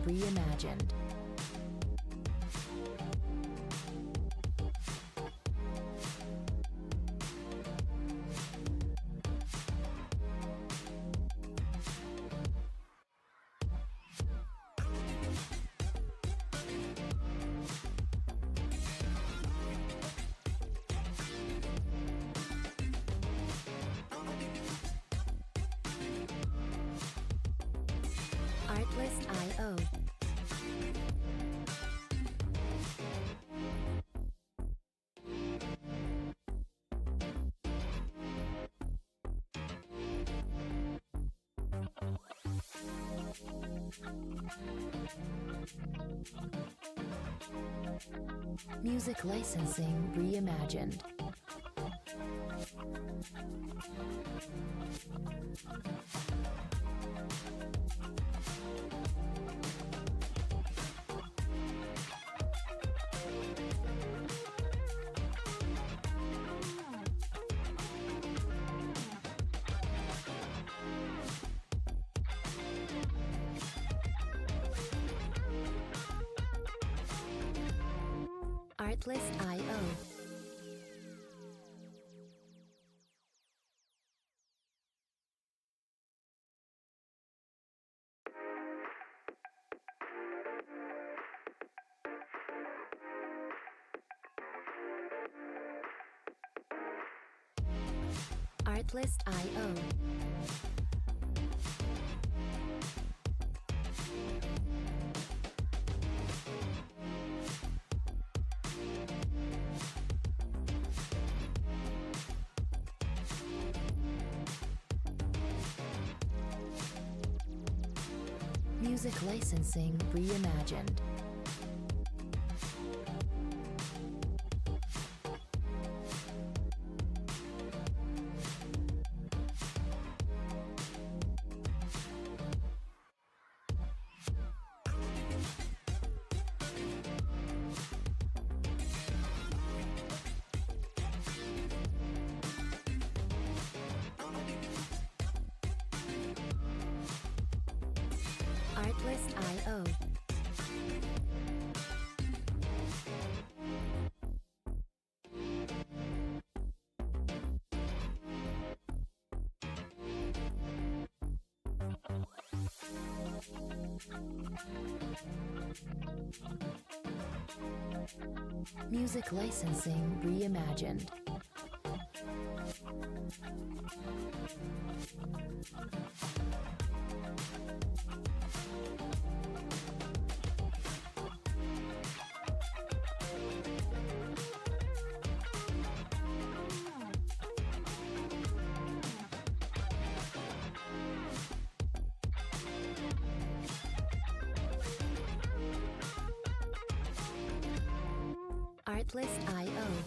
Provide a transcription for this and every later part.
reimagined. Artlist.io. Music licensing reimagined. Artlist.io. Artlist.io. Music licensing reimagined. Artlist.io. Music licensing reimagined. Artlist.io.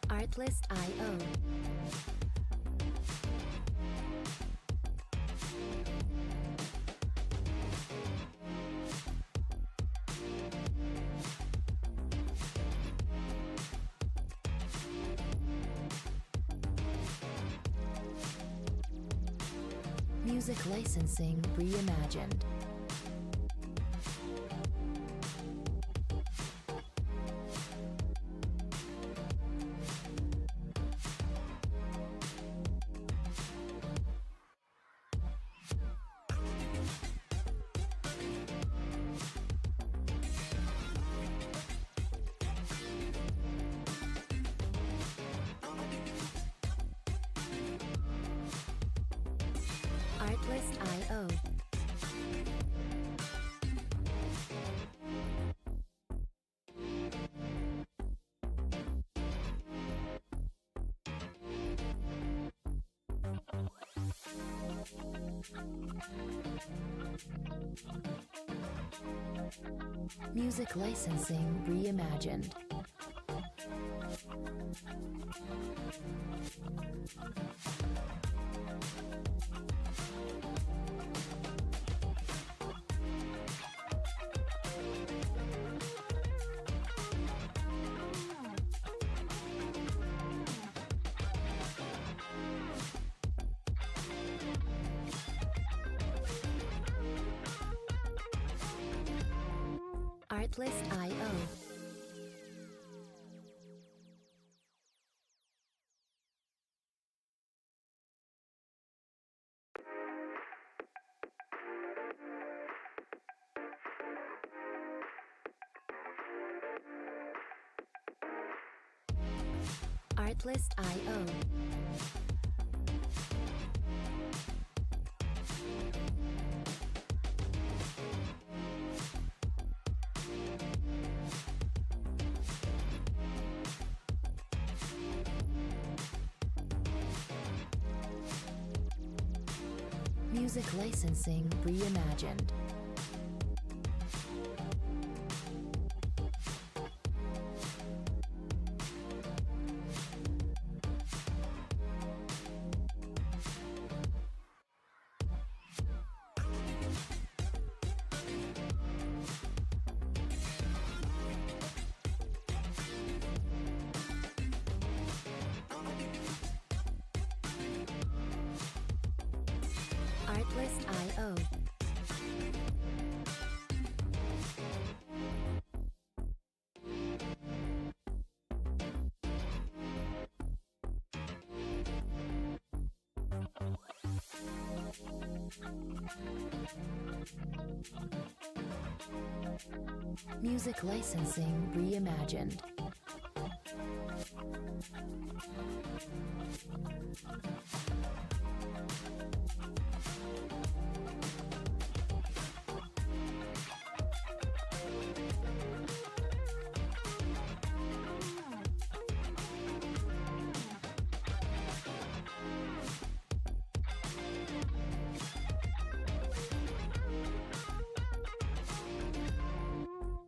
Artlist.io. Music licensing reimagined. Artlist.io. Music licensing reimagined. Artlist.io. Artlist.io. Music licensing reimagined. Artlist.io. Music licensing reimagined.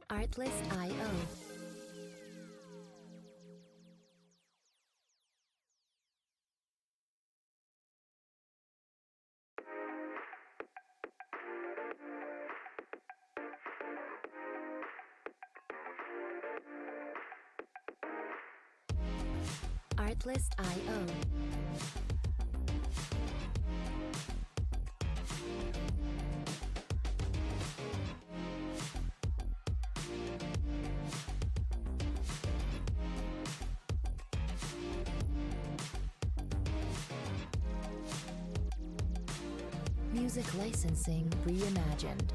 Artlist.io. Artlist.io. Music licensing reimagined.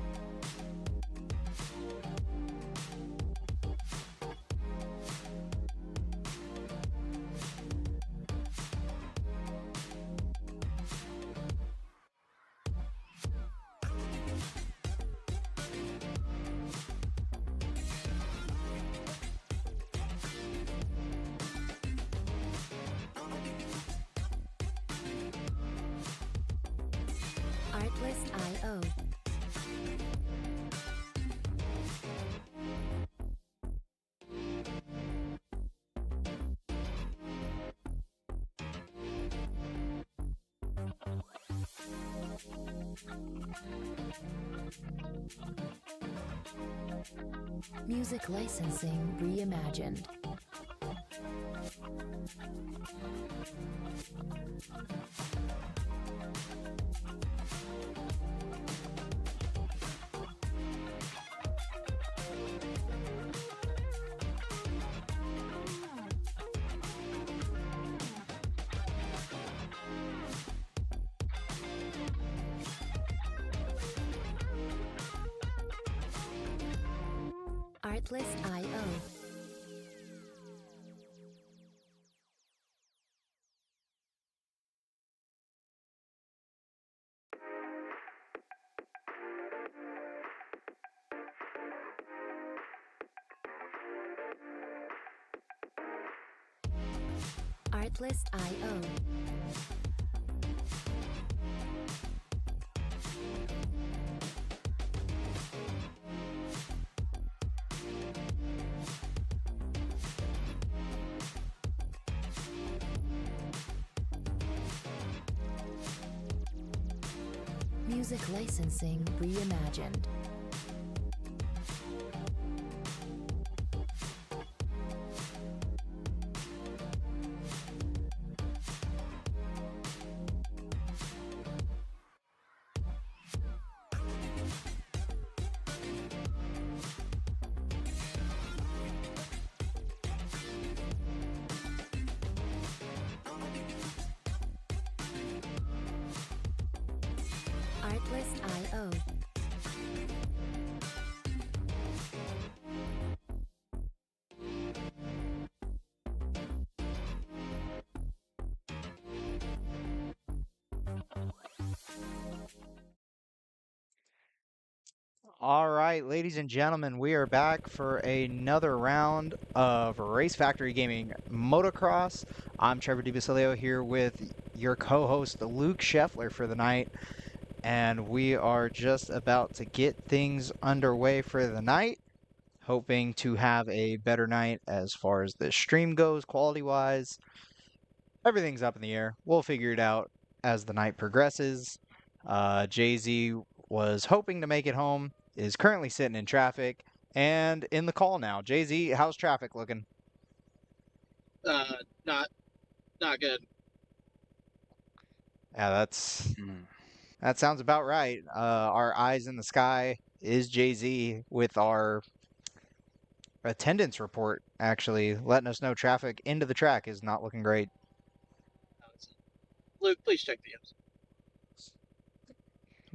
Artlist.io. Music licensing reimagined. Artlist.io. Artlist.io. Music licensing reimagined. Artlist.io. All right, ladies and gentlemen, we are back for another round of Race Factory Gaming Motocross. I'm Trevor DiBasilio here with your co-host Luke Scheffler for the night, and we are just about to get things underway for the night, hoping to have a better night as far as the stream goes, quality-wise. Everything's up in the air. We'll figure it out as the night progresses. Jay-Z was hoping to make it home, is currently sitting in traffic, and in the call now. Jay-Z, how's traffic looking? Not good. Yeah, that sounds about right. Our eyes in the sky is Jay-Z with our attendance report, actually, letting us know traffic into the track is not looking great. Luke, please check the news.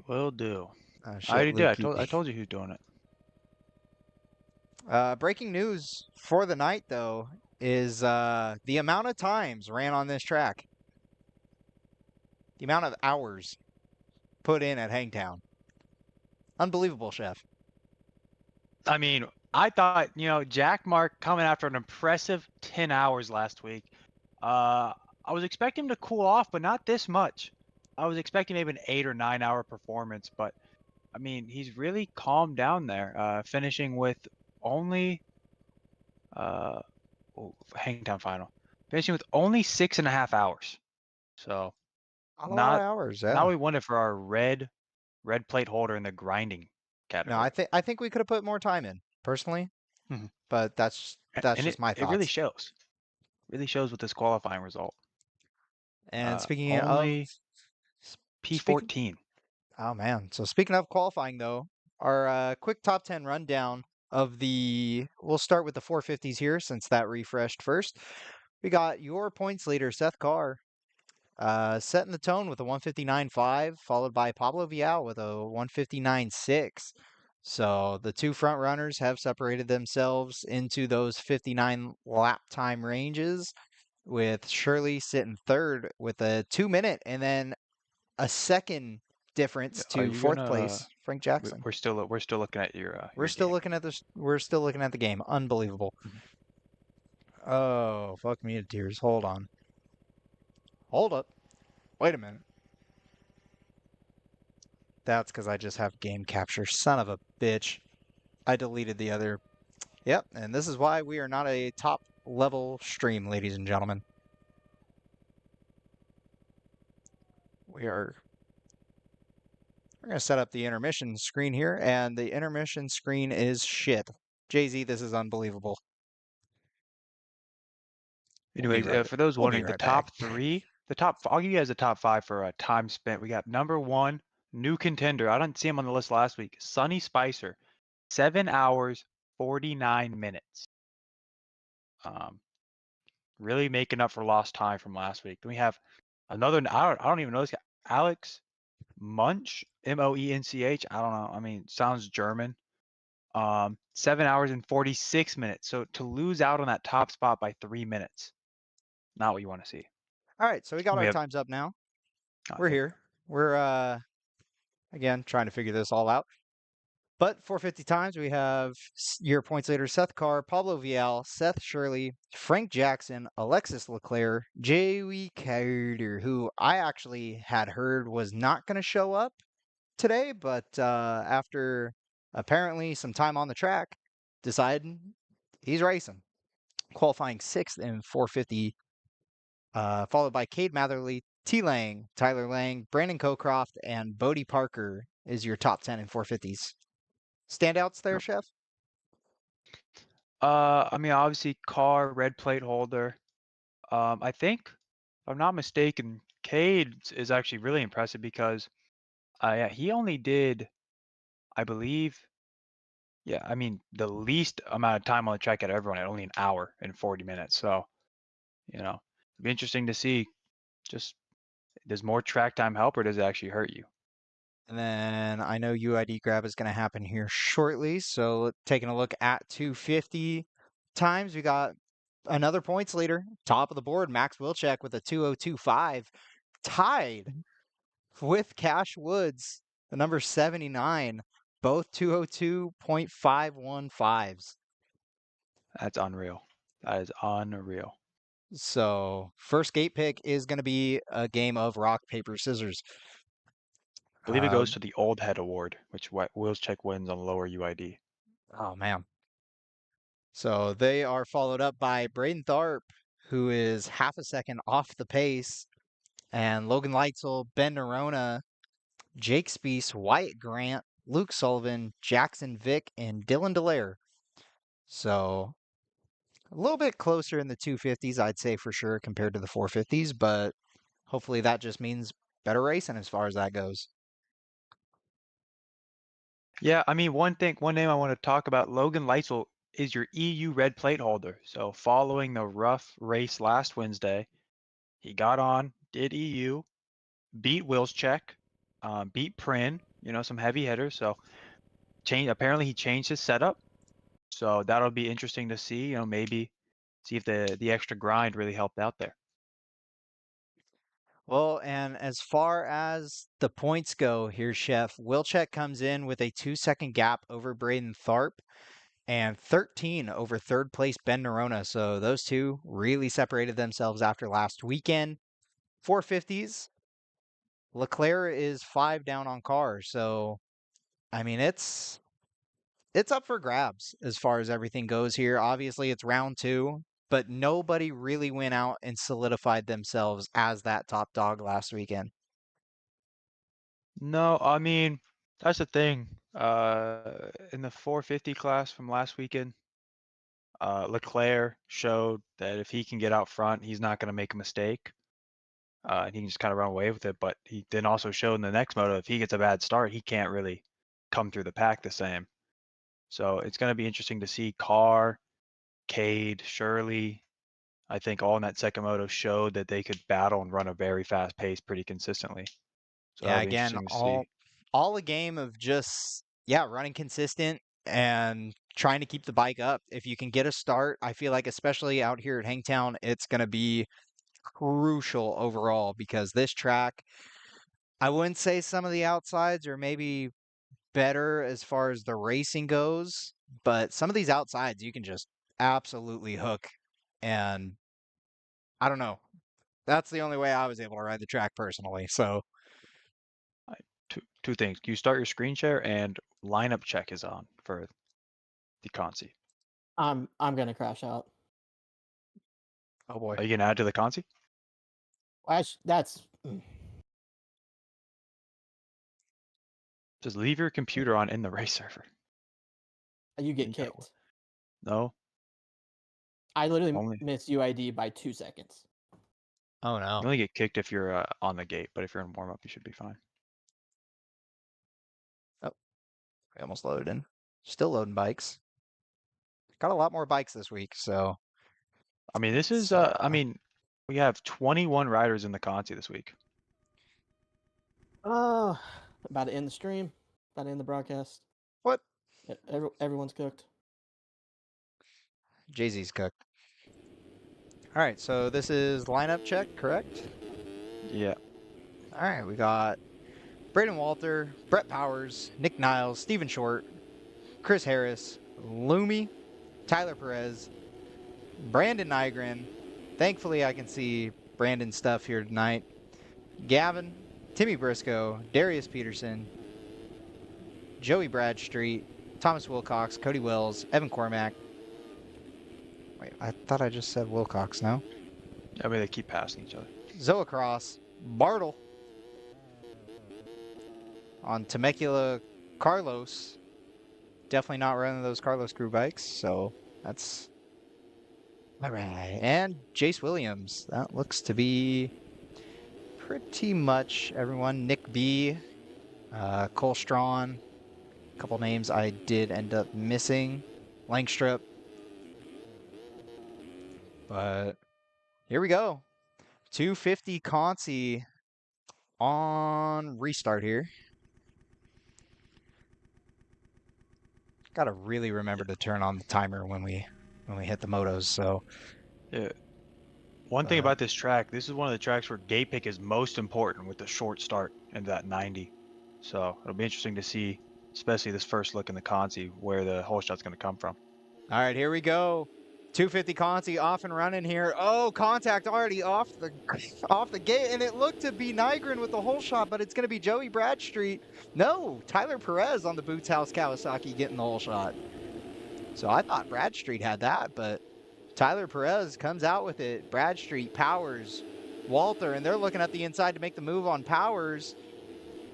Will do. Oh, I shit, already did. Lukey. I told you who's doing it. Breaking news for the night, though, is the amount of times ran on this track. The amount of hours put in at Hangtown. Unbelievable, Chef. I mean, I thought, Jack Mark coming after an impressive 10 hours last week. I was expecting him to cool off, but not this much. I was expecting maybe an 8 or 9 hour performance, but I mean, he's really calmed down there, finishing with only Hangtown final. Finishing with only 6.5 hours. So A lot of not hours, yeah. not what we wanted for our red plate holder in the grinding No, category. I think we could have put more time in, personally. Mhm. But that's And just my it really thoughts. shows. Really shows with this qualifying result. And speaking of Only P14. Oh man. So speaking of qualifying though, our quick top 10 rundown of we'll start with the 450s here since that refreshed first. We got your points leader, Seth Carr, setting the tone with a 159.5, followed by Pablo Vial with a 159.6. So the two front runners have separated themselves into those 59 lap time ranges, with Shirley sitting third with a 2 minute and then a second difference Are to you fourth gonna? place, Frank Jackson. We're still looking at your. We're still looking at this. We're still looking at the game. Unbelievable. Oh, fuck me to tears. Hold on. Hold up. Wait a minute. That's because I just have game capture. Son of a bitch. I deleted the other. Yep, and this is why we are not a top level stream, ladies and gentlemen. We're going to set up the intermission screen here, and the intermission screen is shit. Jay-Z, this is unbelievable. Anyways, for those wondering, the top three, I'll give you guys the top 5 for time spent. We got number 1, new contender. I didn't see him on the list last week. Sonny Spicer, 7 hours 49 minutes. Really making up for lost time from last week. Then we have another. I don't even know this guy, Alex Munch, Moench. I don't know. I mean, sounds German. 7 hours and 46 minutes. So to lose out on that top spot by 3 minutes, not what you want to see. All right, so we got our times up now. We're here. We're again trying to figure this all out. But 450 times, we have your points leader, Seth Carr, Pablo Vial, Seth Shirley, Frank Jackson, Alexis Leclerc, Joey Carter, who I actually had heard was not going to show up today, but after apparently some time on the track, decided he's racing. Qualifying 6th in 450, followed by Cade Matherly, T. Lang, Tyler Lang, Brandon Cocroft, and Bodie Parker is your top 10 in 450s. Standouts there, Chef? I mean, obviously, Carr, red plate holder. I think, if I'm not mistaken, Cade is actually really impressive because yeah, he only did, I believe, yeah, I mean, the least amount of time on the track out of everyone at only an hour and 40 minutes. So, it'd be interesting to see just does more track time help or does it actually hurt you? And then I know UID grab is going to happen here shortly. So taking a look at 250 times, we got another points leader, top of the board, Max Wilczek with a 2025, tied with Cash Woods, the number 79, both 202.515s. That's unreal. That is unreal. So first gate pick is going to be a game of rock, paper, scissors. I believe it goes to the Old Head Award, which Wilczek wins on lower UID. Oh, man. So they are followed up by Braden Tharp, who is half a second off the pace, and Logan Leitzel, Ben Nerona, Jake Spees, Wyatt Grant, Luke Sullivan, Jackson Vick, and Dylan Delaire. So a little bit closer in the 250s, I'd say for sure, compared to the 450s, but hopefully that just means better racing as far as that goes. Yeah, I mean, one name I want to talk about, Logan Leitzel is your EU red plate holder. So following the rough race last Wednesday, he got on, did EU, beat Wilczek, beat Prin, some heavy hitters. So apparently he changed his setup. So that'll be interesting to see, maybe see if the extra grind really helped out there. Well, and as far as the points go here, Chef, Wilczek comes in with a 2-second gap over Braden Tharp and 13 over third place Ben Nerona. So those two really separated themselves after last weekend. 450s. Leclerc is 5 down on cars. So, I mean, it's up for grabs as far as everything goes here. Obviously, it's round 2, but nobody really went out and solidified themselves as that top dog last weekend. No, I mean, that's the thing. In the 450 class from last weekend, Leclerc showed that if he can get out front, he's not going to make a mistake. And he can just kind of run away with it. But he then also showed in the next moto, if he gets a bad start, he can't really come through the pack the same. So it's going to be interesting to see Carr, Cade, Shirley. I think all in that second moto showed that they could battle and run a very fast pace pretty consistently. So Yeah, that'll be again, interesting to see. all a game of just running consistent and trying to keep the bike up. If you can get a start, I feel like especially out here at Hangtown, it's going to be crucial overall because this track, I wouldn't say some of the outsides are maybe better as far as the racing goes, but some of these outsides you can just absolutely hook. And I don't know. That's the only way I was able to ride the track personally. So Two things. You start your screen share and lineup check is on for the Consi. I'm gonna crash out. oh boy. Are you gonna add to the Consi? That's Just leave your computer on in the race server. you get No. kicked. No. I literally Only- missed UID by 2 seconds. Oh no. You only get kicked if you're on the gate, but if you're in warm up, you should be fine. We almost loaded in. Still loading bikes. Got a lot more bikes this week, so I mean, this is. So- I mean, we have 21 riders in the Consi this week. Oh, about to end the stream. About to end the broadcast. what? Everyone's cooked. Jay-Z's cooked. All right, so this is lineup check, correct? Yeah. All right, we got Braden Walter, Brett Powers, Nick Niles, Steven Short, Chris Harris, Loomy, Tyler Perez, Brandon Nygren. Thankfully, I can see Brandon's stuff here tonight. Gavin, Timmy Briscoe, Darius Peterson, Joey Bradstreet, Thomas Wilcox, Cody Wells, Evan Cormack. Wait, I thought I just said Wilcox, no? I mean, they keep passing each other. Zoa Cross, Bartle. On Temecula, Carlos. Definitely not running those Carlos crew bikes, so that's all right. And Jace Williams. That looks to be pretty much everyone. Nick B, Cole Strawn. A couple names I did end up missing. Langstrup. But here we go. 250 Consi on restart here. Gotta really remember to turn on the timer when we hit the motos. So Yeah. One thing about this track, this is one of the tracks where gate pick is most important with the short start into that 90. So it'll be interesting to see, especially this first look in the Consi, where the hole shot's going to come from. all right, here we go. 250 Consi off and running here. Oh, contact already off the off the gate, and it looked to be Nygren with the hole shot, but it's going to be Joey Bradstreet. No, Tyler Perez on the Boots House Kawasaki getting the hole shot. So I thought Bradstreet had that, but Tyler Perez comes out with it. Bradstreet, Powers, Walter, and they're looking at the inside to make the move on Powers.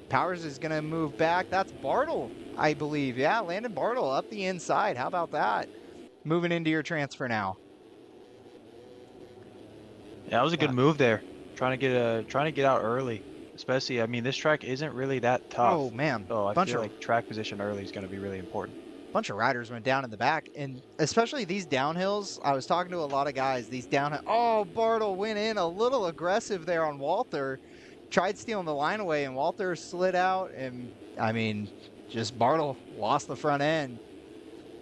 Powers is going to move back. That's Bartle, I believe. Yeah, Landon Bartle up the inside. How about that? Moving into your transfer now. Yeah, that was a good move there. Trying to get out early, especially. I mean, this track isn't really that tough. Oh man, so I feel like track position early is going to be really important. Bunch of riders went down in the back, and especially these downhills. I was talking to a lot of guys. These downhill. Oh, Bartle went in a little aggressive there on Walter. Tried stealing the line away, and Walter slid out. And I mean, just Bartle lost the front end.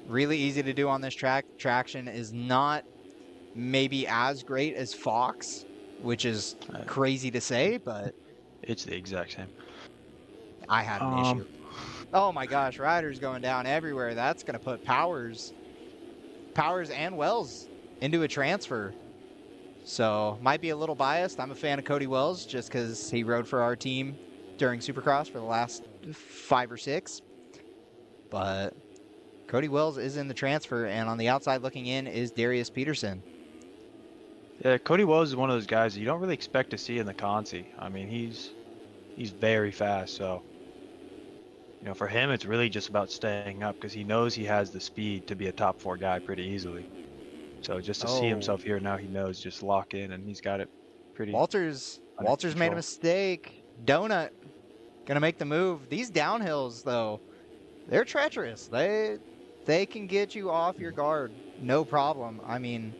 Really easy to do on this track. Traction is not maybe as great as Fox, which is crazy to say, but it's the exact same. I had an issue. Oh my gosh, riders going down everywhere. That's going to put Powers and Wells into a transfer. So might be a little biased. I'm a fan of Cody Wells just because he rode for our team during Supercross for the last 5 or 6. But Cody Wells is in the transfer, and on the outside looking in is Darius Peterson. Yeah, Cody Wells is one of those guys that you don't really expect to see in the Consi. I mean, he's very fast, so you know, for him it's really just about staying up because he knows he has the speed to be a top 4 guy pretty easily. So just to see himself here now, he knows just lock in, and he's got it pretty. Walter's made a mistake. Donut gonna make the move. These downhills though, they're treacherous. They can get you off your guard, no problem. I mean,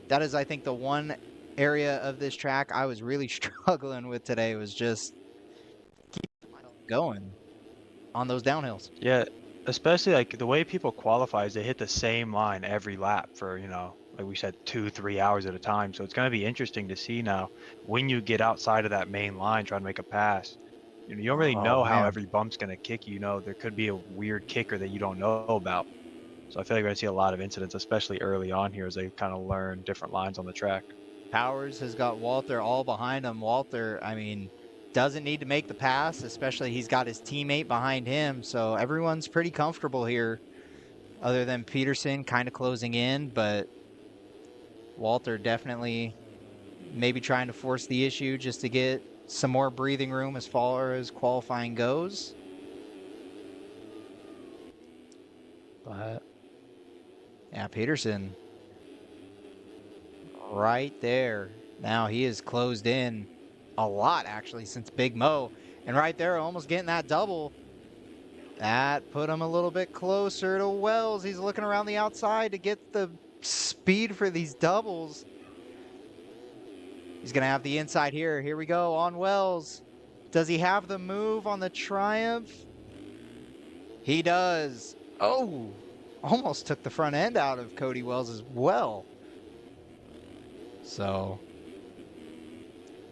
that is, I think, the one area of this track I was really struggling with today was just keep going on those downhills. Yeah, especially like the way people qualify is they hit the same line every lap for, you know, like we said, 2-3 hours at a time. So it's going to be interesting to see now when you get outside of that main line trying to make a pass. You know, you don't really know how every bump's going to kick. You know, there could be a weird kicker that you don't know about. So I feel like we're going to see a lot of incidents, especially early on here as they kind of learn different lines on the track. Powers has got Walter all behind him. Walter, I mean, doesn't need to make the pass, especially he's got his teammate behind him. So everyone's pretty comfortable here other than Peterson kind of closing in, but Walter definitely maybe trying to force the issue just to get some more breathing room as far as qualifying goes. But yeah, Peterson right there. Now he is closed in a lot actually since Big Mo. And right there, almost getting that double. That put him a little bit closer to Wells. He's looking around the outside to get the speed for these doubles. He's going to have the inside here. Here we go on Wells. Does he have the move on the Triumph? He does. Oh, almost took the front end out of Cody Wells as well. So,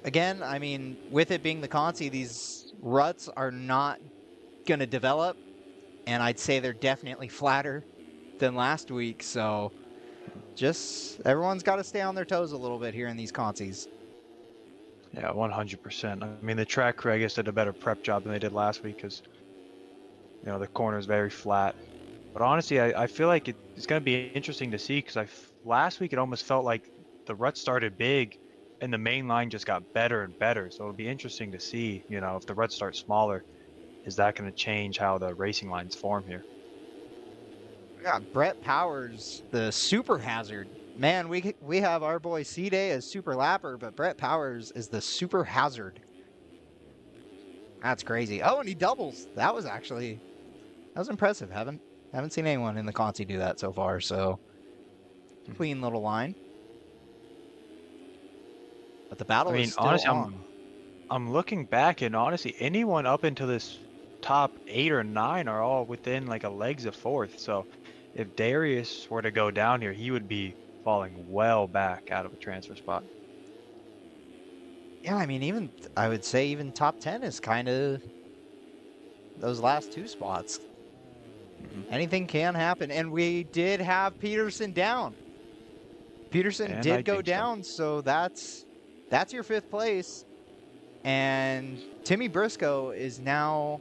again, I mean, with it being the Consi, these ruts are not going to develop. And I'd say they're definitely flatter than last week. So, just everyone's got to stay on their toes a little bit here in these Consis. Yeah, 100%. I mean, the track crew, I guess, did a better prep job than they did last week because, you know, the corner is very flat. But honestly, I feel like it's going to be interesting to see because last week it almost felt like the rut started big and the main line just got better and better. So it'll be interesting to see, you know, if the ruts start smaller, is that going to change how the racing lines form here? Yeah, Brett Powers, the super hazard. Man, we have our boy C-Day as super lapper, but Brett Powers is the super hazard. That's crazy. Oh, and he doubles. That was impressive. Haven't seen anyone in the Consi do that so far, so clean little line. But the battle is still honestly, on. I'm looking back, and honestly, anyone up until this top 8 or 9 are all within like a legs of 4th. So if Darius were to go down here, he would be falling well back out of a transfer spot. Yeah, I mean, even I would say even top 10 is kind of those last 2 spots. Anything can happen, and we did have Peterson down. Peterson And I did go think so. down, so that's your 5th place. And Timmy Briscoe is now,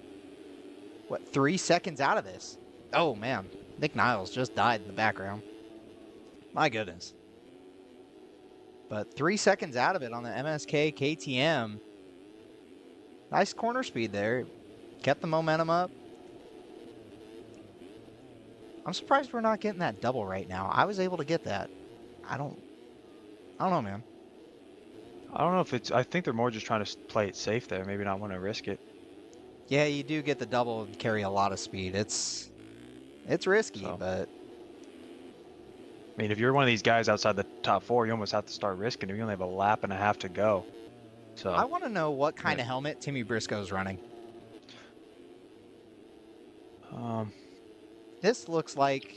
what, 3 seconds out of this? Oh, man. Nick Niles just died in the background. My goodness. But 3 seconds out of it on the MSK KTM. Nice corner speed there. Kept the momentum up. I'm surprised we're not getting that double right now. I was able to get that. I don't know, man. I don't know if it's. I think they're more just trying to play it safe there. Maybe not want to risk it. Yeah, you do get the double and carry a lot of speed. It's risky, So. but I mean, if you're one of these guys outside the top 4, you almost have to start risking it. You only have a lap and a half to go. So I want to know what kind of helmet Timmy Briscoe's running. This looks like,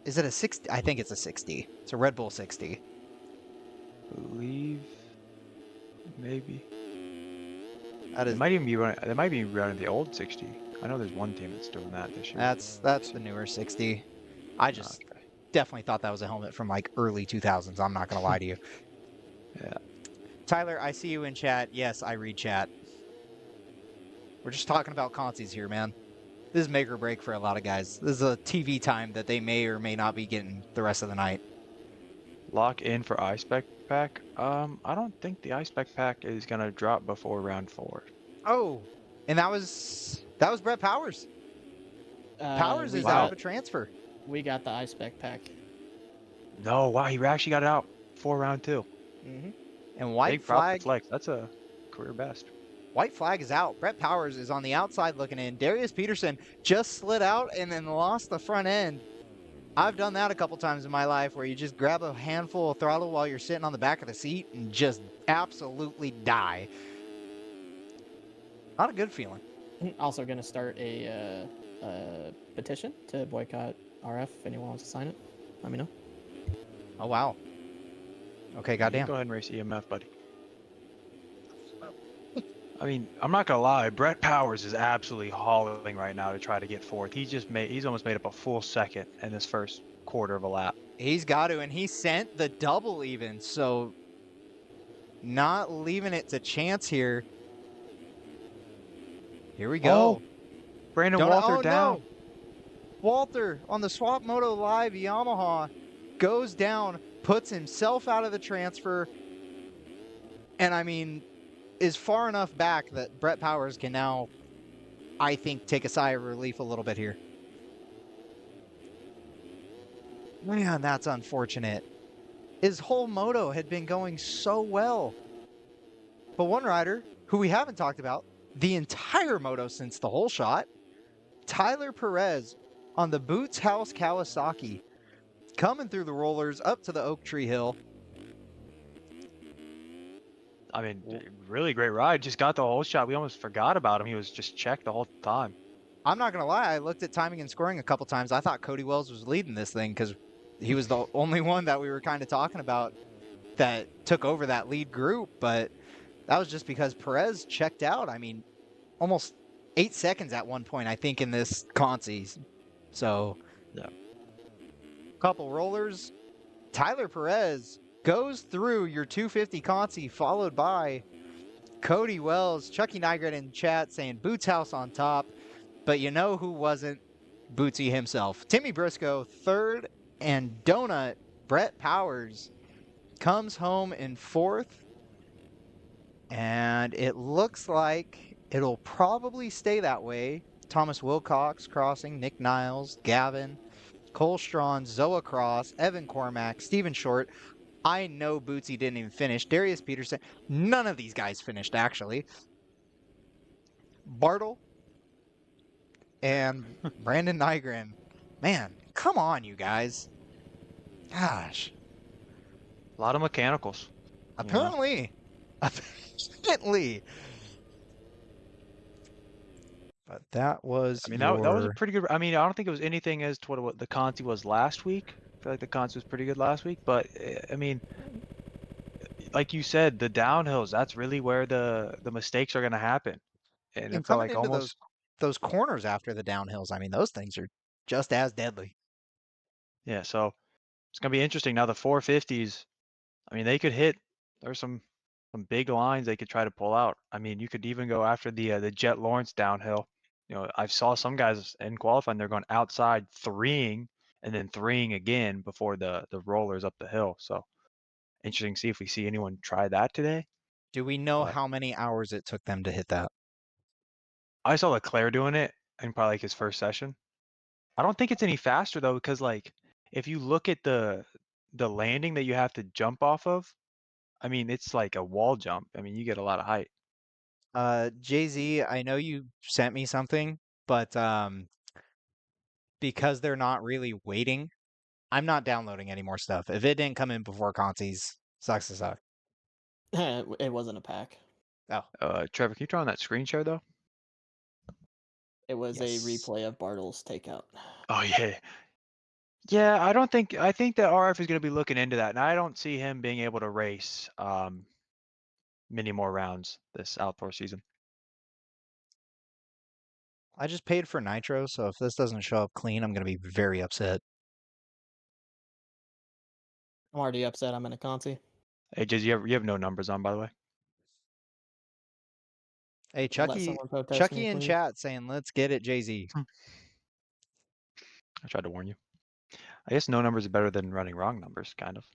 is it a 60? I think it's a 60. It's a Red Bull 60. believe maybe. That It is might even be running. They might be running the old 60. I know there's one team that's doing that this year. that's the newer 60. I just Okay. definitely thought that was a helmet from like early 2000s. I'm not gonna lie to you. Yeah. Tyler, I see you in chat. Yes, I read chat. We're just talking about Consi's here, man. This is make or break for a lot of guys. This is a TV time that they may or may not be getting the rest of the night. Lock in for ice spec pack. I don't think the ice spec pack is gonna drop before round 4. Oh, and that was Brett Powers. Powers is out of a transfer. We got the ice spec pack. No, wow, he actually got it out for round 2. Mm-hmm. And white Big prop flag. to Flex. That's a career best. White flag is out. Brett Powers is on the outside looking in. Darius Peterson just slid out and then lost the front end. I've done that a couple times in my life where you just grab a handful of throttle while you're sitting on the back of the seat and just absolutely die. Not a good feeling. Also going to start a petition to boycott RF. If anyone wants to sign it, let me know. Oh, wow. Okay, goddamn. Go ahead and race EMF, buddy. I mean, I'm not gonna lie. Brett Powers is absolutely hauling right now to try to get 4th. He's almost made up a full second in this first quarter of a lap. He's got to, and he sent the double even, so not leaving it to chance here. Here we go. Oh, Brandon Walter down. No. Walter on the Swap Moto Live Yamaha goes down, puts himself out of the transfer, and I mean, is far enough back that Brett Powers can now, I think, take a sigh of relief a little bit here. Man, that's unfortunate. His whole moto had been going so well. But one rider who we haven't talked about the entire moto since the whole shot, Tyler Perez on the Boots House Kawasaki, coming through the rollers up to the Oak Tree Hill. I mean, really great ride. Just got the whole shot. We almost forgot about him. He was just checked the whole time. I'm not going to lie. I looked at timing and scoring a couple times. I thought Cody Wells was leading this thing because he was the only one that we were kind of talking about that took over that lead group. But that was just because Perez checked out. I mean, almost 8 seconds at one point, I think, in this Consi. So, yeah. Couple rollers. Tyler Perez goes through your 250 Consi, followed by Cody Wells. Chucky Nygren in chat saying Boots House on top. But you know who wasn't? Bootsy himself. Timmy Briscoe, third, and Donut, Brett Powers, comes home in 4th. And it looks like it'll probably stay that way. Thomas Wilcox crossing, Nick Niles, Gavin, Cole Strawn, Zoa Cross, Evan Cormack, Steven Short. I know Bootsy didn't even finish. Darius Peterson. None of these guys finished, actually. Bartle and Brandon Nygren. Man, come on, you guys. Gosh. A lot of mechanicals. Apparently. Apparently. But that was I mean, that was a your... pretty good. I mean, I don't think it was anything as to what the Consi was last week. I feel like the Consi was pretty good last week, but I mean, like you said, the downhills, that's really where the mistakes are going to happen. And And it felt coming like into almost, those corners after the downhills, I mean, those things are just as deadly. yeah. So it's going to be interesting now. The 450s, I mean, they could hit. There's some big lines they could try to pull out. I mean, you could even go after the Jet Lawrence downhill. You know, I saw some guys in qualifying, they're going outside threeing and then threeing again before the rollers up the hill. So interesting to see if we see anyone try that today. Do we know But how many hours it took them to hit that? I saw Leclerc doing it in probably like his first session. I don't think it's any faster though, because like if you look at the landing that you have to jump off of, I mean, it's like a wall jump. I mean, you get a lot of height. Jay-Z, I know you sent me something, but because they're not really waiting, I'm not downloading any more stuff. If it didn't come in before Consi's, sucks to suck. It wasn't a pack. Oh, Trevor, can you turn on that screen share though? It was Yes. a replay of Bartle's takeout. Oh yeah. Yeah, I think that RF is going to be looking into that, and I don't see him being able to race many more rounds this outdoor season. I just paid for Nitro, so if this doesn't show up clean, I'm going to be very upset. I'm already upset. I'm in a Consi. Hey, Jizz, you have no numbers on, by the way. Hey, Let Chucky, someone protest Chucky me, in please. chat saying, let's get it, Jay-Z. I tried to warn you. I guess no numbers are better than running wrong numbers, kind of.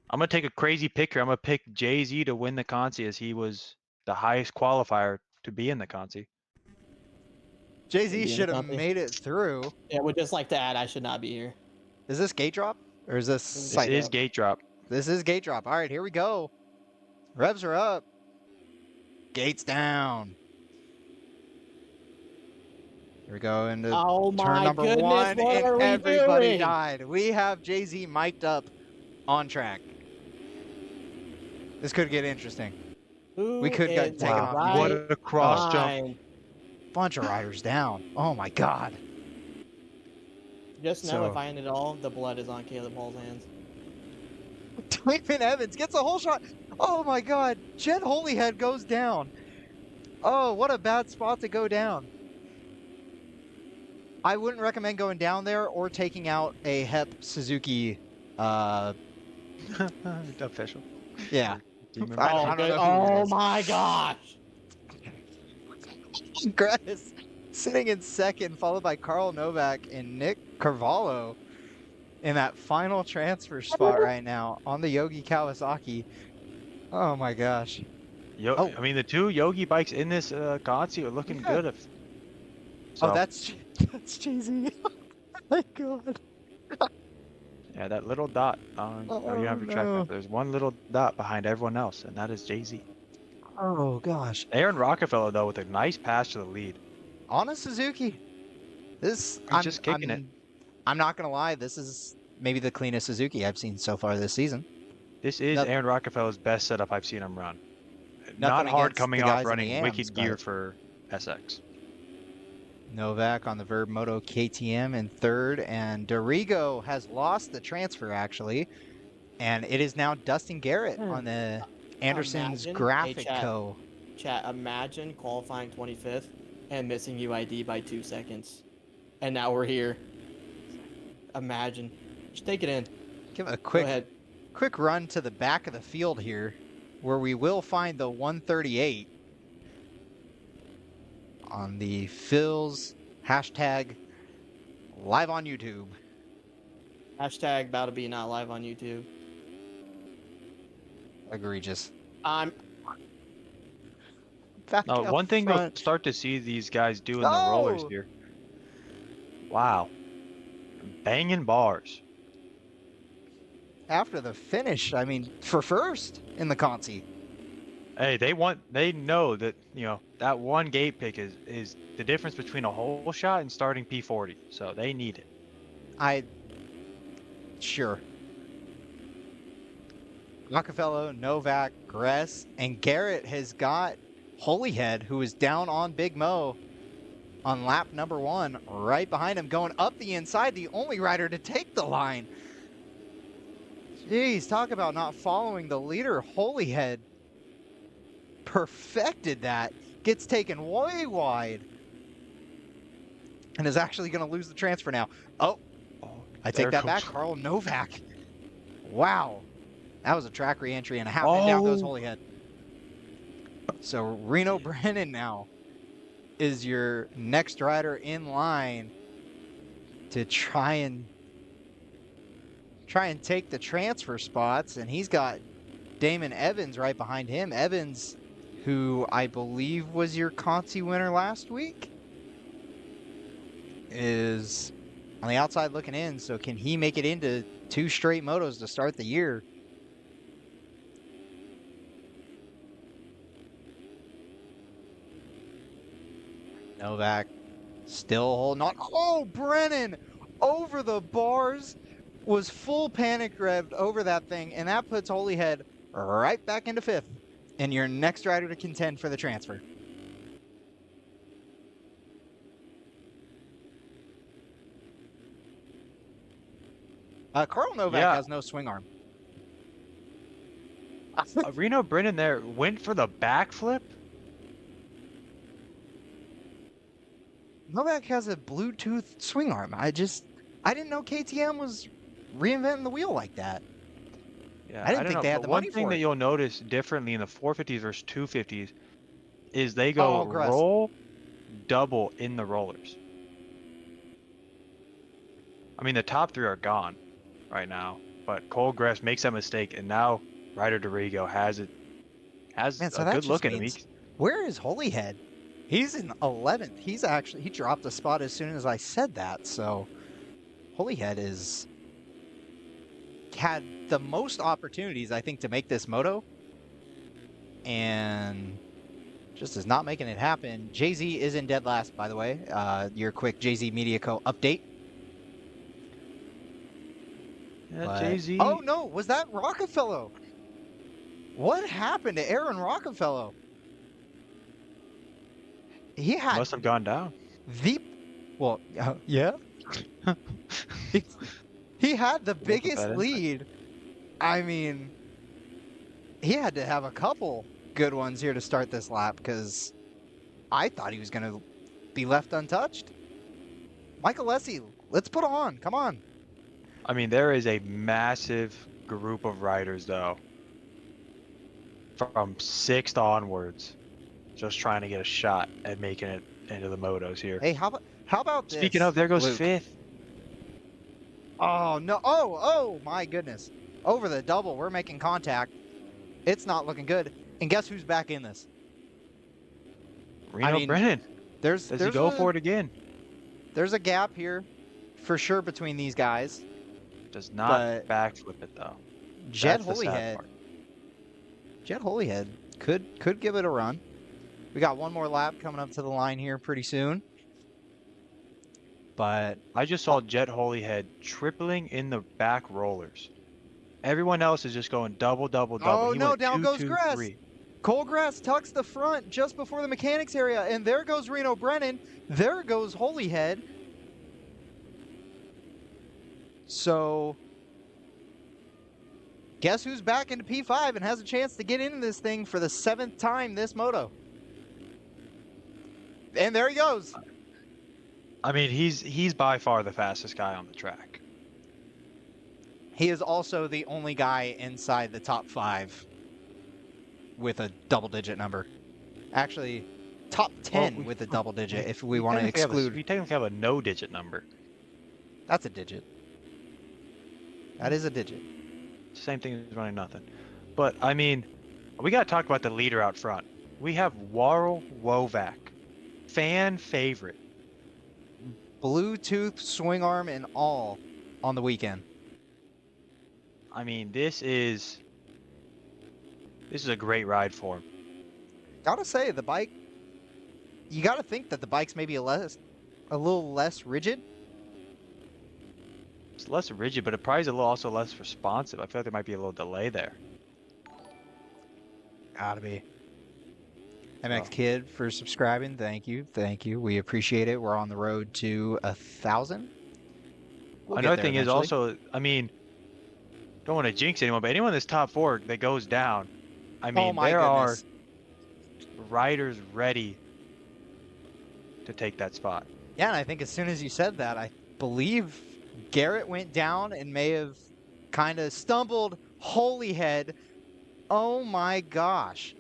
I'm gonna take a crazy pick here. I'm gonna pick Jay-Z to win the Consi, as he was the highest qualifier to be in the Consi. Jay-Z Be in should the have Consi. made it through. Yeah, would just like to add, I should not be here. Is this gate drop? Or is this This site? This is gate drop. This is gate drop. All right, here we go. Revs are up. Gates down. Here we go into Oh turn my number goodness, one, what are and we everybody doing? died. We have Jay-Z mic'd up on track. This could get interesting. Who could get is taken the off right What a cross jump. line? Bunch of riders down. Oh my God. Just know So- if I end it all, the blood is on Caleb Hall's hands. Clayton Evans gets a whole shot. Oh my God. Jet Holyhead goes down. Oh, what a bad spot to go down. I wouldn't recommend going down there or taking out a HEP Suzuki. Official. Yeah. Team member. I don't know who it Oh was. my gosh! Gratis sitting in second, followed by Carl Novak and Nick Carvalho in that final transfer spot right now on the Yogi Kawasaki. Oh my gosh. Oh. I mean, the two Yogi bikes in this Consi are looking Yeah. good. Oh, that's cheesy. Oh my God. Yeah, that little dot on. Oh, you have your track no. map. There's one little dot behind everyone else, and that is Jay-Z. Oh gosh. Aaron Rockefeller, though, with a nice pass to the lead. On a Suzuki. This He's just kicking it. I'm not gonna lie, this is maybe the cleanest Suzuki I've seen so far this season. This is Noth- Aaron Rockefeller's best setup I've seen him run. Not Nothing hard against coming the off guys in running the AMs, wicked gear but- for SX. Novak on the Verb Moto KTM in third, and Dorigo has lost the transfer actually, and it is now Dustin Garrett on the Anderson's Imagine- Graphic hey, chat. Co. Chat, imagine qualifying 25th and missing UID by 2 seconds. And now we're here. Imagine. Just take it in. Give a Go ahead. quick run to the back of the field here, where we will find the 138 on the Phil's hashtag live on YouTube. Hashtag about to be not live on YouTube. Egregious. I'm Back No, up one thing you'll front. start to see these guys do in the rollers No! here. Wow. Banging bars. After the finish, I mean, for first in the Consi. Hey, they know that, that one gate pick is the difference between a whole shot and starting P40. So they need it. Sure. Rockefeller, Novak, Gress, and Garrett has got Holyhead, who is down on Big Mo on lap number 1, right behind him, going up the inside, the only rider to take the line. Jeez, talk about not following the leader. Holyhead perfected that. Gets taken way wide. And is actually going to lose the transfer now. Oh, I take that back. Carl Novak. Wow. That was a track re-entry and a half, and down goes Holyhead. So Reno Brennan now is your next rider in line to try and take the transfer spots, and he's got Damon Evans right behind him. Evans, who I believe was your Consi winner last week, is on the outside looking in. So can he make it into 2 straight motos to start the year? Novak still holding on. Oh, Brennan over the bars, was full panic revved over that thing, and that puts Holyhead right back into 5th, and your next rider to contend for the transfer. Carl Novak has no swing arm. Reno Brennan there went for the backflip. Novak has a Bluetooth swing arm. I didn't know KTM was reinventing the wheel like that. Yeah, I didn't think they had the money one thing for that it. you'll notice differently in the 450s versus 250s is they go Grass. roll double in the rollers. I mean, the top 3 are gone right now, but Cole Grass makes that mistake, and now Ryder DeRigo has a good look at him. Where is Holyhead? He's in 11th. He dropped a spot as soon as I said that. So Holyhead had the most opportunities, I think, to make this moto, and just is not making it happen. Jay-Z is in dead last, by the way. Your quick Jay-Z Media Co. update. Yeah, Jay-Z. Oh no, was that Rockefeller? What happened to Aaron Rockefeller? He Must have gone down. Yeah. He had the biggest lead. I mean, he had to have a couple good ones here to start this lap, because I thought he was going to be left untouched. Michael Lessie, let's put on. Come on. I mean, there is a massive group of riders, though, from 6th onwards, just trying to get a shot at making it into the motos here. Hey, how about this? Speaking of, there goes Luke? 5th. Oh, no. Oh, my goodness. Over the double, we're making contact. It's not looking good. And guess who's back in this? Reno Brennan. Does he go for it again? There's a gap here for sure between these guys. Does not backflip it, though. Jed Holyhead could give it a run. We got one more lap coming up to the line here pretty soon. But I just saw Jet Holyhead tripling in the back rollers. Everyone else is just going double, double, double. Oh, He no, went down 2, goes 2, Grass. 3. Cole Grass tucks the front just before the mechanics area, and there goes Reno Brennan. There goes Holyhead. So, guess who's back into P5 and has a chance to get into this thing for the 7th time this moto? And there he goes. I mean, he's by far the fastest guy on the track. He is also the only guy inside the top 5 with a double-digit number. Actually, top 10 with a double-digit if we want to exclude. We technically have a no-digit number. That's a digit. That is a digit. Same thing as running nothing. But, I mean, we got to talk about the leader out front. We have Warl Wovak. Fan favorite. Bluetooth swing arm and all on the weekend. I mean, this is a great ride for him. Gotta say, the bike, you gotta think that the bike's maybe a little less rigid. It's less rigid, but it probably is also less responsive. I feel like there might be a little delay there. Gotta be. MX Oh. Kid for subscribing. Thank you. Thank you. We appreciate it. We're on the road to 1,000. We'll get Another there thing is eventually. also, I mean, don't want to jinx anyone, but anyone in this top 4 that goes down, I mean, my there goodness. are riders ready to take that spot. Yeah, and I think as soon as you said that, I believe Garrett went down and may have kind of stumbled. Holyhead. Oh my gosh.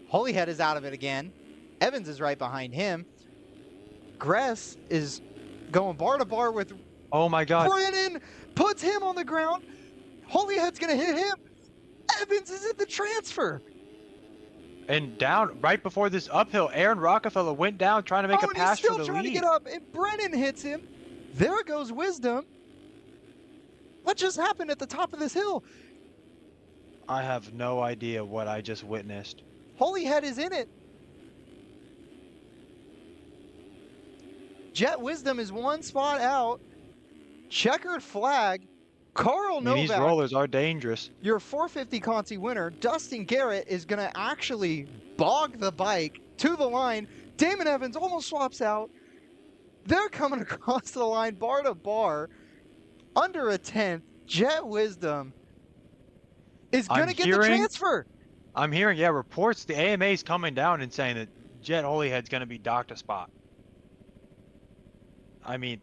Holyhead is out of it again. Evans is right behind him. Gress is going bar to bar with Oh my God. Brennan, puts him on the ground. Holyhead's going to hit him. Evans is in the transfer. And down right before this uphill, Aaron Rockefeller went down trying to make a and pass he's for still the trying lead. to get up, and Brennan hits him. There goes Wisdom. What just happened at the top of this hill? I have no idea what I just witnessed. Holyhead is in it. Jet Wisdom is one spot out. Checkered flag. Carl I mean, these Novak, rollers are dangerous. your 450 Consi winner. Dustin Garrett is going to actually bog the bike to the line. Damon Evans almost swaps out. They're coming across the line, bar to bar, under a 10th. Jet Wisdom is going to get the transfer. I'm hearing, yeah, reports. The AMA is coming down and saying that Jet Holyhead's going to be docked a spot. I mean,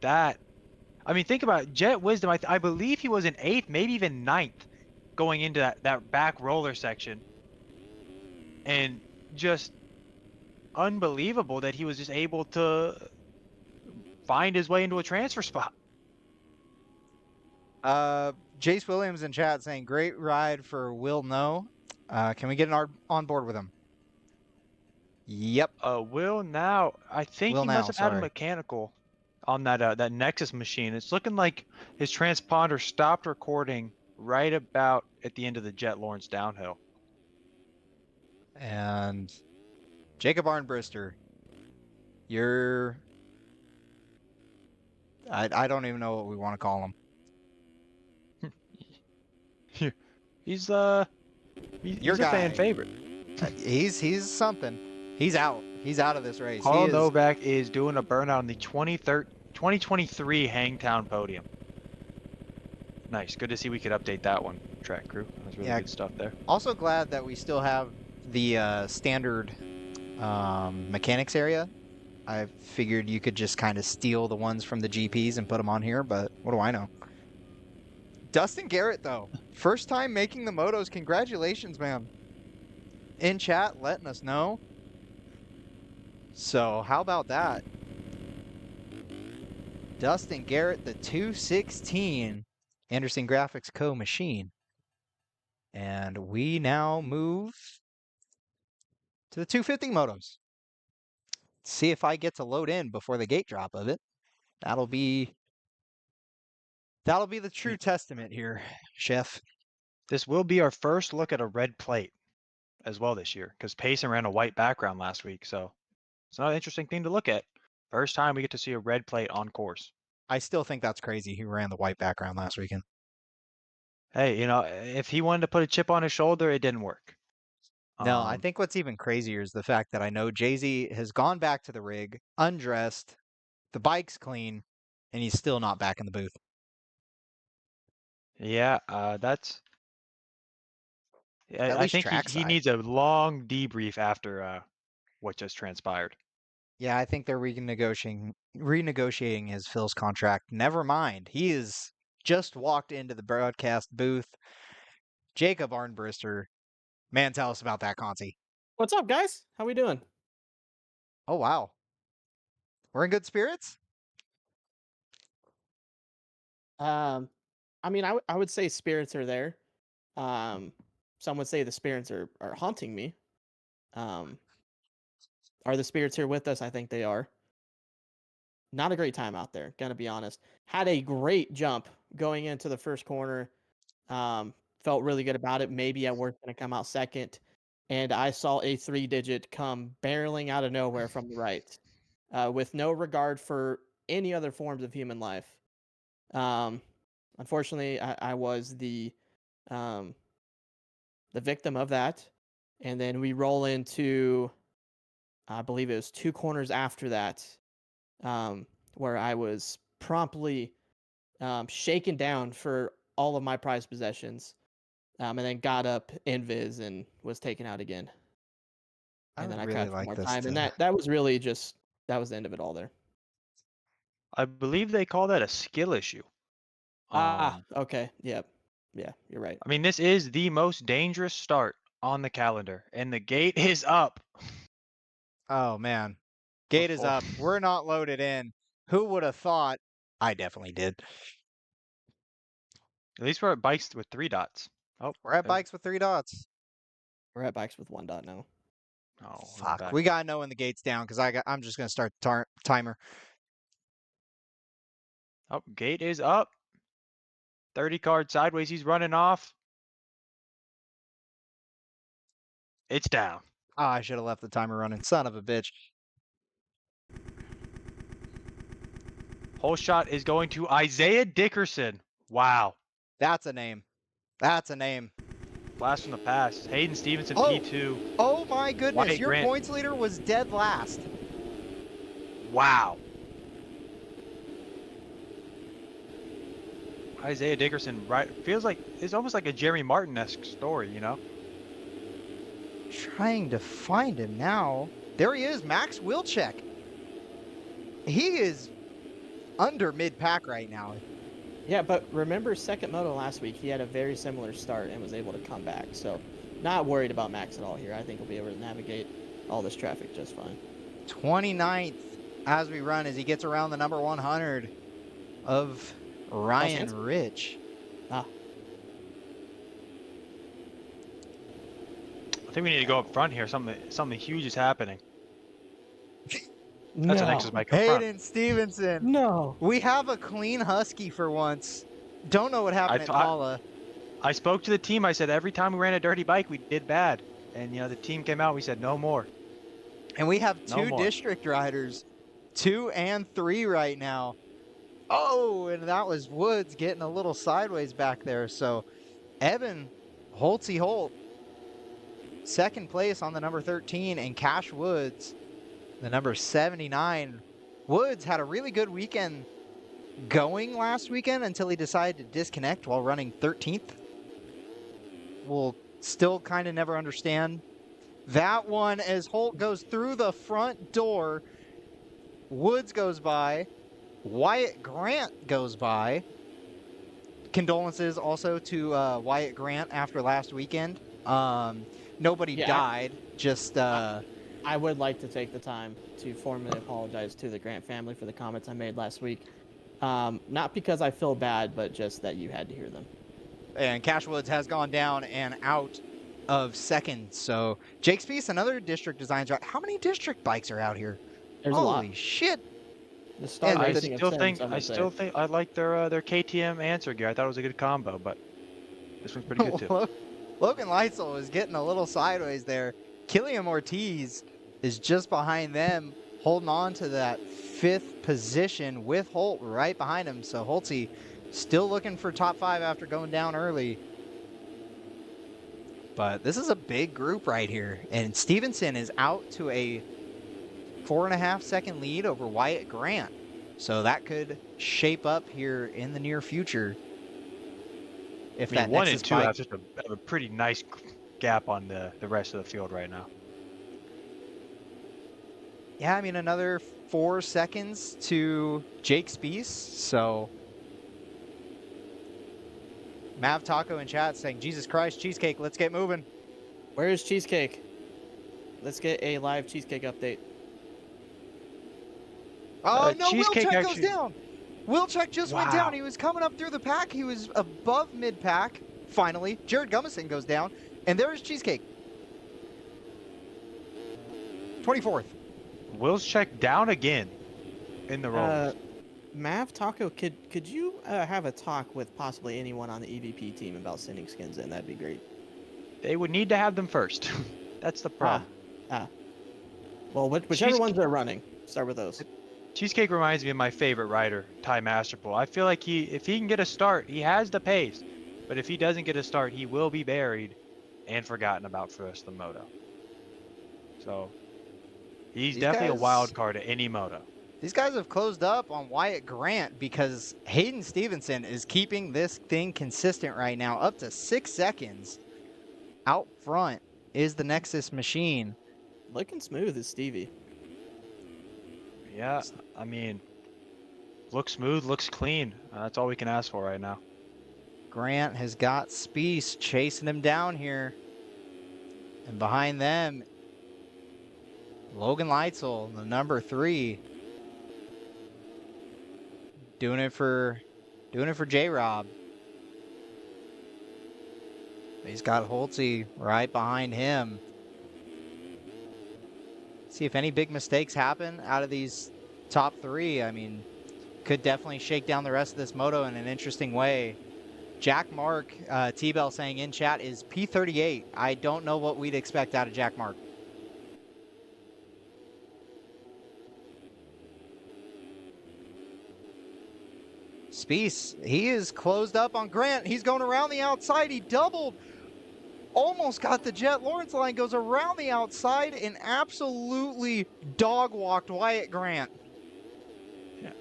think about it. Jet Wisdom, I believe he was in 8th, maybe even 9th, going into that back roller section. And just unbelievable that he was just able to find his way into a transfer spot. Jace Williams in chat saying, great ride for Will No. Can we get on board with him? Yep. Will now, I think Will he now, must have had a sorry. mechanical on that Nexus machine. It's looking like his transponder stopped recording right about at the end of the Jet Lawrence downhill. And Jacob Arnbrister, you're... I don't even know what we want to call him. He's Your a guy. fan favorite. He's something. He's out. He's out of this race. Carl Novak is doing a burnout on the 2023 Hangtown podium. Nice. Good to see we could update that one, track crew. That was really good stuff there. Also glad that we still have the standard mechanics area. I figured you could just kind of steal the ones from the GPs and put them on here, but what do I know? Dustin Garrett, though. First time making the motos. Congratulations, man. In chat, letting us know. So, how about that? Dustin Garrett, the 216 Anderson Graphics Co. machine. And we now move to the 250 motos. See if I get to load in before the gate drop of it. That'll be the true testament here, Chef. This will be our first look at a red plate as well this year, because Payson ran a white background last week, so it's another interesting thing to look at. First time we get to see a red plate on course. I still think that's crazy. He ran the white background last weekend. Hey, if he wanted to put a chip on his shoulder, it didn't work. No, I think what's even crazier is the fact that I know Jay-Z has gone back to the rig, undressed, the bike's clean, and he's still not back in the booth. Yeah, At I least think he trackside. needs a long debrief after what just transpired. Yeah, I think they're renegotiating his Phil's contract. Never mind. He is just walked into the broadcast booth. Jacob Arnbrister. Man, tell us about that, Consi. What's up, guys? How we doing? Oh, wow. We're in good spirits? I mean, I would say spirits are there. Some would say the spirits are haunting me. Are the spirits here with us? I think they are. Not a great time out there, gonna be honest. Had a great jump going into the first corner. Felt really good about it. Maybe I was gonna come out second. And I saw a 3-digit come barreling out of nowhere from the right, with no regard for any other forms of human life. Unfortunately, I was the victim of that. and then we roll into, I believe it was 2 corners after that, where I was promptly shaken down for all of my prized possessions, and then got up invis and was taken out again. I And would then I really caught one like more this time, and to. that was really just that was the end of it all there. I believe they call that a skill issue. Okay, yep, yeah, you're right. I mean, this is the most dangerous start on the calendar, and the gate is up. Oh man, gate is Before- up. We're not loaded in. Who would have thought? I definitely did. At least we're at bikes with 3 dots. Oh, We're at there- bikes with 3 dots. We're at bikes with 1 dot now. Oh, we're Fuck, back. we gotta know when the gate's down because I'm just gonna start the timer. Oh, gate is up. 30 card sideways. He's running off. It's down. Ah, I should have left the timer running. Son of a bitch. Whole shot is going to Isaiah Dickerson. Wow. That's a name. That's a name. Blast from the past. Hayden Stevenson, Oh. P2. Oh my goodness, Wyatt your Grant. points leader was dead last. Wow. Isaiah Dickerson, right? Feels like it's almost like a Jeremy Martin-esque story, you know? Trying to find him now. There he is, Max Wilczek. He is under mid-pack right now. Yeah, but remember second moto last week, he had a very similar start and was able to come back. So not worried about Max at all here. I think he'll be able to navigate all this traffic just fine. 29th as we run as he gets around the number 100 of Ryan Chance? Rich. Ah, I think we need to go up front here. Something huge is happening. That's an Nexus mic up front. Hayden Stevenson. No. We have a clean Husky for once. Don't know what happened at thought- Paula. I spoke to the team. I said every time we ran a dirty bike, we did bad. And, you know, the team came out. We said no more. And we have No 2 more. district riders. 2 and 3 right now. Oh, and that was Woods getting a little sideways back there. So Evan Holtzy Holt, second place on the number 13, and Cash Woods, the number 79. Woods had a really good weekend going last weekend until he decided to disconnect while running 13th. We'll still kind of never understand that one as Holt goes through the front door. Woods goes by. Wyatt Grant goes by. Condolences also to Wyatt Grant after last weekend. Nobody Yeah, died, just I would like to take the time to formally apologize to the Grant family for the comments I made last week. Not because I feel bad, but just that you had to hear them. and Cash Woods has gone down and out of second. So Jake Spees, another district designs route. How many district bikes are out here? There's a lot. Holy shit. The Star Yeah, I Racing of still Sims, think I'm gonna say. I like their KTM answer gear. I thought it was a good combo, but this one's pretty good too. Logan Leitzel is getting a little sideways there. Killian Ortiz is just behind them, holding on to that 5th position with Holt right behind him. So Holtzy still looking for top 5 after going down early. But this is a big group right here. And Stevenson is out to a 4.5 second lead over Wyatt Grant. So that could shape up here in the near future. If I mean, that 1 Nexus and 2 bike- have just a pretty nice gap on the rest of the field right now. Yeah, I mean, another 4 seconds to Jake Spees. So Mav Taco in chat saying, Jesus Christ, cheesecake, let's get moving. Where is Cheesecake? Let's get a live Cheesecake update. Oh, no, Cheesecake Wilczek goes actually- down. Wilczek just went Wow. down. He was coming up through the pack. He was above mid-pack, finally. Jared Gummison goes down. And there is Cheesecake. 24th. Will's check down again in the roll. Mav Taco, could you have a talk with possibly anyone on the EVP team about sending skins in? That'd be great. They would need to have them first. That's the problem. Well, whichever Cheesecake- ones are running, start with those. Cheesecake reminds me of my favorite rider, Ty Masterpool. I feel like if he can get a start, he has the pace. But if he doesn't get a start, he will be buried. and forgotten about for the rest of the moto. So he's These definitely guys- a wild card at any moto. These guys have closed up on Wyatt Grant because Hayden Stevenson is keeping this thing consistent right now, up to 6 seconds. Out front is the Nexus machine. Looking smooth is Stevie. Yeah, I mean, looks smooth, looks clean. That's all we can ask for right now. Grant has got Spieth chasing him down here. And behind them, Logan Leitzel, the number 3. Doing it for J-Rob. He's got Holtzy right behind him. See if any big mistakes happen out of these top 3. I mean, could definitely shake down the rest of this moto in an interesting way. Jack Mark, T-Bell saying in chat, is P38. I don't know what we'd expect out of Jack Mark. Spieth, he is closed up on Grant. He's going around the outside. He doubled. Almost got the Jet Lawrence line. Goes around the outside and absolutely dog-walked Wyatt Grant. Yeah.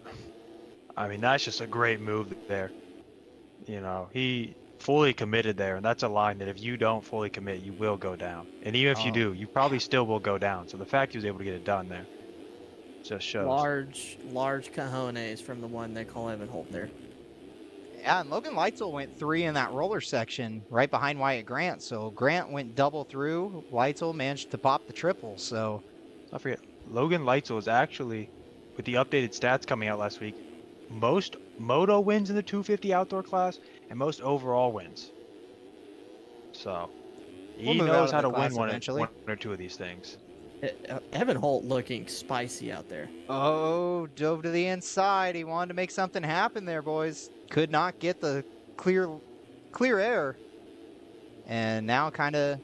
I mean, that's just a great move there. You know, he fully committed there, and that's a line that if you don't fully commit, you will go down. And even if you do, you probably still will go down. So the fact he was able to get it done there just shows. Large cojones from the one they call Evan Holt there. Yeah, and Logan Leitzel went 3 in that roller section right behind Wyatt Grant. So Grant went double through. Leitzel managed to pop the triple. So Don't forget, Logan Leitzel is actually, with the updated stats coming out last week, most moto wins in the 250 outdoor class and most overall wins. So he We'll move out knows of how the to class win one eventually. or two of these things. Evan Holt looking spicy out there. Oh, dove to the inside. He wanted to make something happen there, boys. Could not get the clear air. And now kind of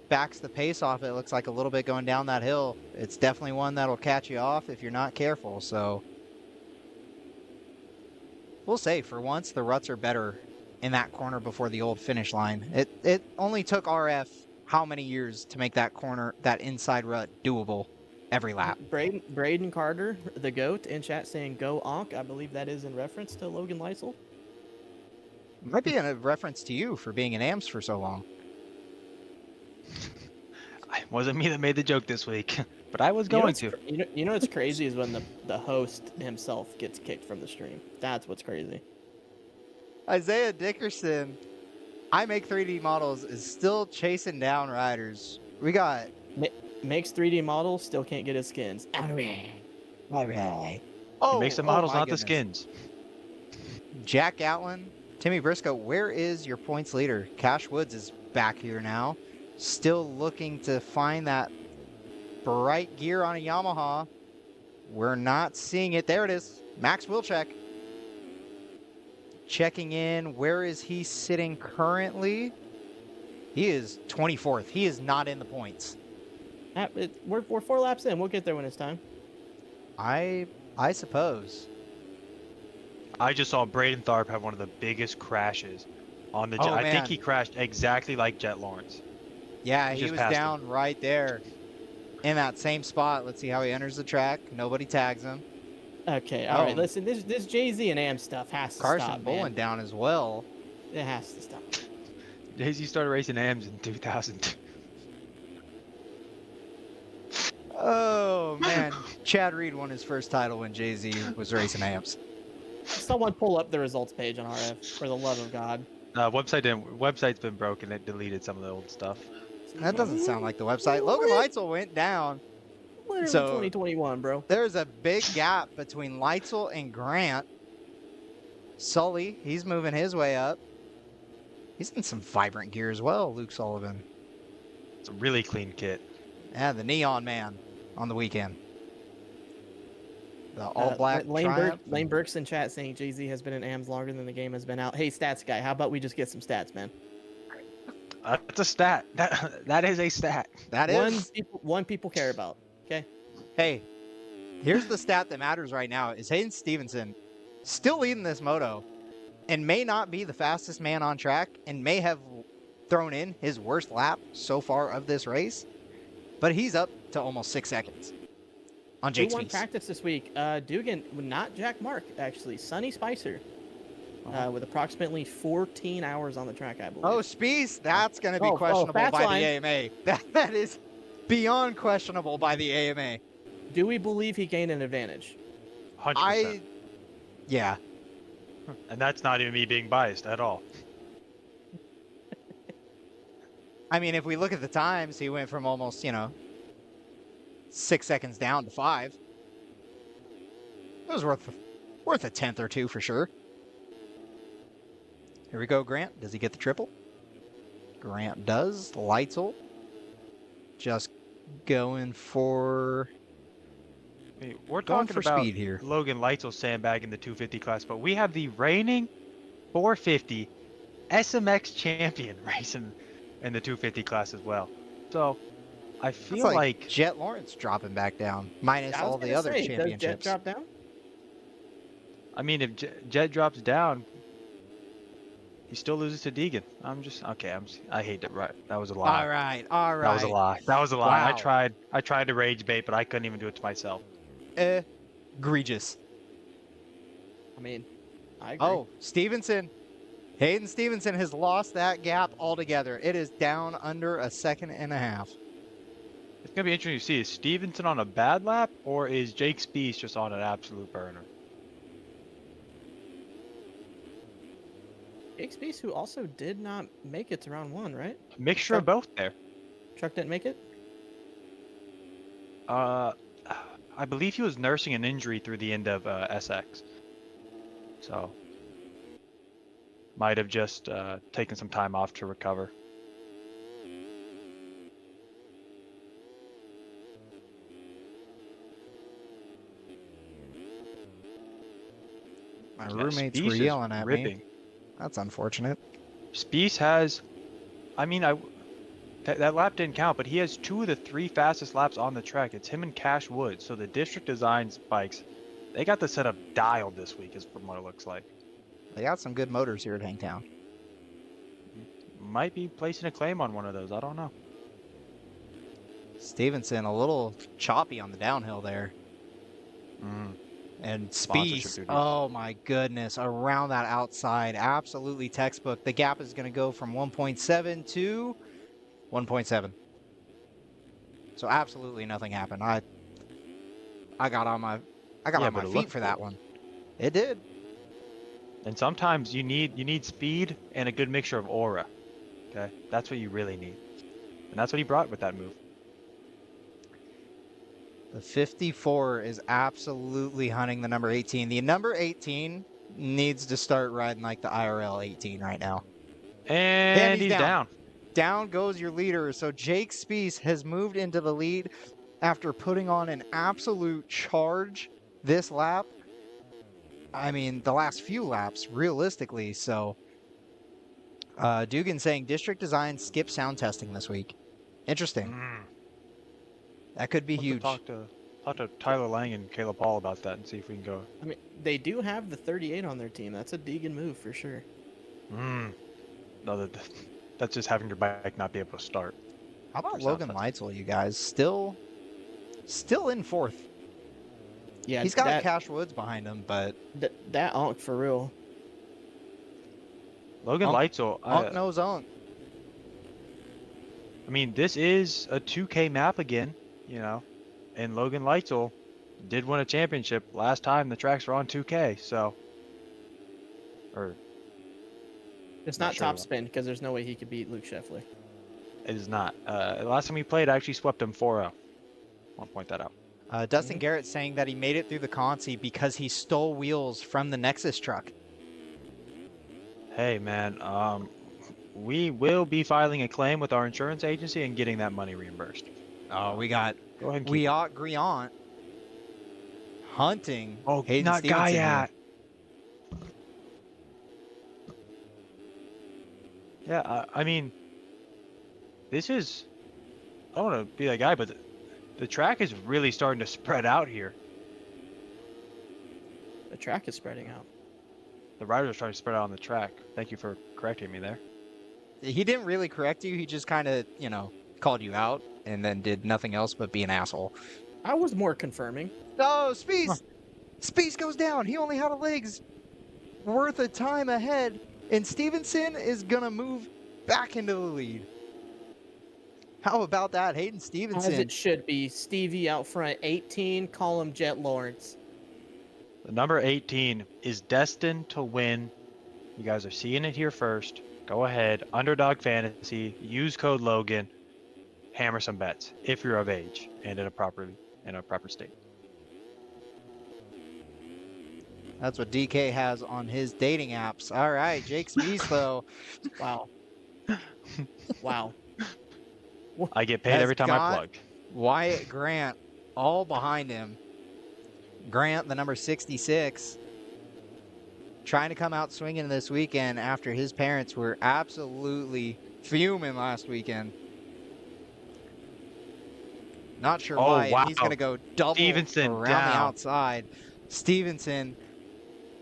backs the pace off. It looks like a little bit going down that hill. It's definitely one that'll catch you off if you're not careful. So we'll say for once the ruts are better in that corner before the old finish line. It only took RF how many years to make that corner, that inside rut, doable every lap. Braden Carter, the GOAT, in chat saying go Onk. I believe that is in reference to Logan Leitzel. Might be in a reference to you for being in AMS for so long. It wasn't me that made the joke this week, but I was You know going what's to. You know what's crazy is when the host himself gets kicked from the stream. That's what's crazy. Isaiah Dickerson, I Make 3D Models, is still chasing down riders. We got... Makes 3D models, still can't get his skins. Oh, He makes the models, my not goodness. the skins. Jack Gatlin, Timmy Briscoe, where is your points leader? Cash Woods is back here now. Still looking to find that bright gear on a Yamaha. We're not seeing it. There it is. Max Wilczek. Checking in. Where is he sitting currently? He is 24th. He is not in the points. We're 4 laps in. We'll get there when it's time. I suppose. I just saw Braden Tharp have one of the biggest crashes on the jet. Oh, I think man. he crashed exactly like Jet Lawrence. Yeah, He he just was passed down right there in that same spot. Let's see how he enters the track. Nobody tags him. Okay, all right. Oh. Listen, this Jay-Z and AM stuff has to Carson stop, Bolin man. down as well. It has to stop. Jay-Z started racing AMs in 2000. Oh, man. Chad Reed won his first title when Jay-Z was racing amps. Someone pull up the results page on RF, for the love of God. Website's been broken. It deleted some of the old stuff. That doesn't sound like the website. Logan Leitzel went down. Literally So- 2021, bro. There's a big gap between Leitzel and Grant. Sully, he's moving his way up. He's in some vibrant gear as well, Luke Sullivan. It's a really clean kit. Yeah, the Neon Man on the weekend. The all-black Triumph. Lane Burke's in chat saying Jay-Z has been in AMs longer than the game has been out. Hey, stats guy, how about we just get some stats, man? That's a stat. That is a stat. That is. One people care about. Okay. Hey, here's the stat that matters right now is Hayden Stevenson still leading this moto and may not be the fastest man on track and may have thrown in his worst lap so far of this race, but he's up to almost 6 seconds on Who Jake won Spieth. practice this week? Dugan, not Jack Mark, actually. Sonny Spicer, with approximately 14 hours on the track, I believe. Oh, Spieth, that's going to be Oh, questionable fast by line. the AMA. That is beyond questionable by the AMA. Do we believe he gained an advantage? 100%. Yeah. And that's not even me being biased at all. I mean, if we look at the times, he went from almost, 6 seconds down to 5. It was worth a tenth or two for sure. Here we go, Grant. Does he get the triple? Grant does. Leitzel just going for We're going talking for about speed here. Logan Leitzel sandbag in the 250 class, but we have the reigning 450 SMX champion racing in the 250 class as well. So I feel It's like Jet Lawrence dropping back down, minus I was all the gonna other say, does Jet championships. drop down? I mean, if Jet drops down, he still loses to Deegan. I hate it. Right, that was a lie. All right, all right. That was a lie. That was a lie. Wow. I tried to rage bait, but I couldn't even do it to myself. Egregious. I mean, I agree. Oh, Stevenson. Hayden Stevenson has lost that gap altogether. It is down under a second and a half. It's gonna be interesting to see, is Stevenson on a bad lap or is Jake Spieth just on an absolute burner? Jake Spieth, who also did not make it to round 1, right? Mixture of both there. Truck didn't make it? I believe he was nursing an injury through the end of SX. So might have just taken some time off to recover. My Yeah, roommates Spieth were is yelling at me. ripping. That's unfortunate. Spieth has, I mean, that lap didn't count, but he has 2 of the 3 fastest laps on the track. It's him and Cash Woods. So the district designs bikes, they got the setup dialed this week, is from what it looks like. They got some good motors here at Hangtown. Might be placing a claim on one of those. I don't know. Stevenson a little choppy on the downhill there. And Sponsorship Spieth, duties. oh my goodness, around that outside, absolutely textbook. The gap is going to go from 1.7 to 1.7. So absolutely nothing happened. I got on my Yeah, my but it feet looked for that cool. one. It did. And sometimes you need speed and a good mixture of aura. Okay, that's what you really need, and that's what he brought with that move. The 54 is absolutely hunting the number 18. The number 18 needs to start riding like the IRL 18 right now. And he's down. Down goes your leader. So Jake Spieth has moved into the lead after putting on an absolute charge this lap. I mean, the last few laps, realistically. So Dugan saying district design skip sound testing this week. Interesting. That could be huge. Talk to Tyler Lang and Caleb Paul about that and see if we can go. I mean, they do have the 38 on their team. That's a Deegan move for sure. No, that's just having your bike not be able to start. How about sound Logan testing. Leitzel, you guys? Still in 4th. Yeah, He's got that, Cash Woods behind him, but that onk for real. Logan Leitzel, Unk knows Unk. I mean, this is a 2K map again, and Logan Leitzel did win a championship last time the tracks were on 2K, so. It's Not not sure top though. spin because there's no way he could beat Luke Scheffler. It is not. Last time we played, I actually swept him 4-0. I want to point that out. Dustin Garrett saying that he made it through the Consi because he stole wheels from the Nexus truck. Hey, man, we will be filing a claim with our insurance agency and getting that money reimbursed. Oh, we got Go ahead and keep Griant hunting. Oh, Hayden not Stevenson here. Guyat. Yeah, I mean, this is, I don't want to be that guy, but the track is really starting to spread out here. The track is spreading out. The riders are starting to spread out on the track. Thank you for correcting me there. he didn't really correct you. He just kind of, you know, called you out and then did nothing else but be an asshole. I was more confirming. Oh, Speece! Speece goes down. He only had a leg's worth of time ahead, and Stevenson is gonna move back into the lead. How about that, Hayden Stevenson? As it should be. Stevie out front, 18. Call him Jet Lawrence. The number 18 is destined to win. You guys are seeing it here first. Go ahead, Underdog Fantasy, use code Logan, hammer some bets if you're of age and in a proper state. That's what DK has on his dating apps. All right, Jake Speece, though. Wow. Wow. I get paid has every time I got plug. Wyatt Grant all behind him. Grant, the number 66, trying to come out swinging this weekend after his parents were absolutely fuming last weekend. Not sure Oh, why. wow. And he's going to go double Stevenson around down. the outside. Stevenson,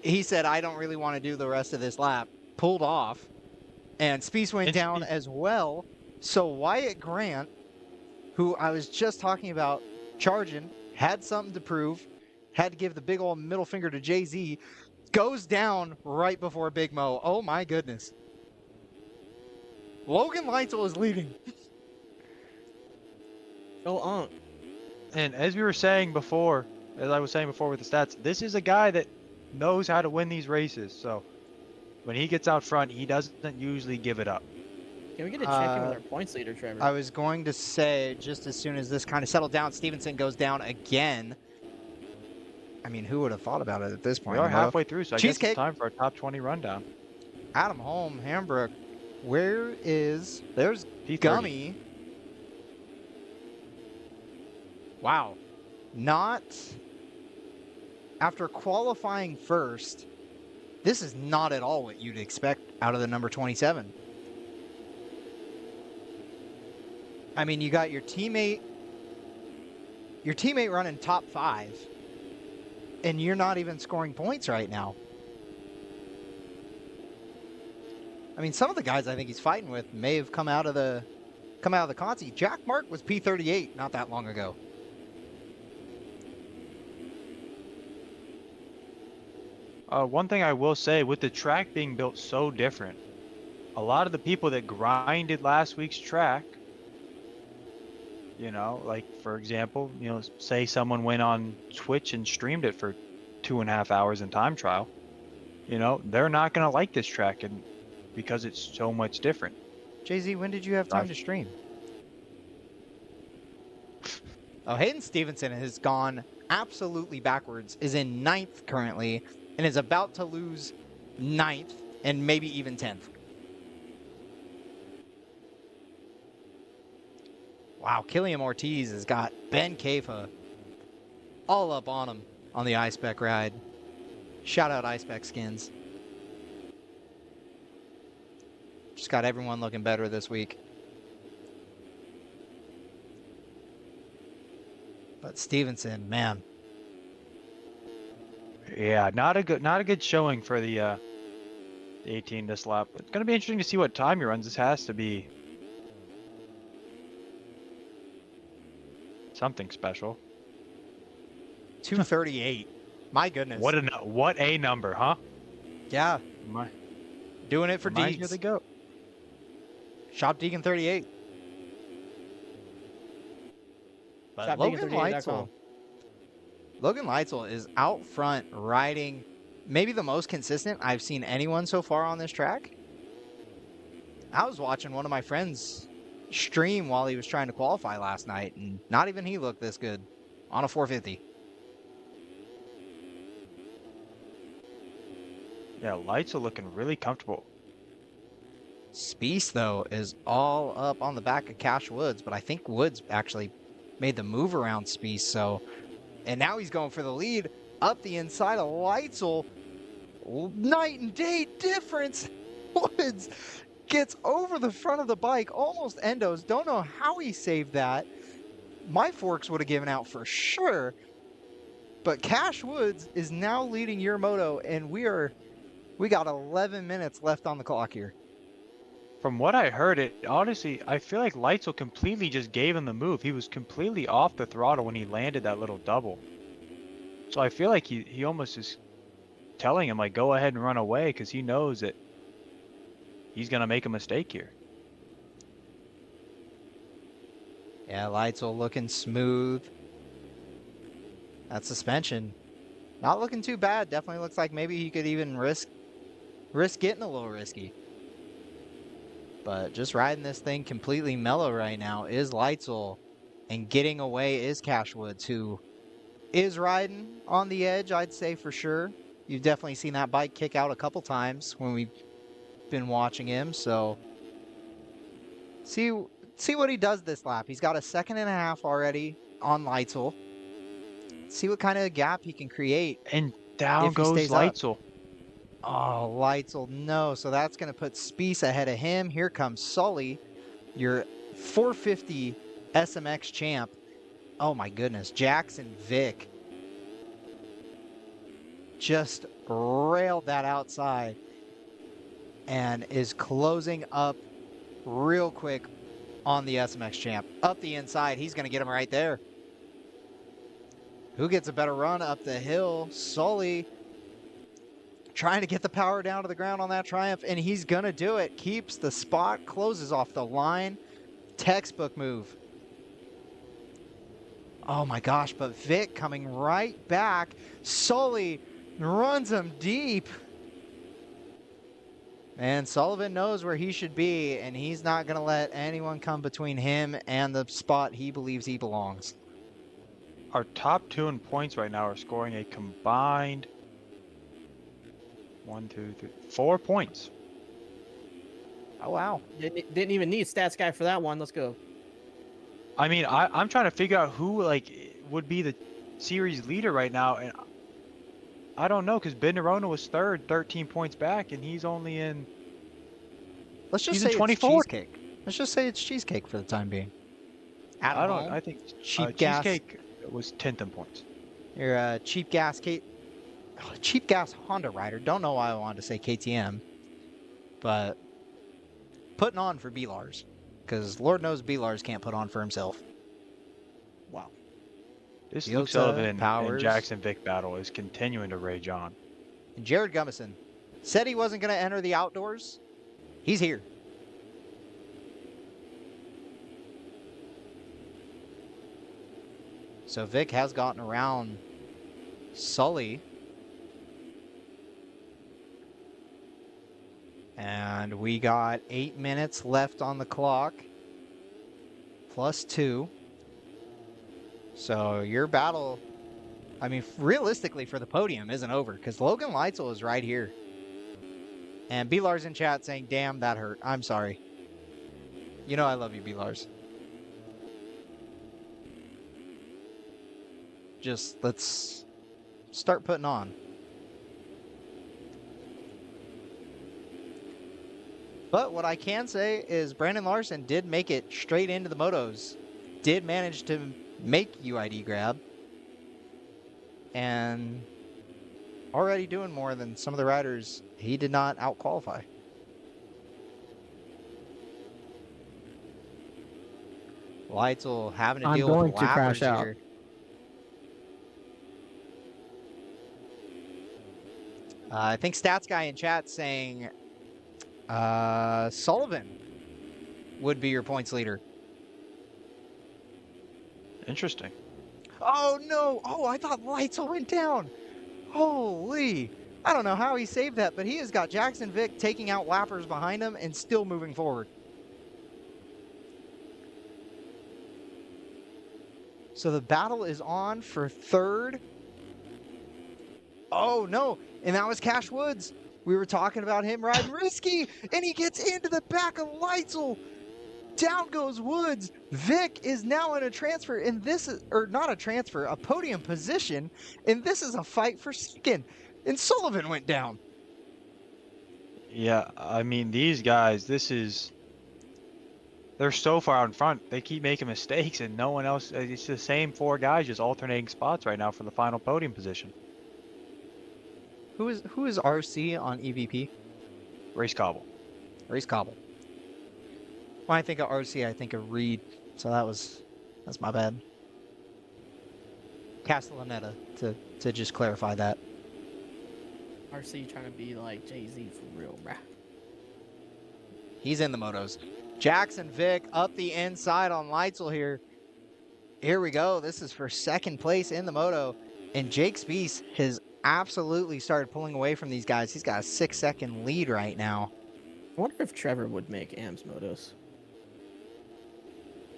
he said, I don't really want to do the rest of this lap. Pulled off. And Speece went down as well. So Wyatt Grant, who I was just talking about charging, had something to prove, had to give the big old middle finger to Jay-Z, goes down right before Big Mo. Oh my goodness. Logan Leitzel is leading. Go And as we were saying before, as I was saying before with the stats, this is a guy that knows how to win these races. So when he gets out front, he doesn't usually give it up. Can we get a check-in with our points leader, Trevor? I was going to say, just as soon as this kind of settled down, Stevenson goes down again. I mean, who would have thought about it at this point? We are halfway through, so I guess Cheesecake. it's time for our top 20 rundown. Adam Holm, Hambrook. Where is... There's P30. Gummy. Wow. Not... After qualifying first, this is not at all what you'd expect out of the number 27. I mean, you got your teammate running top 5, and you're not even scoring points right now. I mean, some of the guys I think he's fighting with may have come out of the Consi. Jack Mark was P38 not that long ago. One thing I will say, with the track being built so different, a lot of the people that grinded last week's track, you know, like for example, you know, say someone went on Twitch and streamed it for 2.5 hours in time trial, you know, they're not going to like this track and because it's so much different. Jay-Z, when did you have time to stream? Oh, Hayden Stevenson has gone absolutely backwards, is in 9th currently, and is about to lose 9th and maybe even 10th. Wow, Killian Ortiz has got Ben Kafa all up on him on the iSpec ride. Shout out iSpec skins. Just got everyone looking better this week. But Stevenson, man. Yeah, not a good showing for the 18 this lap. It's going to be interesting to see what time he runs. This has to be something special. 238. My goodness. What a number, huh? Yeah. Doing it for Reminds me Deegs. of the GOAT. Shop Deegan 38. But Logan Leitzel. Logan Leitzel is out front riding maybe the most consistent I've seen anyone so far on this track. I was watching one of my friends stream while he was trying to qualify last night, and not even he looked this good on a 450. Yeah, lights are looking really comfortable. Speece, though, is all up on the back of Cash Woods, but I think Woods actually made the move around Speece, so... And now he's going for the lead up the inside of Leitzel. Night and day difference. Woods gets over the front of the bike, almost endos. Don't know how he saved that. My forks would have given out for sure. But Cash Woods is now leading your Moto, and we got 11 minutes left on the clock here. From what I heard, it honestly, I feel like Leitzel completely just gave him the move. He was completely off the throttle when he landed that little double. So I feel like he almost is telling him, like, go ahead and run away, because he knows that he's going to make a mistake here. Yeah, Leitzel looking smooth. That suspension, not looking too bad. Definitely looks like maybe he could even risk getting a little risky. But just riding this thing completely mellow right now is Leitzel, and getting away is Cashwoods, who is riding on the edge, I'd say for sure. You've definitely seen that bike kick out a couple times when we've been watching him. So see what he does this lap. He's got a 2.5 seconds already on Leitzel. See what kind of gap he can create. And down if he goes stays up. Leitzel. Oh, Leitzel, no. So that's going to put Spieth ahead of him. Here comes Sully, your 450 SMX champ. Oh my goodness. Jackson Vick just railed that outside and is closing up real quick on the SMX champ. Up the inside. He's going to get him right there. Who gets a better run up the hill? Sully trying to get the power down to the ground on that Triumph, and he's going to do it. Keeps the spot, closes off the line. Textbook move. Oh my gosh, but Vic coming right back. Sully runs him deep. And Sullivan knows where he should be, and he's not going to let anyone come between him and the spot he believes he belongs. Our top two in points right now are scoring a combined 4 points. Oh, wow. Didn't even need stats guy for that one. Let's go. I mean, I'm trying to figure out who would be the series leader right now, and I don't know, because Ben Nerona was third, 13 points back, and he's only in. Let's just he's say in 24. It's cheesecake. Let's just say it's cheesecake for the time being. I think cheap gas. Cheesecake was 10th in points. You're a cheap gas cheap gas Honda rider. Don't know why I wanted to say KTM, but putting on for B-Lars, because Lord knows B-Lars can't put on for himself. Wow. This Fields, Luke Sullivan and Powers. Jackson Vick battle is continuing to rage on. And Jared Gummison said he wasn't going to enter the outdoors. He's here. So Vic has gotten around Sully. And we got 8 minutes left on the clock. +2. So your battle, I mean, realistically for the podium isn't over, because Logan Leitzel is right here. And B-Lars in chat saying, damn, that hurt. I'm sorry. You know I love you, B-Lars. Just let's start putting on. But what I can say is Brandon Larson did make it straight into the motos. Did manage to make UID grab. And already doing more than some of the riders he did not out-qualify. Leitzel having to deal with the lappers here. I think Stats Guy in chat saying Sullivan would be your points leader. Interesting. Oh, no. Oh, I thought Leitzel went down. Holy. I don't know how he saved that, but he has got Jackson Vick taking out lappers behind him and still moving forward. So the battle is on for third. Oh, no. And that was Cash Woods. We were talking about him riding risky, and he gets into the back of Leitzel. Down goes Woods. Vic is now in a transfer, and this is, or not a transfer, a podium position, and this is a fight for second. And Sullivan went down. Yeah, I mean, these guys, they're so far out in front. They keep making mistakes, and no one else. It's the same 4 guys just alternating spots right now for the final podium position. Who is RC on EVP? Race Cobble. Race Cobble. When I think of RC, I think of Reed. So that's my bad. Castellaneta, to just clarify that. RC trying to be like Jay-Z for real, bruh. He's in the motos. Jackson Vick up the inside on Leitzel here. Here we go. This is for second place in the moto. And Jake Spiess has absolutely started pulling away from these guys. He's got a 6-second lead right now. I wonder if Trevor would make AMS motos.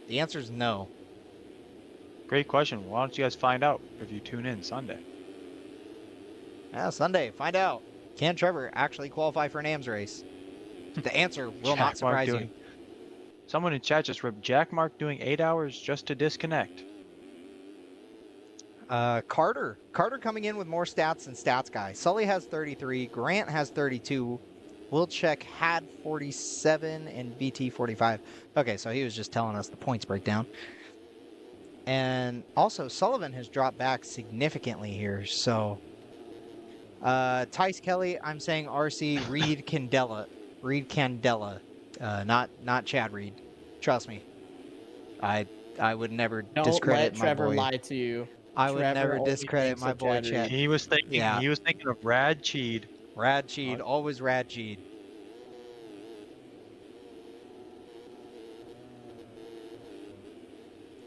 The answer is no. Great question. Why don't you guys find out if you tune in Sunday? Yeah, Sunday, find out. Can Trevor actually qualify for an AMS race? The answer will not surprise you. Someone in chat just ripped Jack Mark doing 8 hours just to disconnect. Carter coming in with more stats than Stats Guy. Sully has 33. Grant has 32. Wilczek had 47 and BT 45. Okay, so he was just telling us the points breakdown. And also, Sullivan has dropped back significantly here. So, Tice Kelly, I'm saying RC, Reed Candela. Reed Candela. Not Chad Reed. Trust me. I would never discredit my boy. Don't let Trevor lie to you. I would Trevor never only discredit thinks my of boy Chad Reed. Chad. He was thinking. Yeah. He was thinking of Rad Cheed. Rad Cheed, always Rad Cheed.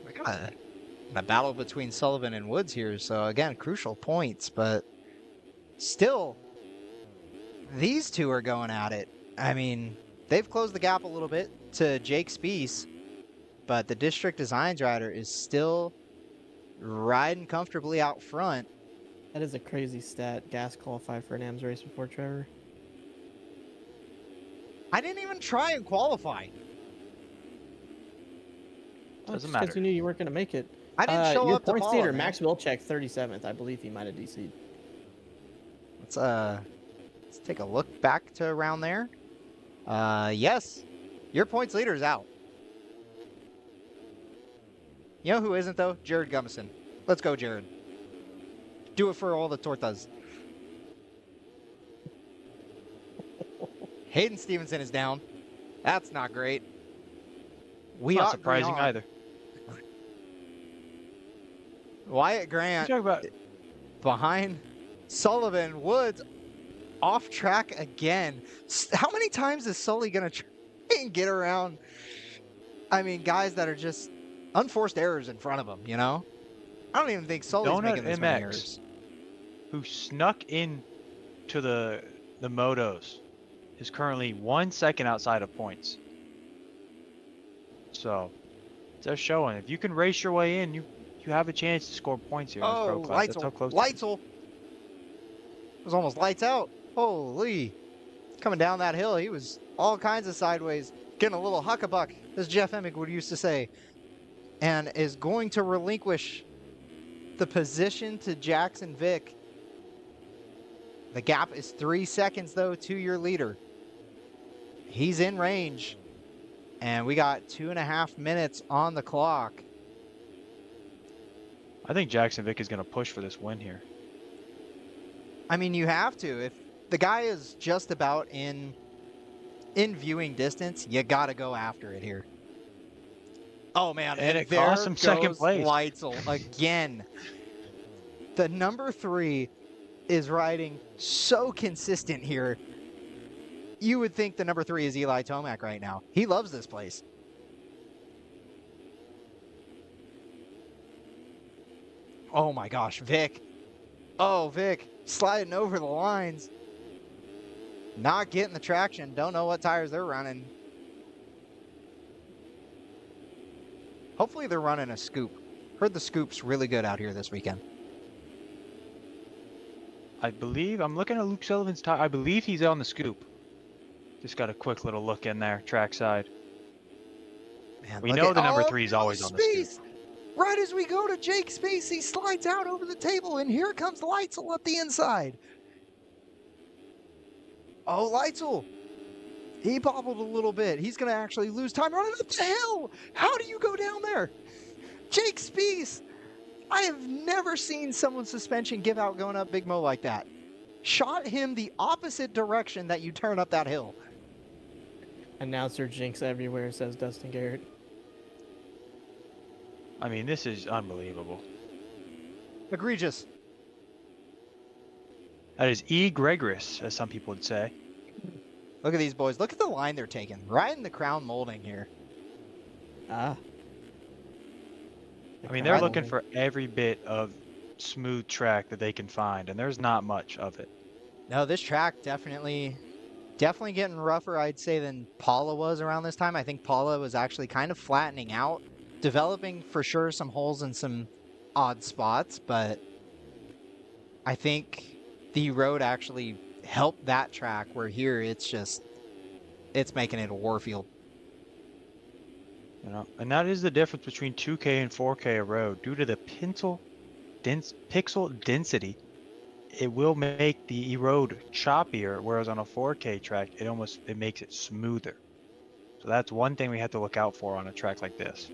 We got a battle between Sullivan and Woods here, so again, crucial points, but still, these two are going at it. I mean, they've closed the gap a little bit to Jake Spiess, but the District Designs rider is still riding comfortably out front. That is a crazy stat. Gas qualified for an AMS race before Trevor. I didn't even try and qualify. Doesn't Because matter. you knew you weren't going to make it. I didn't show your up to points follow, leader, man. Max Wilczek, 37th. I believe he might have DC'd. Let's take a look back to around there. Yes, your points leader is out. You know who isn't though? Jared Gummison. Let's go, Jared. Do it for all the tortas. Hayden Stevenson is down. That's not great. Not surprising either. Wyatt Grant Talk about behind Sullivan. Woods off track again. How many times is Sully going to try and get around? I mean, guys that are just unforced errors in front of him, you know? I don't even think Sully's Donut making this many MX, errors. who snuck in to the motos, is currently 1 second outside of points. So, they're showing if you can race your way in, you have a chance to score points here in this pro class. That's how close. Leitzel. It was almost lights out. Holy. Coming down that hill, he was all kinds of sideways, getting a little huckabuck, as Jeff Emig would used to say, and is going to relinquish the position to Jackson Vick. The gap is 3 seconds, though, to your leader. He's in range, and we got 2.5 minutes on the clock. I think Jackson Vick is going to push for this win here. I mean, you have to. If the guy is just about in viewing distance, you got to go after it here. Oh, man. And it cost him second place. Leitzel again. The number 3 is riding so consistent here. You would think the number 3 is Eli Tomac right now. He loves this place. Oh my gosh, Vic. Oh, Vic, sliding over the lines. Not getting the traction. Don't know what tires they're running. Hopefully they're running a scoop. Heard the scoop's really good out here this weekend. I believe, I'm looking at Luke Sullivan's tire. I believe he's on the scoop. Just got a quick little look in there, trackside. Man, We know the number 3 is always on the scoop. Right as we go to Jake Spiess, he slides out over the table, and here comes Leitzel up the inside. Oh, Leitzel. He bobbled a little bit. He's going to actually lose time running up the hill. How do you go down there? Jake Spiess. I have never seen someone's suspension give out going up Big Mo like that. Shot him the opposite direction that you turn up that hill. Announcer jinx everywhere, says Dustin Garrett. I mean, this is unbelievable. Egregious. That is egregious, as some people would say. Look at these boys. Look at the line they're taking. Right in the crown molding here. Ah. I mean, they're looking for every bit of smooth track that they can find, and there's not much of it. No, this track definitely getting rougher, I'd say, than Paula was around this time. I think Paula was actually kind of flattening out, developing for sure some holes in some odd spots, but I think the road actually helped that track, where here it's making it a war field. You know, and that is the difference between 2K and 4K a road. Due to the pixel density, it will make the road choppier, whereas on a 4K track, it makes it smoother. So that's one thing we have to look out for on a track like this.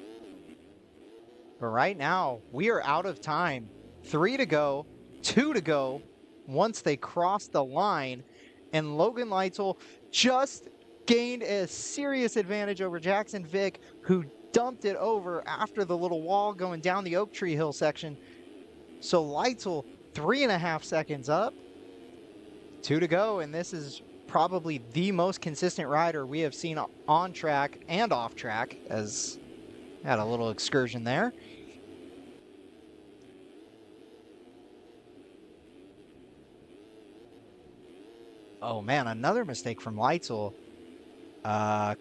But right now, we are out of time. 3 to go, 2 to go, once they cross the line, and Logan Leitzel just gained a serious advantage over Jackson Vick, who dumped it over after the little wall going down the Oak Tree Hill section. So Leitzel 3.5 seconds up, 2 to go, and this is probably the most consistent rider we have seen on track and off track, as had a little excursion there. Oh man, another mistake from Leitzel.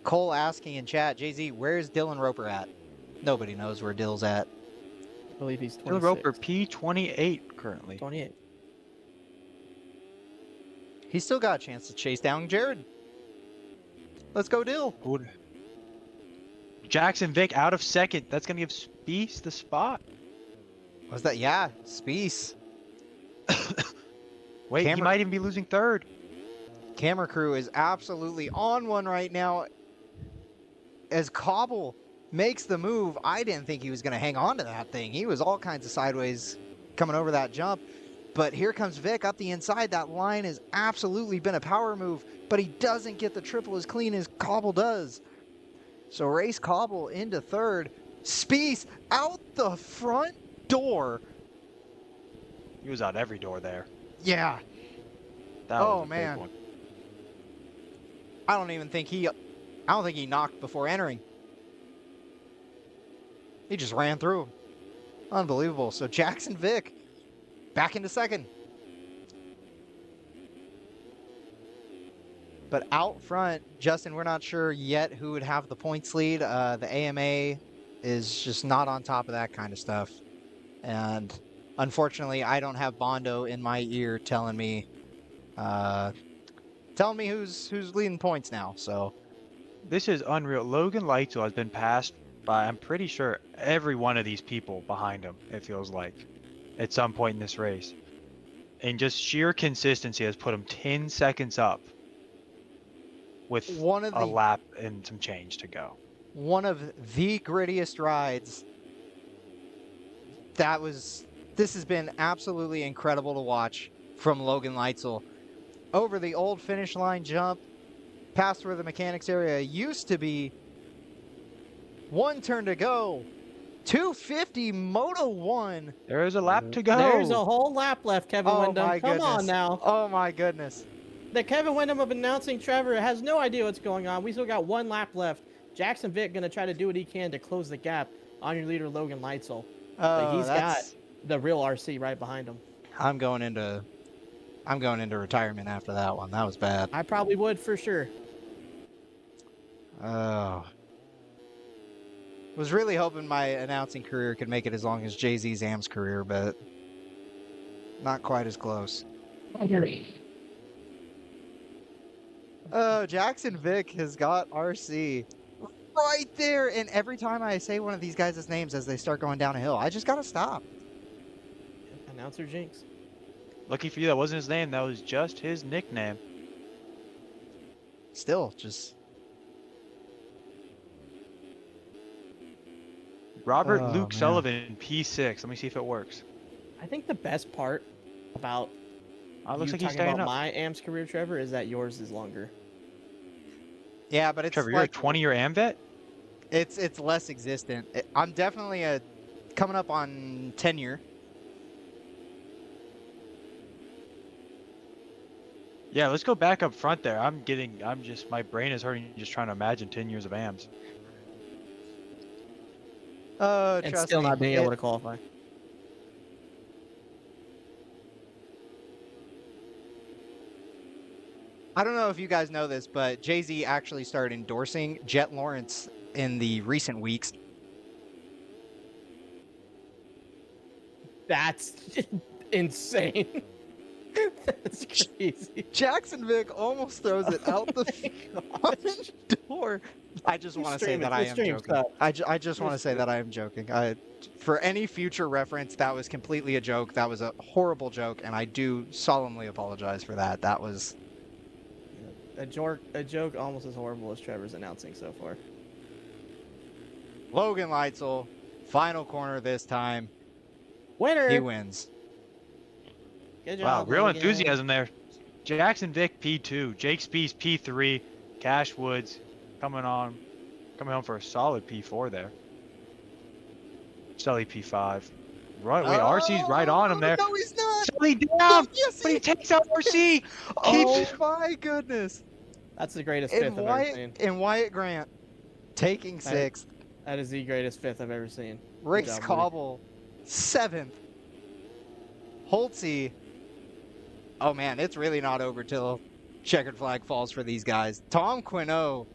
Cole asking in chat, JZ, where's Dylan Roper at? Nobody knows where Dill's at. I believe he's 26. Dylan Roper P28 currently. 28. He's still got a chance to chase down Jared. Let's go, Dill. Good. Jackson Vick out of second. That's going to give Spieth the spot. Was that? Yeah, Spieth. Wait, he might even be losing third. Camera crew is absolutely on one right now. As Cobble makes the move, I didn't think he was going to hang on to that thing. He was all kinds of sideways coming over that jump. But here comes Vic up the inside. That line has absolutely been a power move, but he doesn't get the triple as clean as Cobble does. So race Cobble into third. Spieth out the front door. He was out every door there. Yeah. That was a man. big one. I don't think he knocked before entering. He just ran through. Unbelievable. So Jackson Vick back into second. But out front, Justin, we're not sure yet who would have the points lead. The AMA is just not on top of that kind of stuff. And unfortunately, I don't have Bondo in my ear telling me who's leading points now. So this is unreal. Logan Leitzel has been passed by, I'm pretty sure, every one of these people behind him, it feels like, at some point in this race. And just sheer consistency has put him 10 seconds up with a lap and some change to go. One of the grittiest rides. This has been absolutely incredible to watch from Logan Leitzel. Over the old finish line jump, past where the mechanics area used to be. One turn to go. 250 Moto 1. There is a lap to go. There's a whole lap left, Kevin Windham. My Come goodness. on now. Oh my goodness. The Kevin Windham of announcing Trevor has no idea what's going on. We still got one lap left. Jackson Vick going to try to do what he can to close the gap on your leader, Logan Leitzel. But he's got the real RC right behind him. I'm going into retirement after that one. That was bad. I probably would for sure. Oh. Was really hoping my announcing career could make it as long as Jay-Z Zam's career, but not quite as close. Oh, Jackson Vick has got RC right there. And every time I say one of these guys' names as they start going down a hill, I just got to stop. Announcer jinx. Lucky for you, that wasn't his name. That was just his nickname. Still, just... Robert Oh, Luke man. Sullivan, P6. Let me see if it works. I think the best part about Oh, it looks you like he's talking staying about up. my AMS career, Trevor, is that yours is longer. Yeah, but it's Trevor, you're like a 20-year AM vet? it's less existent. I'm definitely coming up on 10-year. Yeah, let's go back up front there. My brain is hurting just trying to imagine 10 years of AMs. And Trust still me, not being able to qualify. I don't know if you guys know this, but Jay-Z actually started endorsing Jet Lawrence in the recent weeks. That's insane. That's crazy. Jackson Vick almost throws it out the front door. I just want to say that I am joking. I just want to say that I am joking. For any future reference, that was completely a joke. That was a horrible joke, and I do solemnly apologize for that. That was a joke almost as horrible as Trevor's announcing so far. Logan Leitzel, final corner this time. Winner. He wins. Good Wow, job, real Logan. enthusiasm there. Jackson Vick P2, Jake Spees P3, Cash Woods coming home for a solid P4 there. Sully P5. Right, wait, RC's right on him there. No, he's not. Sully down, Yes, but he takes out RC. Oh my goodness. That's the greatest fifth I've ever seen. And Wyatt Grant taking sixth. That is the greatest fifth I've ever seen. Race Cobble, 7th. Holtzy. Oh man, it's really not over till checkered flag falls for these guys. Tom Quinault,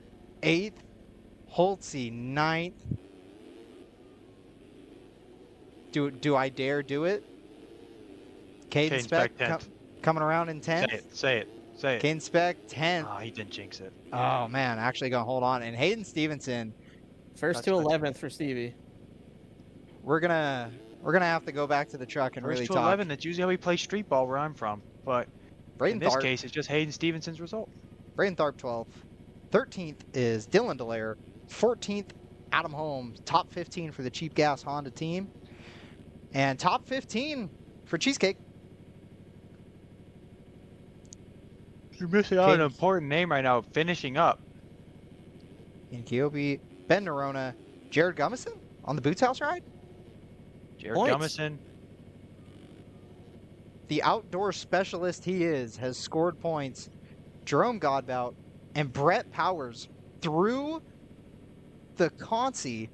8th. Holtzy, 9th. Do I dare do it? Caden Speck 10th. coming around in 10th. Say it. Caden Speck, 10th. Oh, he didn't jinx it. Oh man, actually gonna hold on. And Hayden Stevenson, first to 11th for Stevie. We're gonna have to go back to the truck and First really to talk. 11, that's usually how we play street ball where I'm from. But in this case, it's just Hayden Stevenson's result. Braden Tharp 12th. 13th is Dylan Delaire. 14th, Adam Holmes. Top 15 for the Cheap Gas Honda team. And top 15 for Cheesecake. You're missing out on an important name right now, finishing up. In Kyobi, Ben Nerona, Jared Gummison on the Boots House ride. Jared Gummison. The outdoor specialist he is has scored points. Jerome Godbout and Brett Powers through the Consi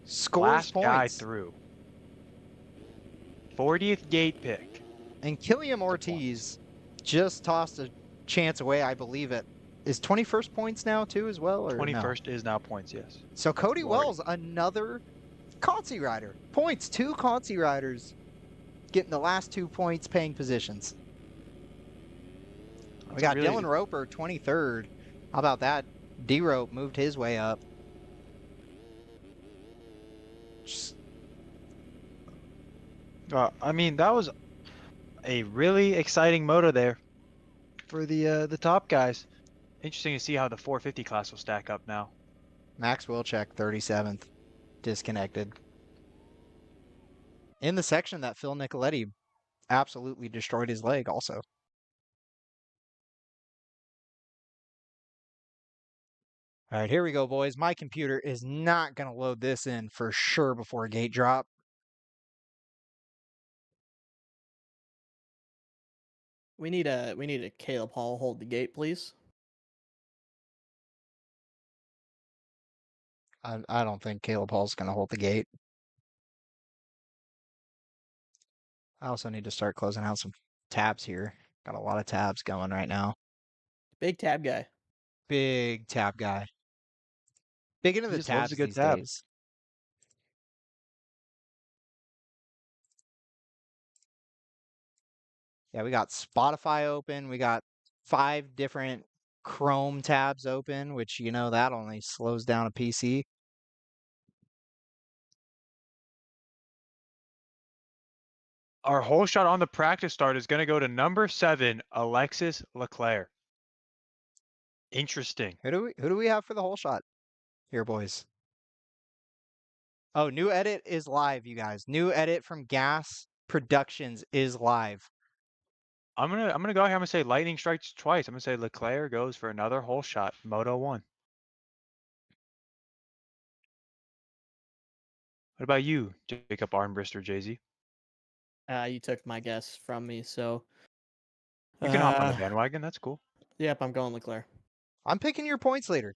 scores Last points. guy through. 40th gate pick. And Killiam Ortiz just tossed a chance away, I believe it. Is 21st points now too as well? Or 21st is now points, yes. So Cody Wells, another Consi rider. Points, 2 Consi riders getting the last 2 points paying positions. We got Dylan Roper, 23rd. How about that? D-Rope moved his way up. I mean, that was a really exciting moto there for the top guys. Interesting to see how the 450 class will stack up now. Max Wilczek, 37th, disconnected. In the section that Phil Nicoletti absolutely destroyed his leg also. All right, here we go, boys. My computer is not going to load this in for sure before a gate drop. We need a Caleb Hall hold the gate, please. I don't think Caleb Hall's going to hold the gate. I also need to start closing out some tabs here. Got a lot of tabs going right now. Big tab guy. Big tab guy. Big into the tabs these days. Yeah, we got Spotify open. We got 5 different Chrome tabs open, which, you know, that only slows down a PC. Our whole shot on the practice start is going to go to number 7, Alexis Leclerc. Interesting. Who do we have for the whole shot here, boys? Oh, new edit is live, you guys. New edit from Gas Productions is live. I'm gonna go here. I'm gonna say lightning strikes twice. I'm gonna say Leclerc goes for another whole shot. Moto 1. What about you, Jacob Armbruster, Jay-Z? You took my guess from me, so. You can hop on the bandwagon. That's cool. Yep, I'm going Leclerc. I'm picking your points leader.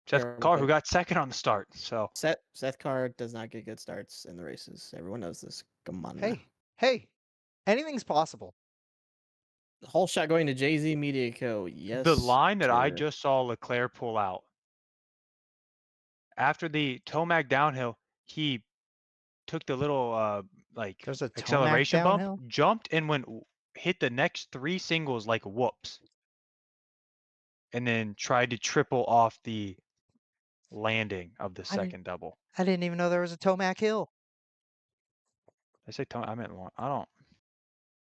Seth Sure, Carr, who but got second on the start. So Seth Carr does not get good starts in the races. Everyone knows this. Come on. now. Hey, anything's possible. Whole shot going to Jay-Z Media Co. Yes. the line that I sir. just saw Leclerc pull out after the Tomac downhill, he took the little There's a Tomac acceleration downhill? bump, jumped and hit the next 3 singles like whoops, and then tried to triple off the landing of the I didn't- second double. I didn't even know there was a Tomac Hill. I say I meant Lawrence. I don't.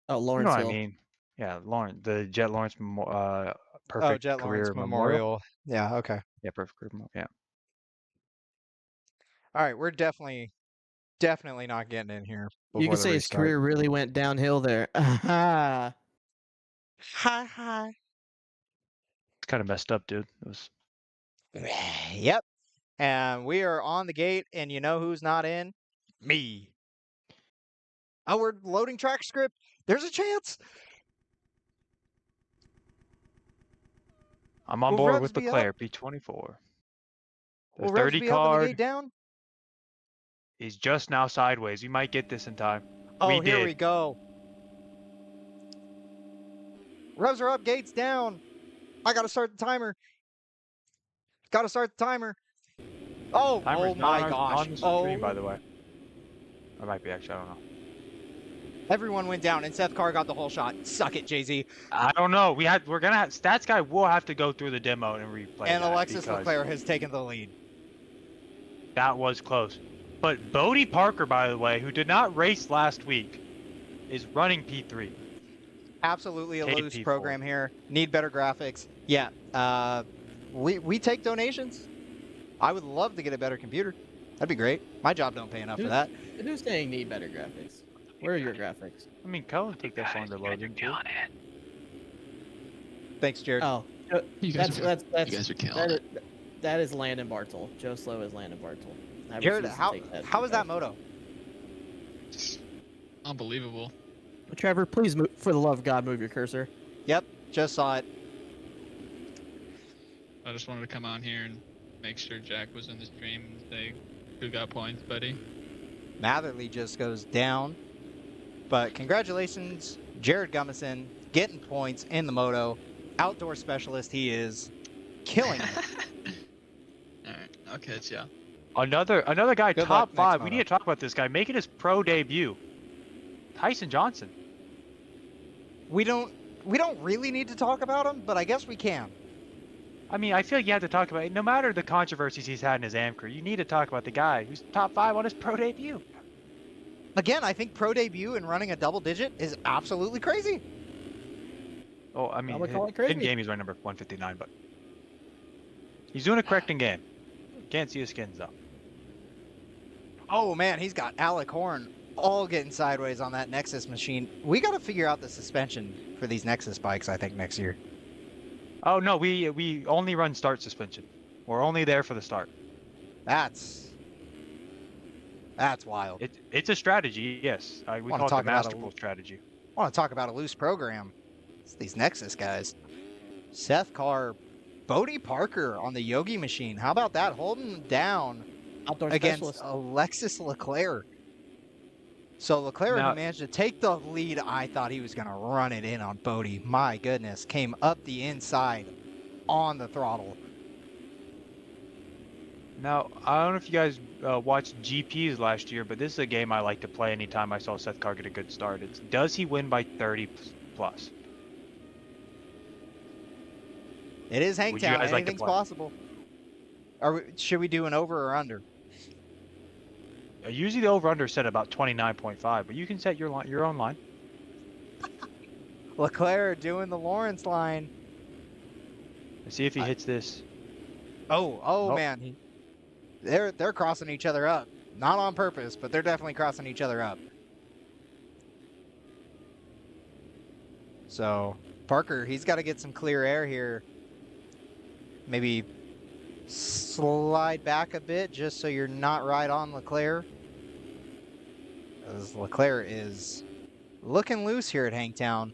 Oh, You know Lawrence what I Hill. mean? Yeah, Lawrence, the Jet Lawrence Oh, perfect Jet career Lawrence memorial. Memorial. Yeah, okay. Yeah, perfect career memorial. Yeah. All right, we're definitely not getting in here before You could the say his restart. career really went downhill there. Hi. It's kind of messed up, dude. It was Yep. And we are on the gate, and you know who's not in? Me. Oh, we're loading track script. There's a chance. I'm on Will board Revs with be up? Leclerc, P24. The Will Revs 30 be up and the card gate down? is just now sideways. We might get this in time. Oh, We here did. we go. Revs are up, gates down. I gotta start the timer. Oh, Timer's oh not my gosh. on the stream, by the way. Or might be, actually, I don't know. Everyone went down, and Seth Carr got the whole shot. Suck it, Jay-Z. I don't know. We're gonna have Stats Guy will have to go through the demo and replay And that Alexis because Leclerc has taken the lead. that was close. But Bodie Parker, by the way, who did not race last week, is running P3. Absolutely a loose KP4. program here. Need better graphics. Yeah. We take donations. I would love to get a better computer. That'd be great. My job don't pay enough for that. Who's saying need better graphics? Where are your graphics? I mean, Cullen took that long to load into. Thanks, Jared. Oh, You guys that's you guys are killing it. that is Landon Bartle. Joe Slow is Landon Bartle. I Jared, refuse to how take that was that feedback. moto? Unbelievable. Trevor, please, move, for the love of God, move your cursor. Yep, just saw it. I just wanted to come on here and make sure Jack was in the stream and say, who got points, buddy? Matherly just goes down. But congratulations, Jared Gummison, getting points in the moto. Outdoor specialist he is. Killing it. Alright, I'll catch ya. Another guy, Good top luck next 5. We moto. need to talk about this guy making his pro debut. Tyson Johnson. We don't really need to talk about him, but I guess we can. I mean, I feel like you have to talk about it. No matter the controversies he's had in his AM career, you need to talk about the guy who's top 5 on his pro debut. Again, I think pro debut and running a double digit is absolutely crazy. Oh, I mean, I would call it in crazy. game he's running number 159, but he's doing it correct in game. Can't see his skins though. Oh man, he's got Alec Horn all getting sideways on that Nexus machine. We got to figure out the suspension for these Nexus bikes, I think, next year. Oh no, we only run start suspension. We're only there for the start. That's wild. It's a strategy, yes. We Wanna call it talk the about a- masterful strategy. I want to talk about a loose program. It's these Nexus guys. Seth Carr, Bodie Parker on the Yogi machine. How about that? Holding him down Outdoor against specialist. Alexis Leclerc. So Leclerc, Now- who managed to take the lead, I thought he was going to run it in on Bodie. My goodness, came up the inside on the throttle. Now, I don't know if you guys watched GPs last year, but this is a game I like to play anytime I saw Seth Carr get a good start. It's does he win by 30 plus? It is Would you Hangtown. guys like to Anything's play? possible. Should we do an over or under? Usually the over/under set about 29.5, but you can set your own line. Leclerc doing the Lawrence line. Let's see if he hits this. Oh Nope. man. They're crossing each other up. Not on purpose, but they're definitely crossing each other up. So, Parker, he's got to get some clear air here. Maybe slide back a bit just so you're not right on Leclerc. As Leclerc is looking loose here at Hangtown,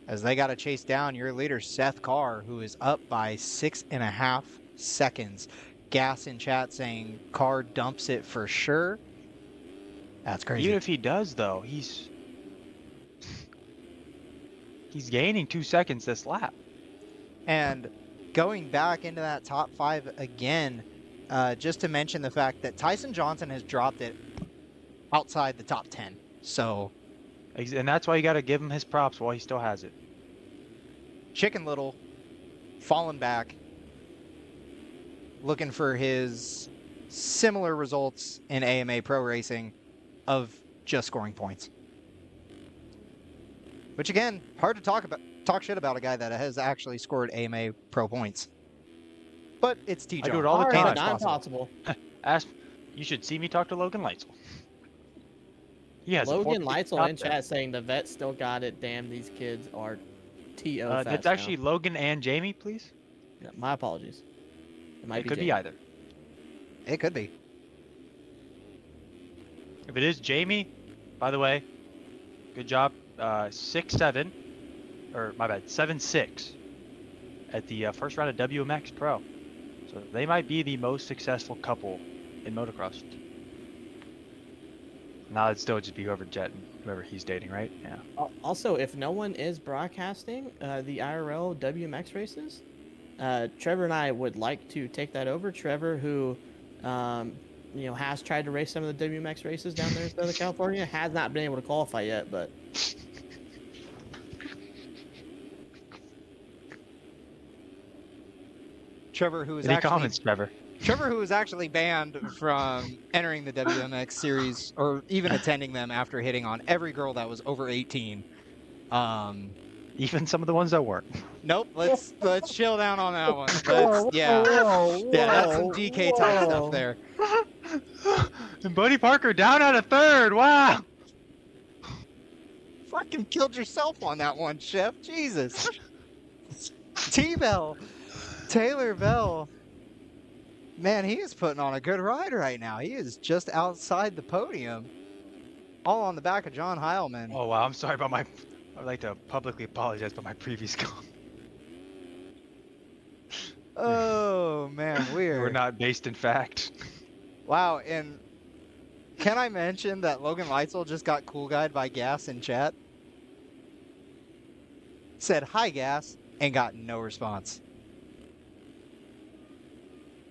as they got to chase down your leader, Seth Carr, who is up by 6.5 seconds. Gas in chat saying Carr dumps it for sure. That's crazy. Even if he does, though, he's gaining 2 seconds this lap. And going back into that top 5 again, just to mention the fact that Tyson Johnson has dropped it outside the top 10. So, And that's why you got to give him his props while he still has it. Chicken Little falling back, looking for his similar results in AMA Pro Racing of just scoring points. Which again, hard to talk shit about a guy that has actually scored AMA Pro points. But it's T-John. I do it all the Hard, time. but not possible. You should see me talk to Logan Leitzel. He has Logan a Leitzel in chat saying the vet still got it. Damn, these kids are T.O. fast It's actually Logan and Jamie, please. now. Yeah, my apologies. It could be Jamie. either. It could be. If it is Jamie, by the way, good job. 6-7, or my bad, 7-6 at the first round of WMX Pro. So they might be the most successful couple in motocross. Now it'd still just be whoever Jet and whoever he's dating, right? Yeah. Also, if no one is broadcasting the IRL WMX races, Trevor and I would like to take that over. Trevor, who has tried to race some of the WMX races down there in Southern California, has not been able to qualify yet, but Trevor, who is Any actually comments, Trevor? Trevor, who was actually banned from entering the WMX series or even attending them after hitting on every girl that was over 18. Even some of the ones that weren't. Nope. Let's chill down on that one. Yeah, that's some DK type stuff there. And Buddy Parker down at a third. Wow. Fucking killed yourself on that one, Chef. Jesus. T-Bell, Taylor Bell. Man, he is putting on a good ride right now. He is just outside the podium, all on the back of John Heilman. Oh wow, I'm sorry about my. I'd like to publicly apologize about my previous comment. Oh man, We're not based in fact. Wow, and can I mention that Logan Leitzel just got cool guyed by Gas in chat? Said hi Gas and got no response.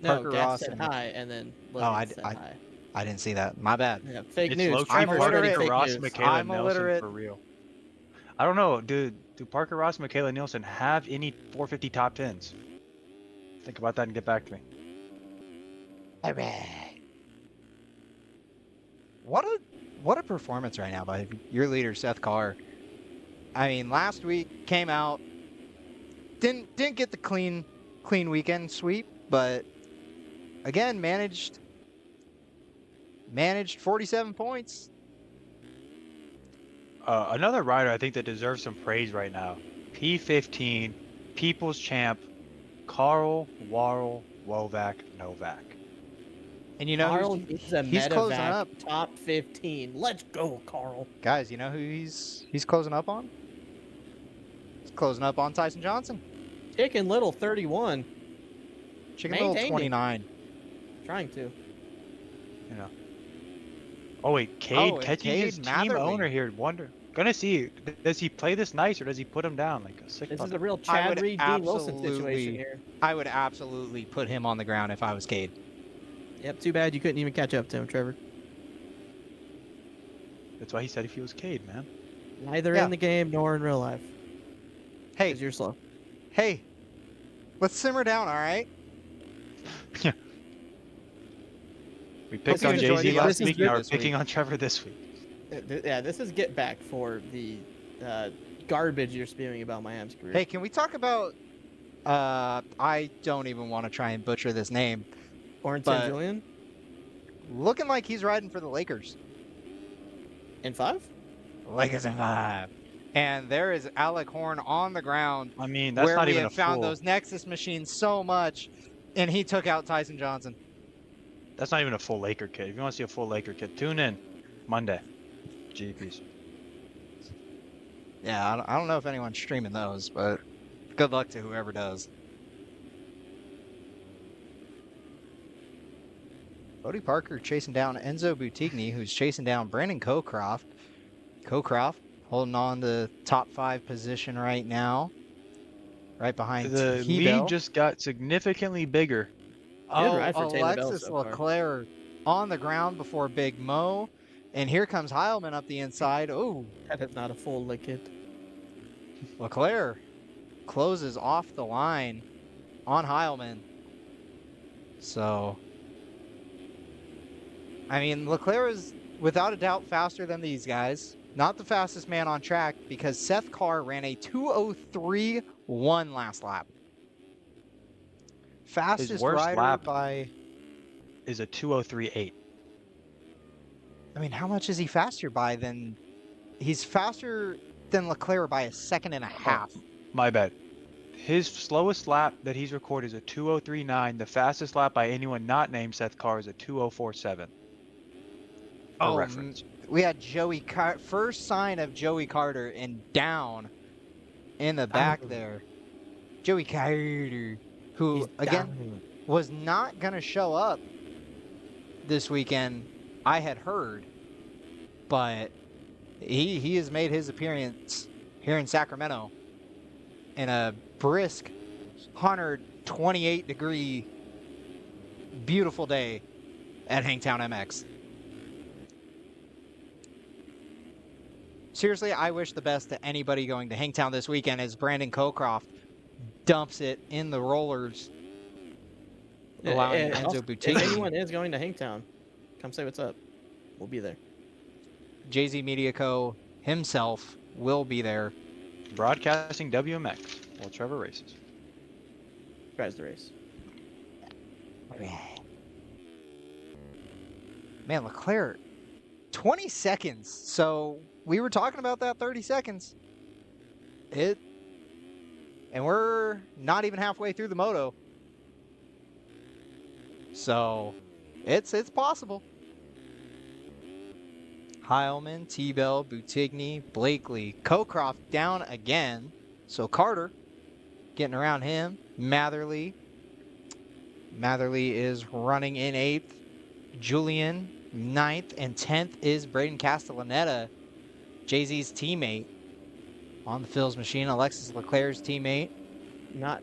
no, Parker Gas Ross said and- hi, and then Oh, Logan said hi. I didn't see that. My bad. Yeah, fake It's news. low-key Trevor's Parker, already illiterate. fake Ross, news. Michaela I'm Nelson illiterate. for real. I don't know, do Parker Ross and Michaela Nielsen have any 450 top 10s? Think about that and get back to me. All right. What a performance right now by your leader Seth Carr. I mean, last week came out, didn't get the clean weekend sweep, but again managed 47 points. Another rider I think that deserves some praise right now. P15, People's Champ, Carl Warrell Wovac Novak. And you know, Carl who's- is a he's closing medevac up. top 15. Let's go, Carl. Guys, you know who he's closing up on? He's closing up on Tyson Johnson. Chicken Little 31. Chicken Little Maintaining. 29. Trying to. Oh wait, Cade Oh, and catching Cade his team Matherly. owner here. Gonna see, does he play this nice or does he put him down like a sick This is fucker? a real I Chad would Reed, Dean Wilson absolutely- situation here. I would absolutely put him on the ground if I was Cade. Yep, too bad you couldn't even catch up to him, Trevor. That's why he said if he was Cade, man. Neither Yeah. in the game nor in real life. Hey, Because you're slow. hey, let's simmer down, all right? We picked you on enjoyed Jay-Z it. last This is week, good now we're this picking week. on Trevor this week. Yeah, this is get back for the garbage you're spewing about my Ham's career. Hey, can we talk about? I don't even want to try and butcher this name. Orange but- Julian Looking like he's riding for the Lakers. in 5? Lakers in 5. And there is Alec Horn on the ground, I mean, that's where not we even have a found fool. those Nexus machines so much. And he took out Tyson Johnson. That's not even a full Laker kit. If you want to see a full Laker kit, tune in Monday. GPs. Yeah, I don't know if anyone's streaming those, but good luck to whoever does. Bodie Parker chasing down Enzo Buttigni, who's chasing down Brandon Cocroft. Cocroft holding on to top 5 position right now. Right behind The T-Bell. lead just got significantly bigger. Good ride for Taylor Bell Alexis so far. Leclerc on the ground before Big Mo. And here comes Heilman up the inside. Oh, That is not a full licket. Leclerc closes off the line on Heilman. So, I mean, Leclerc is without a doubt faster than these guys. Not the fastest man on track because Seth Carr ran a 2:03.1 last lap. Fastest worst rider lap by... Is a 2:03.8. I mean, how much is he faster by than... He's faster than Leclerc by a second and a half. My bad. His slowest lap that he's recorded is a 2:03.9. The fastest lap by anyone not named Seth Carr is a 2:04.7. For reference. We had first sign of Joey Carter and down in the back there. Joey Carter, who He's again down. was not going to show up this weekend, I had heard, but he has made his appearance here in Sacramento in a brisk 128-degree beautiful day at Hangtown MX. Seriously, I wish the best to anybody going to Hangtown this weekend as Brandon Cocroft dumps it in the rollers, allowing Enzo If Buttigni. anyone is going to Hangtown, come say what's up. We'll be there. Jay-Z Media Co. himself will be there. Broadcasting WMX while Trevor races. Tries the race. Man, Leclerc, 20 seconds. So we were talking about that 30 seconds. And we're not even halfway through the moto. So it's possible. Heilman, T-Bell, Buttigni, Blakely, Cocroft down again. So Carter getting around him. Matherly is running in 8th. Julian 9th, and 10th is Braden Castellaneta, Jay-Z's teammate on the Phil's machine. Alexis Leclerc's teammate. I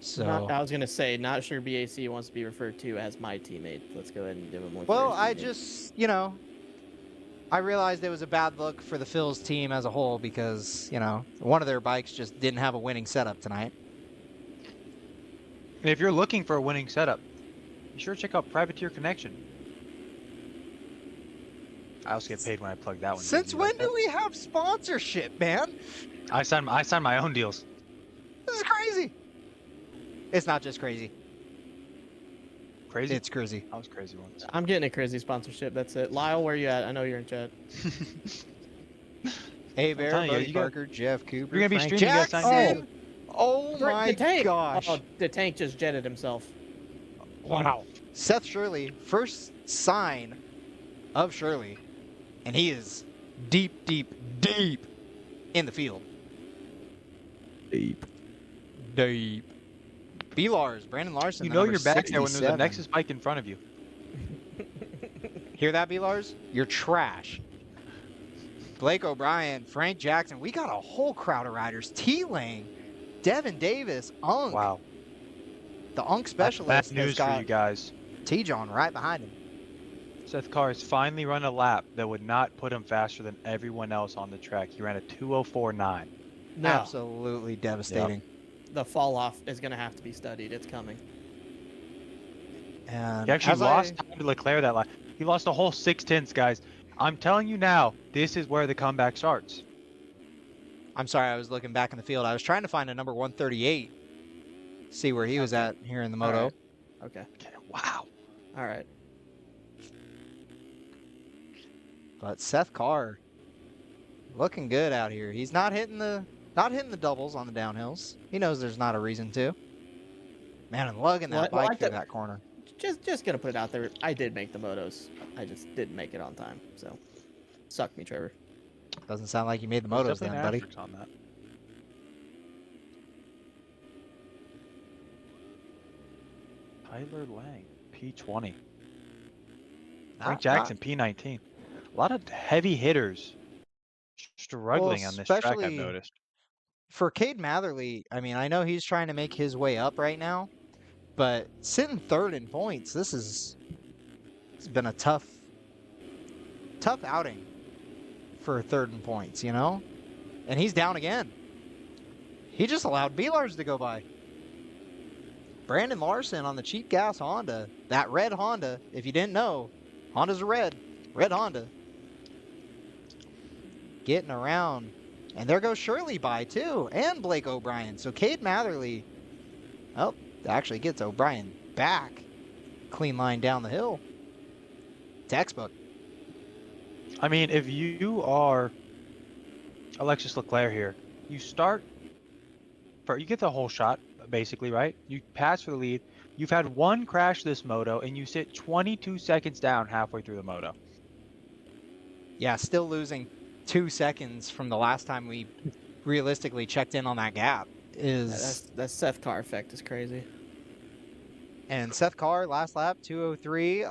was gonna say, not sure BAC wants to be referred to as my teammate. Let's go ahead and give him more. Well, I just, I realized it was a bad look for the Phil's team as a whole because, one of their bikes just didn't have a winning setup tonight. If you're looking for a winning setup, be sure to check out Privateer Connection. I also get paid when I plug that one. Since when do we have sponsorship, man? I sign my own deals. This is crazy. It's not just crazy. Crazy? It's crazy. I was crazy once. I'm getting a crazy sponsorship. That's it. Lyle, where you at? I know you're in chat. Hey, Bear, telling you, Buddy you got- Parker, Jeff Cooper, You're gonna be Frank streaming, you gotta sign Jackson. deals. Oh my The tank. gosh. Oh, the tank just jetted himself. Wow. Seth Shirley, first sign of Shirley, and he is deep, deep, deep in the field. Deep. Deep. B-Lars, Brandon Larson. You the know number you're back there when there's a 67. Nexus bike in front of you. Hear that, B-Lars? You're trash. Blake O'Brien, Frank Jackson. We got a whole crowd of riders. T-Lane, Devin Davis, Unk. Wow. The Unk That's specialist bad has news for got you guys. T-John right behind him. Seth Carr has finally run a lap that would not put him faster than everyone else on the track. He ran a 2:04.9. No, Absolutely devastating. the fall off is gonna have to be studied. It's coming. And He actually as lost time to Leclerc that lap. He lost a whole 6/10, guys. I'm telling you now, this is where the comeback starts. I'm sorry, I was looking back in the field. I was trying to find a number 138. See where he was at here in the moto. Alright. Okay. Wow. All right. But Seth Carr looking good out here. He's not hitting the doubles on the downhills. He knows there's not a reason to. Man, and lugging that Well, bike through that corner. Just gonna put it out there. I did make the motos. I just didn't make it on time. So, suck me, Trevor. Doesn't sound like you made the There's motos definitely then, an buddy. asterisk on that. Tyler Lang, P20. Frank Jackson, P19. A lot of heavy hitters struggling on this track, I've especially noticed. For Cade Matherly, I mean, I know he's trying to make his way up right now, but sitting third in points, it's been a tough outing for third in points, you know? And he's down again. He just allowed B-Lars to go by. Brandon Larson on the cheap gas Honda, that red Honda, if you didn't know, Honda's a red Honda. Getting around. And there goes Shirley by too, and Blake O'Brien. So Cade Matherly, oh, actually gets O'Brien back. Clean line down the hill. Textbook. I mean, if you are Alexis Leclerc here, you get the whole shot, basically, right? You pass for the lead. You've had one crash this moto, and you sit 22 seconds down halfway through the moto. Yeah, still losing 2 seconds from the last time we realistically checked in on that gap. That Seth Carr effect is crazy. And Seth Carr, last lap, 2:03.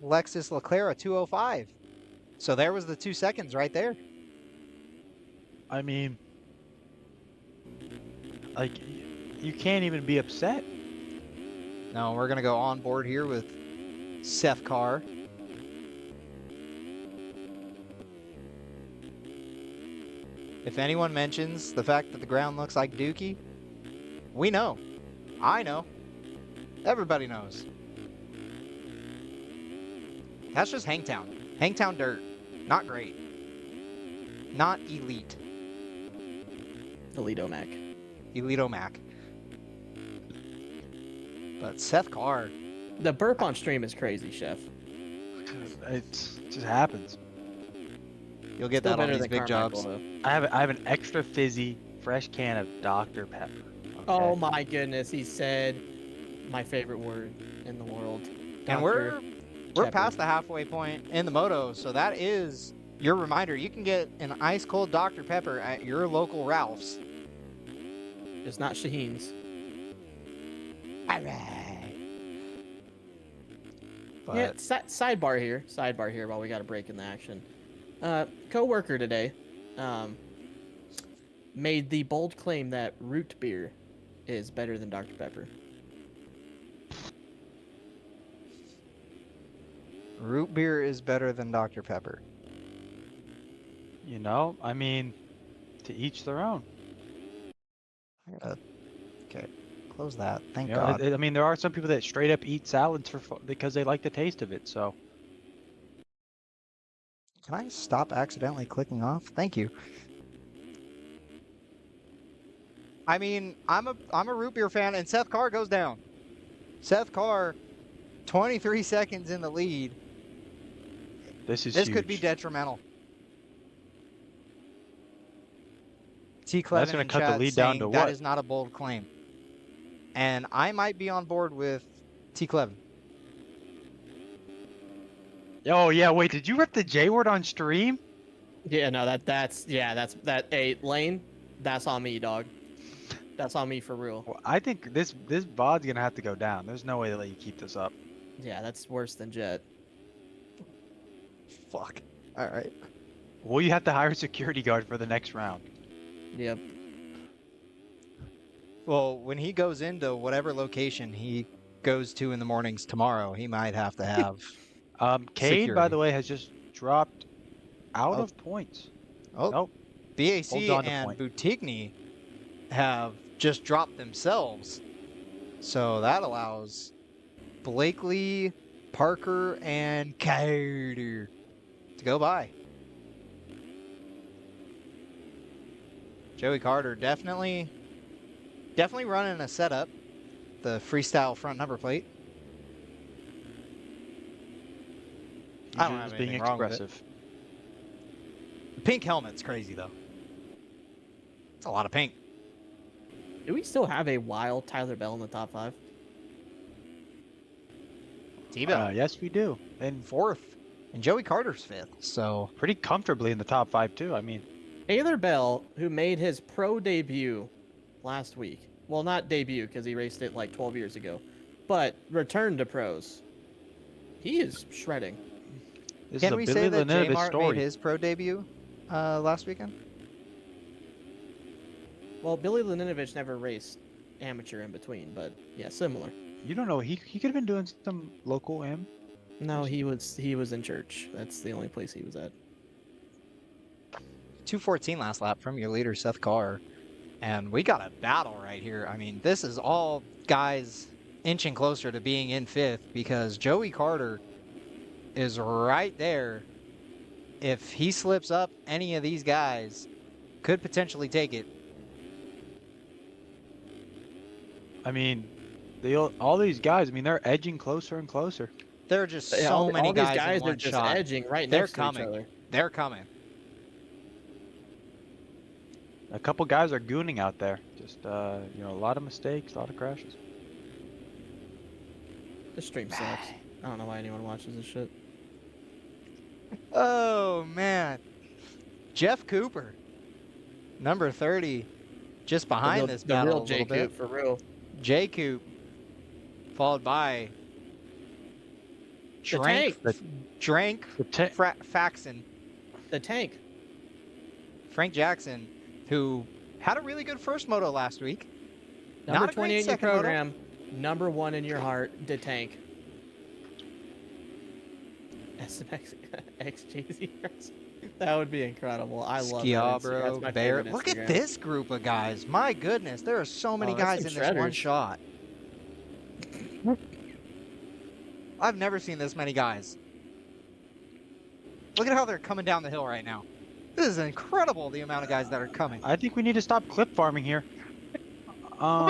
Alexis Leclerc, 2:05. So there was the 2 seconds right there. I mean, like, you can't even be upset. No, we're going to go on board here with Seth Carr. If anyone mentions the fact that the ground looks like Dookie, we know. I know. Everybody knows. That's just Hangtown. Hangtown dirt. Not great. Not elite. Elite-O-Mac. Elite-O-Mac. But Seth Carr. The burp on stream is crazy, Chef. It just happens. You'll get Still that on better these than big Carmichael, jobs. though. I have an extra fizzy, fresh can of Dr. Pepper. Okay? Oh my goodness, he said my favorite word in the world. And we're past the halfway point in the moto, so that is your reminder. You can get an ice cold Dr. Pepper at your local Ralph's. It's not Shaheen's. All right. But Yeah, sidebar here while we got a break in the action. Co-worker today made the bold claim that root beer is better than Dr. Pepper. root beer is better than Dr. Pepper. You know, I mean, to each their own. Okay, close that. Thank You know, God. I mean, there are some people that straight up eat salads because they like the taste of it. So Can I stop accidentally clicking off? Thank you. I mean, I'm a root beer fan, and Seth Carr goes down. Seth Carr, 23 seconds in the lead. this This could be huge. detrimental. T. That's Clevin gonna in cut the chat lead down saying to that what? is not a bold claim. And I might be on board with T. Clevin. Oh yeah, wait, did you rip the J word on stream? Yeah, no, hey, Lane, that's on me, dog. That's on me for real. Well, I think this VOD's gonna have to go down. There's no way they let you keep this up. Yeah, that's worse than Jet. Fuck. All right. Well, you have to hire a security guard for the next round. Yep. Well, when he goes into whatever location he goes to in the mornings tomorrow, he might have to have. Cade, by Security. the way, has just dropped out Oh. of points. Oh, Nope. BAC Hold on to and point. Boutigny have just dropped themselves. So that allows Blakely, Parker, and Carter to go by. Joey Carter definitely running a setup. The freestyle front number plate. He's I don't just have being anything wrong with it. expressive. The pink helmet's crazy though. It's a lot of pink. Do we still have a wild Tyler Bell in the top 5? T-Bell Yes, we do. in 4th, and Joey Carter's 5th. So Pretty comfortably in the top 5 too. I mean, Taylor Bell, who made his pro debut last week. Well, not debut because he raced it like 12 years ago, but returned to pros. He is shredding. this can is a we Billy say that Laninovich J-Mart story. made his pro debut last weekend? Well, Billy Laninovich never raced amateur in between, but yeah, similar. You don't know. He could have been doing some local M. No, he was in church. That's the only place he was at. 2:14 last lap from your leader, Seth Carr. And we got a battle right here. I mean, this is all guys inching closer to being in 5th because Joey Carter is right there. If he slips up, any of these guys could potentially take it. I mean, all these guys. I mean, they're edging closer and closer. There are just Yeah, so all many these guys guys in one are just shot. edging right They're next to coming. each other. They're coming. A couple guys are gooning out there. Just a lot of mistakes, a lot of crashes. This stream sucks. I don't know why anyone watches this shit. Oh, man. Jeff Cooper, number 30, just behind this the battle real a little J bit. Coop for real. J Coop, followed by tank. Drank Faxon, The tank. Frank Jackson, who had a really good first moto last week. Number Not a great 28 in your second moto. program. Number 1 in your heart. The tank. SMX XJZ. That would be incredible. I love that. That's my Schiabro, favorite Barrett. Look at Instagram. this group of guys. My goodness, there are so many Oh, that's guys in some this one shredders. shot. I've never seen this many guys. Look at how they're coming down the hill right now. This is incredible, the amount of guys that are coming. I think we need to stop clip farming here. Oh,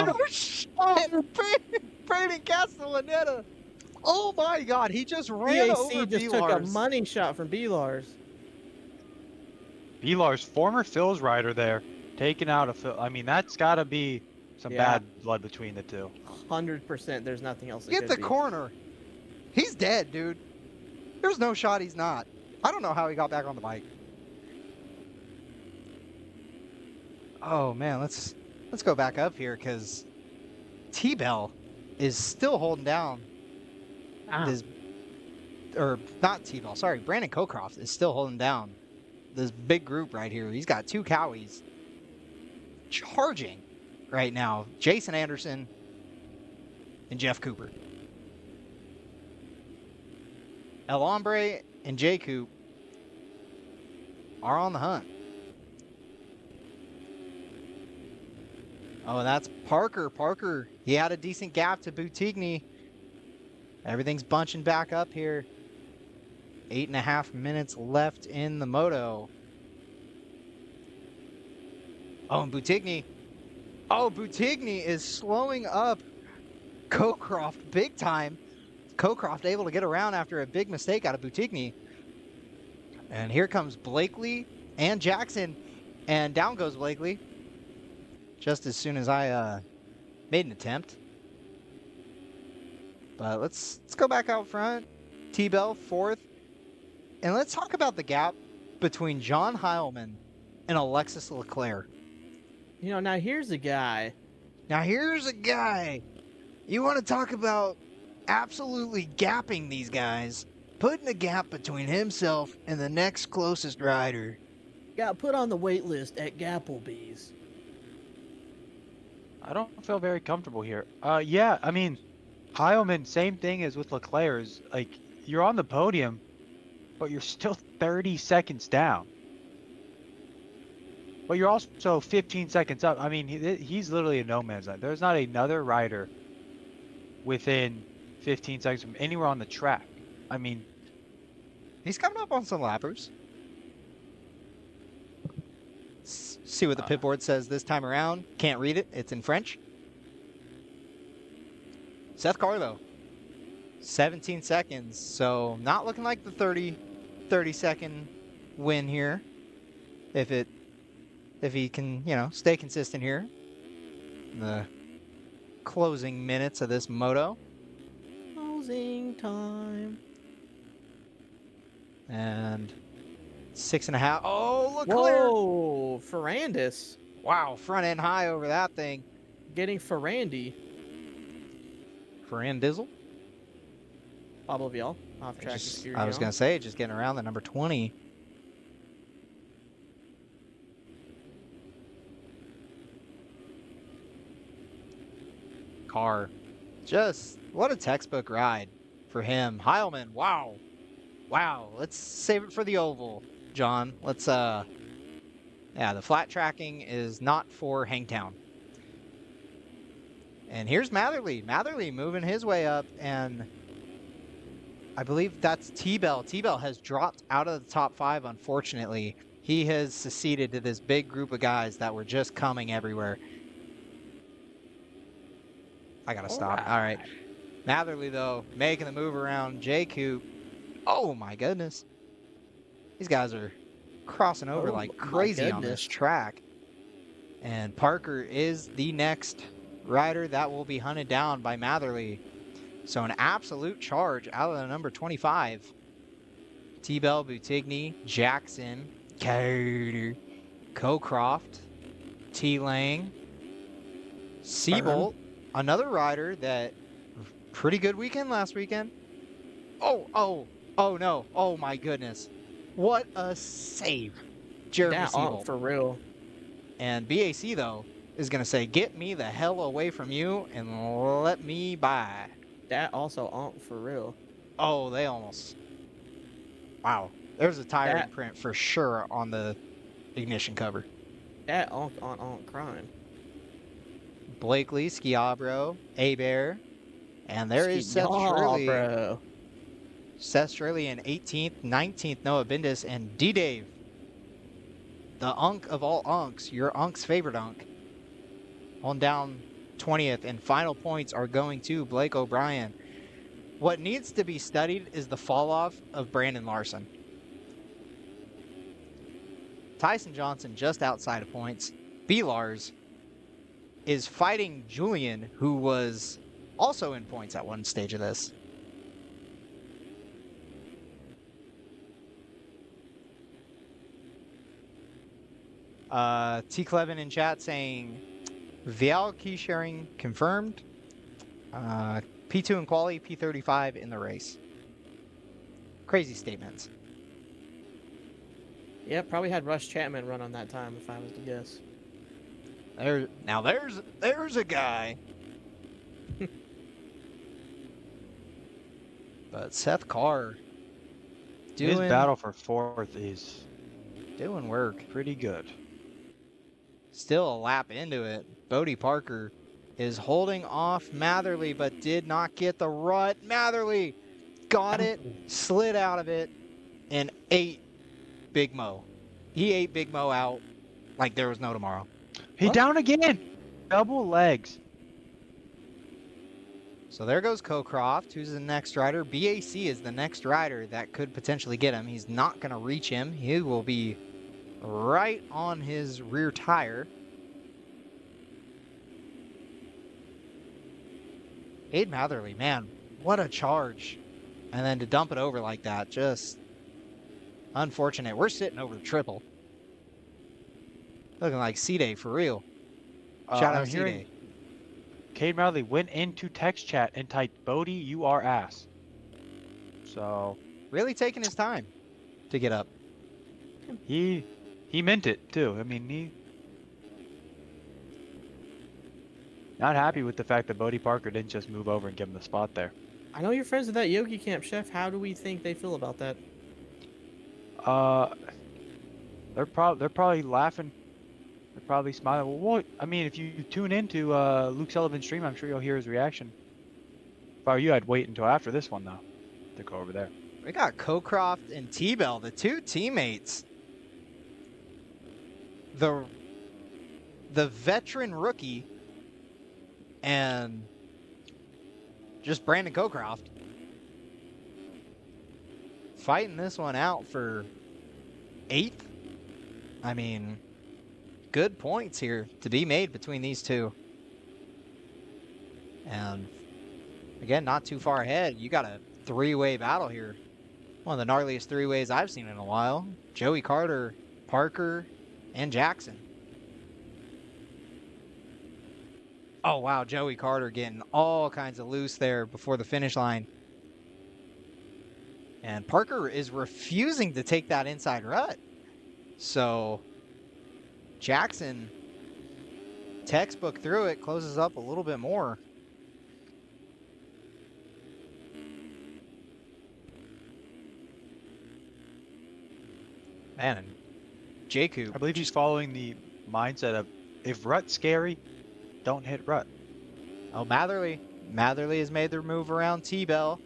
Brandon Castellaneta. Oh my God, he just ran over BAC just took a B-Lars. money shot from B-Lars. Vilar's former Phil's rider there, taking out a Phil. I mean, that's got to be some Yeah. bad blood between the two. 100%. There's nothing else. It Get could the be. corner. He's dead, dude. There's no shot he's not. I don't know how he got back on the bike. Oh man, let's go back up here because T-Bell is still holding down this, or not T-Bell, sorry, Brandon Cockcroft is still holding down this big group right here. He's got 2 Cowies charging right now. Jason Anderson and Jeff Cooper. El Hombre and J Coop are on the hunt. Oh, that's Parker. Parker, he had a decent gap to Boutigny. Everything's bunching back up here. 8.5 minutes left in the moto. Oh, and Boutigny. Oh, Boutigny is slowing up Cockcroft big time. Cockcroft able to get around after a big mistake out of Boutigny. And here comes Blakely and Jackson. And down goes Blakely. Just as soon as I made an attempt. But let's go back out front. T-Bell 4th. And let's talk about the gap between John Heilman and Alexis Leclerc. You know, now here's a guy. Now here's a guy. You want to talk about absolutely gapping these guys. Putting a gap between himself and the next closest rider. Got put on the wait list at Gapplebee's. I don't feel very comfortable here. Yeah, I mean, Heilman, same thing as with Leclerc. Is like you're on the podium, but you're still 30 seconds down. But you're also 15 seconds up. I mean, he's literally a no man's land. There's not another rider within 15 seconds from anywhere on the track. I mean, he's coming up on some lappers. See what the pit board says this time around. Can't read it. It's in French. Seth Carr, though. 17 seconds. So not looking like the 30-second win here. If he can, stay consistent here. In the closing minutes of this moto. Oh, closing time. And 6.5. Oh, look, clear. Whoa, Ferrandis Wow, front end high over that thing. getting Ferrandi. Ferrandizzle. Pablo Vial off track. I was going to say, just getting around the number 20. Car. Just, what a textbook ride for him. Heilman, wow. Wow, let's save it for the oval, John. Let's, yeah, the flat tracking is not for Hangtown. And here's Matherly. Matherly moving his way up, and I believe that's T-Bell. T-Bell has dropped out of the top 5, unfortunately. He has seceded to this big group of guys that were just coming everywhere. I gotta stop. All right. Matherly, though, making the move around J-Coop. Oh, my goodness. These guys are crossing over like crazy on this track. And Parker is the next rider that will be hunted down by Matherly. So an absolute charge out of the number 25. T-Bell, Boutigny, Jackson, Carter, Cocroft, T-Lang, Seabolt, another rider that pretty good weekend last weekend. Oh no. Oh my goodness. What a save. Jeremy Seabolt. For real. And BAC, though, is going to say, get me the hell away from you and let me by. That also for real. Oh, they almost. Wow. There's a tire imprint for sure on the ignition cover. That on crying. Blakely, Schiabro, A-Bear. And there is Seth Shirley. Bro. Seth Shirley in 18th, 19th, Noah Bindis, and D-Dave. The unk of all unks, your unk's favorite unk. On down 20th, and final points are going to Blake O'Brien. What needs to be studied is the fall off of Brandon Larson. Tyson Johnson just outside of points. B-Lars is fighting Julian, who was also in points at one stage of this. T. Clevin in chat saying Vial key sharing confirmed. P2 in quali, P35 in the race. Crazy statements. Yeah, probably had Rush Chapman run on that time if I was to guess. There's a guy. But Seth Carr his battle for 4th is doing work. Pretty good. Still a lap into it. Bodie Parker is holding off Matherly, but did not get the rut. Matherly got it, slid out of it, and ate Big Mo. He ate Big Mo out like there was no tomorrow. He down again. Double legs. So there goes Cocroft, who's the next rider. BAC is the next rider that could potentially get him. He's not going to reach him. He will be right on his rear tire. Aid Matherly, man, what a charge. And then to dump it over like that, just unfortunate. We're sitting over the triple. Looking like C-Day for real. Shout out C-Day. Cade Matherly went into text chat and typed, Bodie, you are ass. So. Really taking his time to get up. He meant it, too. I mean, he. Not happy with the fact that Bodie Parker didn't just move over and give him the spot there. I know you're friends with that Yogi Camp chef. How do we think they feel about that? They're probably laughing. They're probably smiling. Well, what? I mean, if you tune into Luke Sullivan's stream, I'm sure you'll hear his reaction. If I were you, I'd wait until after this one, though, to go over there. We got Cocroft and T-Bell, the two teammates. The veteran rookie and just Brandon Cocroft fighting this one out for 8th. I mean, good points here to be made between these two. And Again, not too far ahead. You got a three-way battle here. One of the gnarliest three-ways I've seen in a while. Joey Carter, Parker, and Jackson. Oh, wow. Joey Carter getting all kinds of loose there before the finish line. And Parker is refusing to take that inside rut. So Jackson, textbook through it, closes up a little bit more. Man, and Jacob. I believe he's following the mindset of if rut's scary, don't hit rut. Oh, Matherly. Matherly has made the move around T-Bell.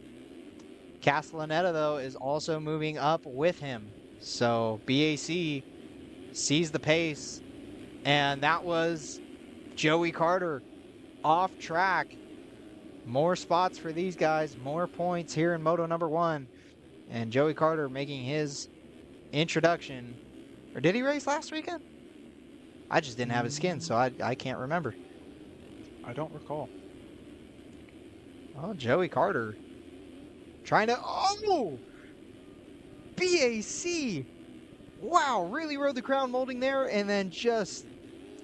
Castellaneta, though, is also moving up with him. So BAC sees the pace. And that was Joey Carter off track. More spots for these guys. More points here in Moto number 1. And Joey Carter making his introduction. Or did he race last weekend? I just didn't have his skin, so I can't remember. I don't recall. Oh, Joey Carter trying to... Oh! BAC! Wow, really rode the crown molding there and then just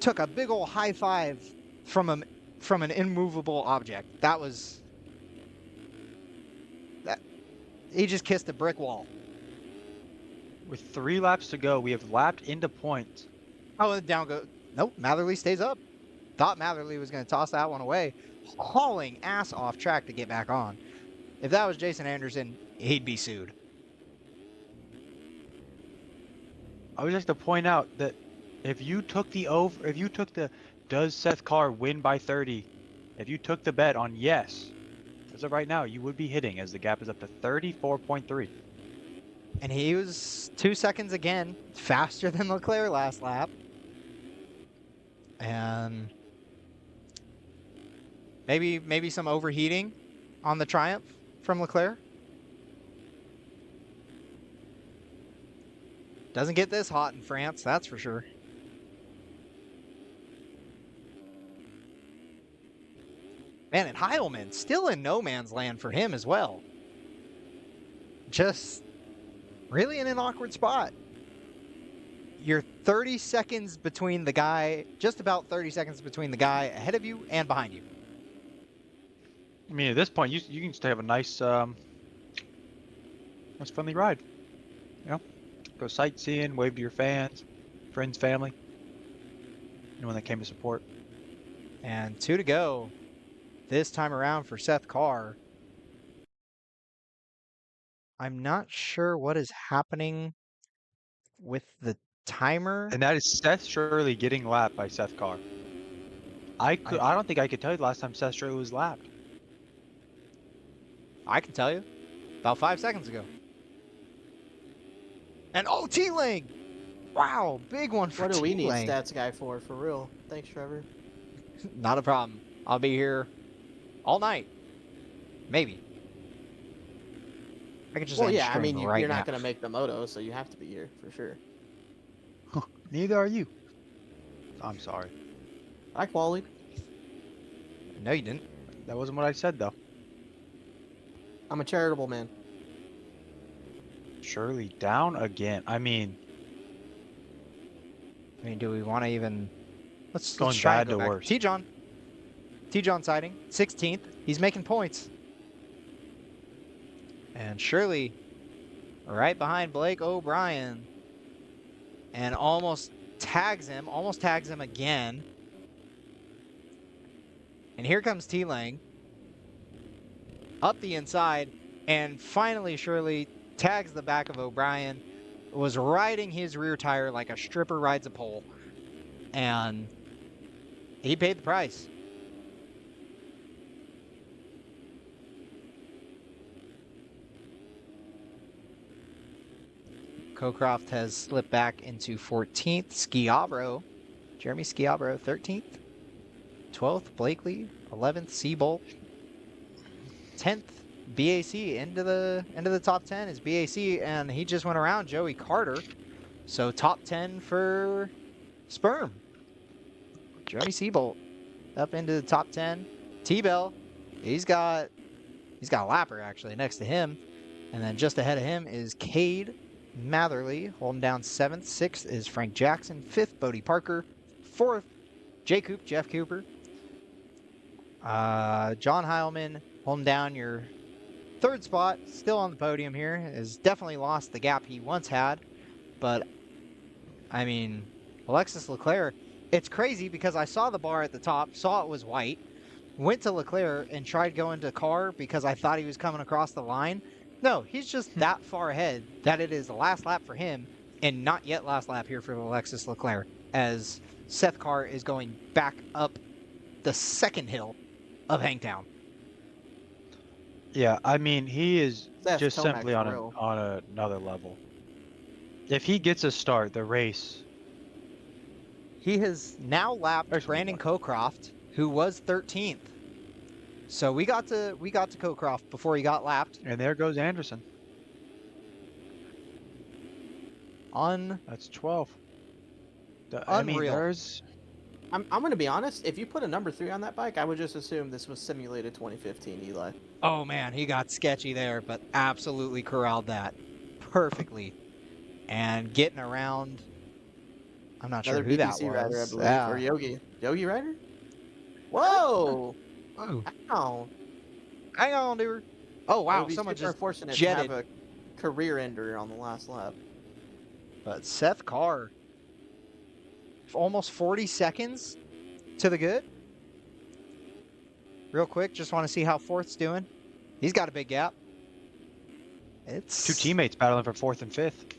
took a big old high five from an immovable object. That was... He just kissed a brick wall. With 3 laps to go, we have lapped into points. Oh, and down go... Nope, Matherly stays up. Thought Matherly was going to toss that one away. Hauling ass off track to get back on. If that was Jason Anderson, he'd be sued. I would like to point out that if you took the does Seth Carr win by 30, if you took the bet on yes, as of right now, you would be hitting as the gap is up to 34.3. And he was 2 seconds again faster than Leclerc last lap. And maybe some overheating on the Triumph from Leclerc. Doesn't get this hot in France, that's for sure. Man, and Heilman still in no man's land for him as well. Just really in an awkward spot. You're 30 seconds between the guy, just about 30 seconds between the guy ahead of you and behind you. I mean, at this point, you can just have a nice friendly ride. You know, go sightseeing, wave to your fans, friends, family, anyone that came to support. And 2 to go this time around for Seth Carr. I'm not sure what is happening with the timer. And that is Seth Shirley getting lapped by Seth Carr. I don't think I could tell you the last time Seth Shirley was lapped. I can tell you. About 5 seconds ago. And oh, T-Lane! Wow, big one for What do we need T-Lane. stats guy for real? Thanks, Trevor. Not a problem. I'll be here all night. Maybe. I could just Well, end yeah, I stream mean, right you're now. not going to make the moto, so you have to be here for sure. Neither are you. I'm sorry. I qualied. No, you didn't. That wasn't what I said, though. I'm a charitable man. Shirley down again. I mean, do we want to even... Let's Going try bad and go to back. worse. T-John sighting. 16th. He's making points. And Shirley right behind Blake O'Brien. And almost tags him again. And here comes T-Lang. Up the inside. And finally Shirley tags the back of O'Brien. Was riding his rear tire like a stripper rides a pole. And he paid the price. Cocroft has slipped back into 14th. Schiavro, Jeremy Schiavro, 13th. 12th, Blakely. 11th, Seabolt. 10th, BAC. Into the top 10 is BAC, and he just went around Joey Carter. So top 10 for Sperm. Joey Seabolt up into the top 10. T-Bell, he's got He's got a lapper actually next to him. And then just ahead of him is Cade Matherly holding down 7th. 6th is Frank Jackson. 5th, Bodie Parker. 4th, Jeff Cooper. John Heilman holding down your 3rd spot, still on the podium here. Has definitely lost the gap he once had. But, I mean, Alexis Leclerc, it's crazy because I saw the bar at the top, saw it was white, went to Leclerc and tried going to car because I thought he was coming across the line. No, he's just that far ahead that it is the last lap for him and not yet last lap here for Alexis Leclerc as Seth Carr is going back up the second hill of Hangtown. Yeah, I mean, he is That's just Tomac's simply on real. another level. If he gets a start, the race. He has now lapped There's Brandon one. Cocroft, who was 13th. So we got to Cocroft before he got lapped. And there goes Anderson. That's 12. I mean, Unreal. there's. I'm going to be honest. If you put a number 3 on that bike, I would just assume this was simulated 2015, Eli. Oh man, he got sketchy there, but absolutely corralled that perfectly. And getting around, I'm not Another sure who that BBC was. rider, I believe, Yeah. or Yogi rider. Whoa! Oh, Ow. hang on, dude. Oh It wow, would be someone super just unfortunate jetted. to have a career ender on the last lap. But Seth Carr, almost 40 seconds to the good. Real quick, just want to see how 4th's doing. He's got a big gap. It's 2 teammates battling for 4th and 5th.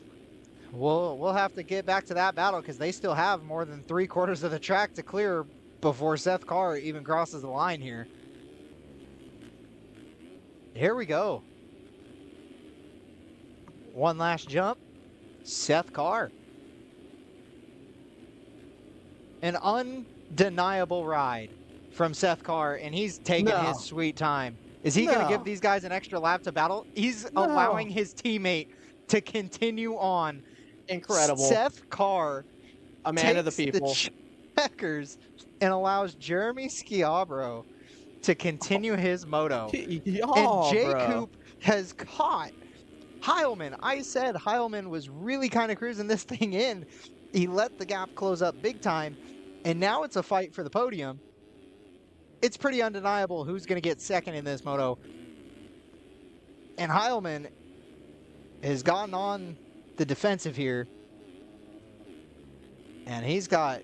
We'll have to get back to that battle because they still have more than 3/4 of the track to clear before Seth Carr even crosses the line here. Here we go. One last jump. Seth Carr. An undeniable ride from Seth Carr, and he's taking No. his sweet time. Is he going to No. give these guys an extra lap to battle? He's No. allowing his teammate to continue on. Incredible. Seth Carr A man of the takes people. checkers and allows Jeremy Schiabro to continue his moto. And Jay Coop has caught Heilman. I said Heilman was really kind of cruising this thing in. He let the gap close up big time, and now it's a fight for the podium. It's pretty undeniable who's going to get second in this moto. And Heilman has gotten on the defensive here. And he's got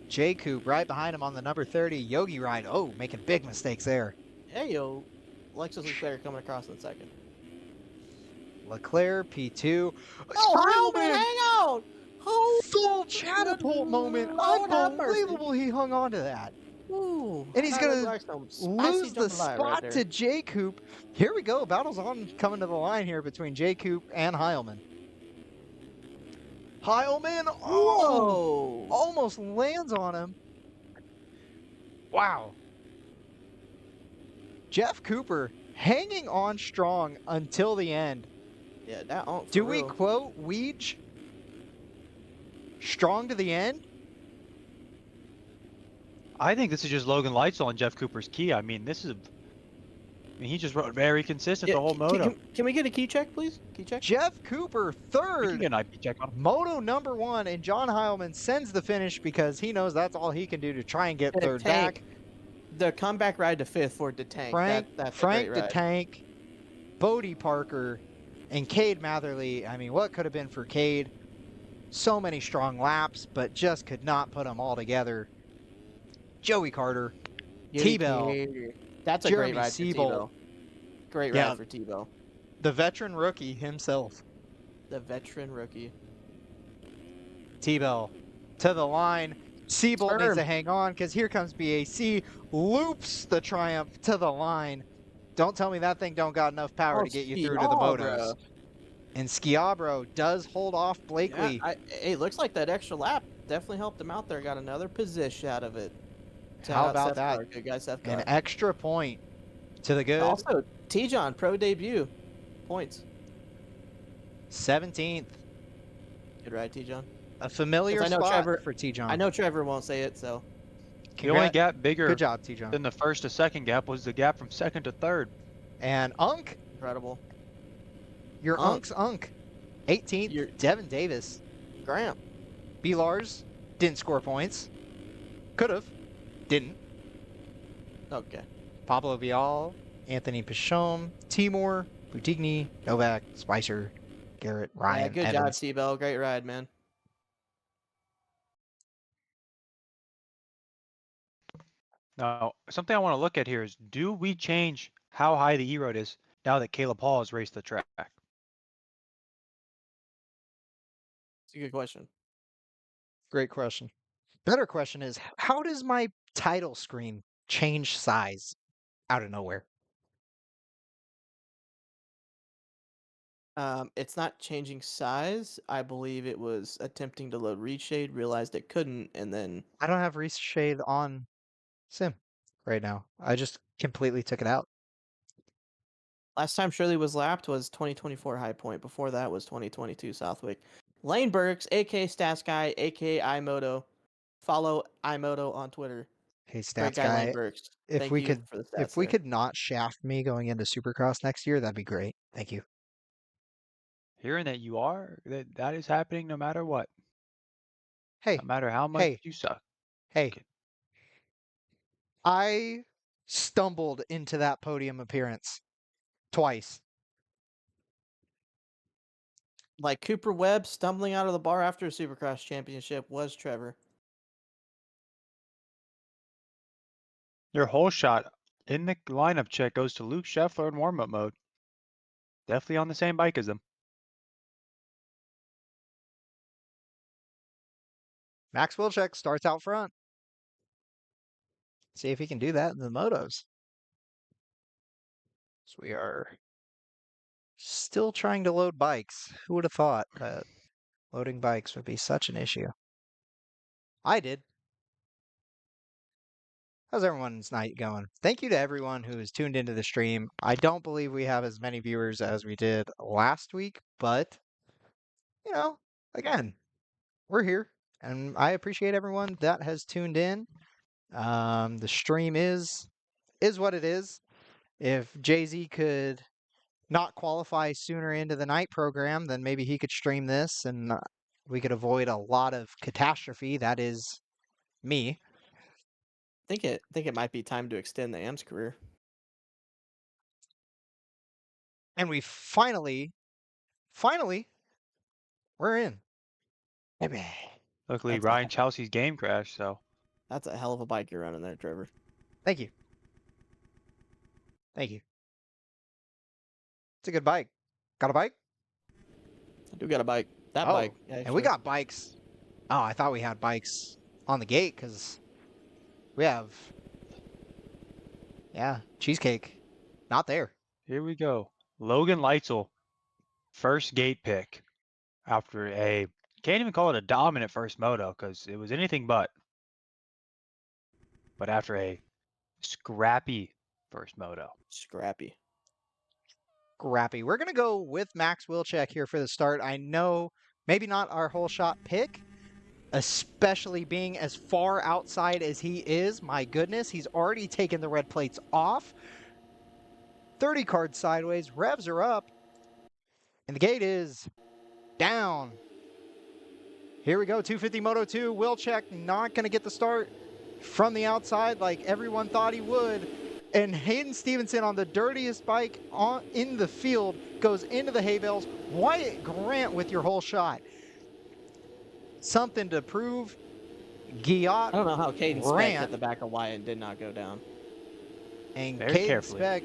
Jay Coop right behind him on the number 30 Yogi ride. Oh, making big mistakes there. Hey, yo. Alexis Leclerc coming across in second. Leclerc, P2. Oh, Heilman, hang on! Oh, Full catapult moment. Lord have mercy. Unbelievable he hung on to that. Ooh, And he's that gonna looked like some spicy Lose the jambalaya right spot there. to Jay Coop. Here we go. Battle's on coming to the line here between Jay Coop and Heilman. Heilman Whoa! almost lands on him. Wow. Jeff Cooper hanging on strong until the end. Yeah, that. Oh, Do we quote Weege? Strong to the end? I think this is just Logan Lightsell and Jeff Cooper's key. I mean, he just rode very consistent the whole moto. Can we get a key check, please? Key check. Jeff Cooper We can third. get an IP check on him. Moto number 1, and John Heilman sends the finish because he knows that's all he can do to try and get The third tank. back. The comeback ride to 5th for the tank. That's Frank a great the ride. Tank, Bodie Parker, and Cade Matherly. I mean, what could have been for Cade? So many strong laps, but just could not put them all together. Joey Carter, T-Bell, That's a Jeremy great ride for Siebel. T-Bell. Great Yeah. ride for T-Bell. the veteran rookie himself. The veteran rookie. T-Bell to the line. Siebel needs Firm. to hang on because here comes BAC. Loops the Triumph to the line. Don't tell me that thing don't got enough power Oh, to get you through to the Schiabro. motos. And Schiabro does hold off Blakely. Yeah, hey, looks like that extra lap definitely helped him out there. Got another position out of it. Shout How out about Seth that? Carr. Good guy, Seth An Carr. extra point to the good. Also, T-John, pro debut. Points. 17th. Good ride, T-John. A familiar 'Cause I know spot Trevor- for T-John. I know Trevor won't say it, so. The only Congrats. gap bigger Good job, T-John. than the first to second gap was the gap from second to third. And Unk, Incredible. your Unk. Unk's Unk. 18th, Your- Devin Davis. Graham. B. Lars didn't score points. Could have. Didn't. Okay. Pablo Vial, Anthony Pichon, Timur, Butigny, Novak, Spicer, Garrett, Ryan, Yeah, good Evans. job, T-Bell. Great ride, man. Now, something I want to look at here is, do we change how high the E-road is now that Caleb Hall has raced the track? It's a good question. Great question. Better question is, how does my title screen change size out of nowhere? It's not changing size. I believe it was attempting to load Reshade, realized it couldn't, and then I don't have Reshade on Sim right now. I just completely took it out. last time Shirley was lapped was 2024 High Point. Before that was 2022 Southwick. Lane Burks, aka Stats Guy, aka iMoto. Follow iMoto on Twitter. Hey, Great stats guy, Lane guy, Burks. if Thank we you could, for the stats. if we there. could not shaft me going into Supercross next year, that'd be great. Thank you. Hearing that you are, that is happening no matter what. Hey, No matter how much hey, you suck. hey. Okay. I stumbled into that podium appearance twice. Like Cooper Webb stumbling out of the bar after a Supercross championship was Trevor. Your whole shot in the lineup check goes to Luke Scheffler in warm-up mode. Definitely on the same bike as him. Max Wilczek starts out front. See if he can do that in the motos. So we are still trying to load bikes. Who would have thought that loading bikes would be such an issue? I did. How's everyone's night going? Thank you to everyone who has tuned into the stream. I don't believe we have as many viewers as we did last week, but, you know, again, we're here, and I appreciate everyone that has tuned in. The stream is what it is. If Jay-Z could not qualify sooner into the night program, then maybe he could stream this, and we could avoid a lot of catastrophe. That is me. Think it might be time to extend the AM's career. And we finally, we're in. Maybe. Luckily, That's Ryan Chelsea's game crashed, so. That's a hell of a bike you're running there, Trevor. Thank you. Thank you. It's a good bike. Got a bike? I do got a bike. That Oh, bike. and we got bikes. Oh, I thought we had bikes on the gate because we have, yeah, cheesecake. Not there. Here we go. Logan Leitzel, first gate pick after a, can't even call it a dominant first moto because it was anything but. But after a scrappy first moto. Scrappy. Scrappy. We're going to go with Max Wilczek here for the start. I know maybe not our whole shot pick, especially being as far outside as he is. My goodness, he's already taken the red plates off. 30 cards sideways, revs are up, and the gate is down. Here we go, 250 Moto 2. Wilczek not going to get the start from the outside like everyone thought he would. And Hayden Stevenson on the dirtiest bike in the field goes into the hay bales. Wyatt Grant with your whole shot. Something to prove. Guillot, I don't know how Caden Speck Grant, at the back of Wyatt did not go down. and Very Caden carefully. Speck,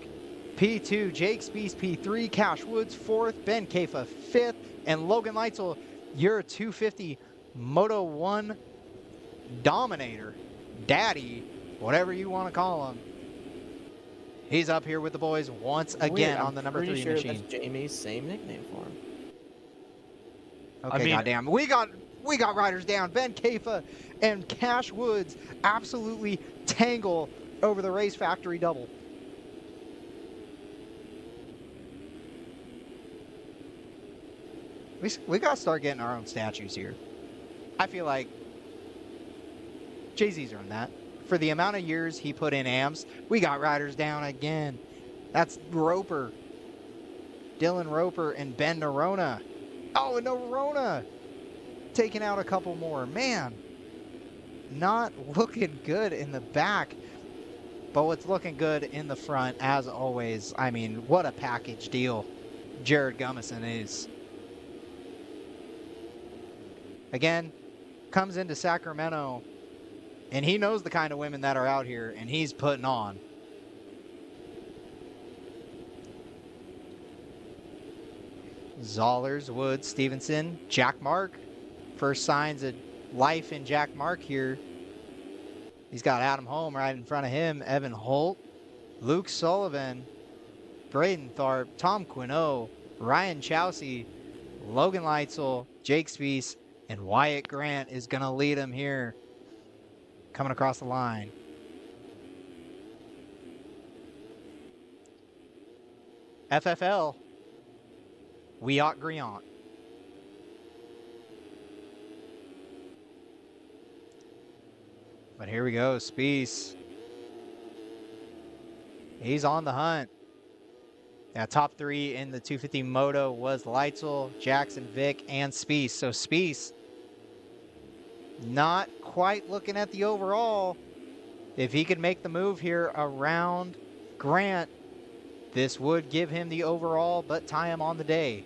P2, Jake Spees, P3, Cash Woods, 4th, Ben Kafa, 5th, and Logan Leitzel, your 250 Moto 1 Dominator, Daddy, whatever you want to call him. He's up here with the boys once again Weird, I'm on the number pretty 3 sure machine. That's Jamie's same nickname for him. Okay, I mean- goddamn. We got riders down. Ben Kafa and Cash Woods absolutely tangle over the Race Factory double. We got to start getting our own statues here. I feel like Jay-Z's earned that. For the amount of years he put in AMS, we got riders down again. That's Roper. Dylan Roper and Ben Nerona. Oh, and Nerona taking out a couple more. Man, not looking good in the back. But what's looking good in the front, as always, I mean, what a package deal Jared Gummison is. Again, comes into Sacramento, and he knows the kind of women that are out here, and he's putting on. Zollers, Woods, Stevenson, Jack Mark. First signs of life in Jack Mark here. He's got Adam Holm right in front of him, Evan Holt, Luke Sullivan, Braden Tharp, Tom Quinault, Ryan Chowsey, Logan Leitzel, Jake Spiess, and Wyatt Grant is going to lead him here coming across the line. FFL, Wyatt Grant. But here we go, Spiess. He's on the hunt. Yeah, top three in the 250 Moto was Leitzel, Jackson, Vick, and Spiess. So Spiess not quite looking at the overall. If he could make the move here around Grant, this would give him the overall, but tie him on the day.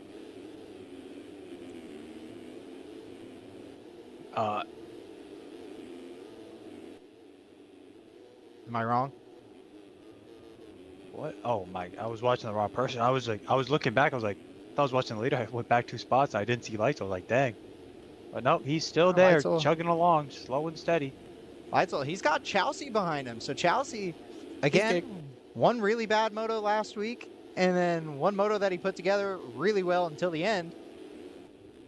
Am I wrong? What? Oh my! I was watching the wrong person. I was looking back. I was like, I was watching the leader. I went back 2 spots. I didn't see Leitzel. I was like, dang. But nope, he's still there, Leitzel. chugging along, slow and steady. Leitzel, he's got Chowsey behind him. So Chowsey, again, one really bad moto last week, and then one moto that he put together really well until the end,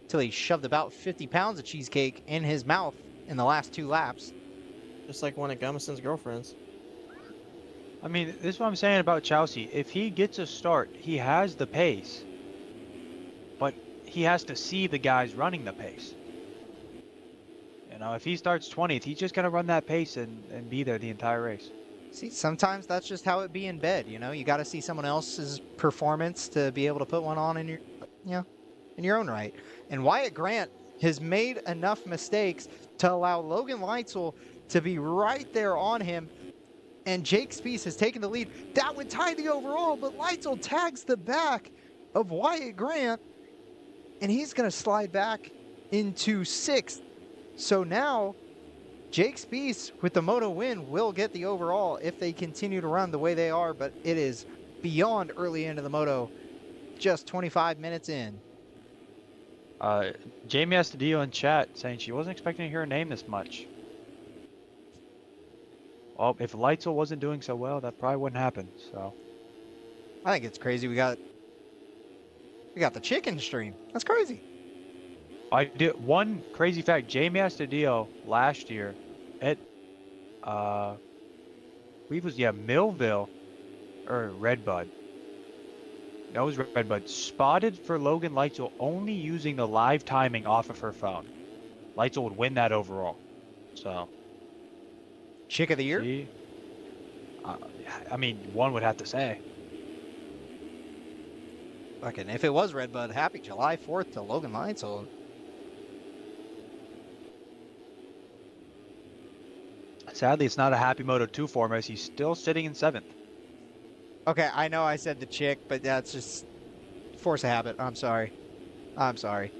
until he shoved about 50 pounds of cheesecake in his mouth in the last 2 laps. Just like one of Gummison's girlfriends. I mean, this is what I'm saying about Chowsey. If he gets a start, he has the pace, but he has to see the guys running the pace. You know, if he starts 20th, he's just gonna run that pace and be there the entire race. See, sometimes that's just how it be in bed, you know? You got to see someone else's performance to be able to put one on in your, you know, in your own right. And Wyatt Grant has made enough mistakes to allow Logan Leitzel to be right there on him, and Jake Spiess has taken the lead. That would tie the overall, but Leitzel tags the back of Wyatt Grant, and he's going to slide back into 6th. So now Jake Spiess with the moto win will get the overall if they continue to run the way they are, but it is beyond early into the moto, just 25 minutes in. Jamie Astudillo in chat saying she wasn't expecting to hear her name this much. Well, if Leitzel wasn't doing so well, that probably wouldn't happen. So I think it's crazy. We got the chicken stream. That's crazy. I did one crazy fact. Jamie Astudillo last year at we was Millville or Redbud. That was Redbud. Spotted for Logan Leitzel only using the live timing off of her phone. Leitzel would win that overall. So Chick of the year? see, I mean, one would have to say. Fucking, if it was Redbud, happy July 4th to Logan Leitzel. Sadly, it's not a happy Moto 2 for him as he's still sitting in 7th. Okay, I know I said the chick, but that's just force of habit. I'm sorry. I'm sorry.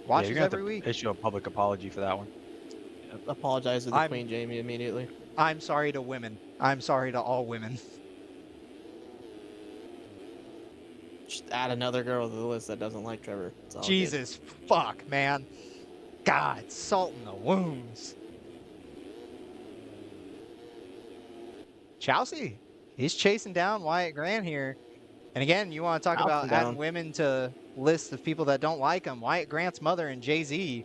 Watches you're gonna every have to week. issue a public apology for that one. Apologize to the I'm- Queen Jamie immediately. I'm sorry to women. I'm sorry to all women. Just add another girl to the list that doesn't like Trevor. It's all good. Jesus fuck, man. God, salt in the wounds. Chowsey, he's chasing down Wyatt Grant here. And again, you want to talk Up about and adding down. women to lists of people that don't like him. Wyatt Grant's mother and Jay-Z.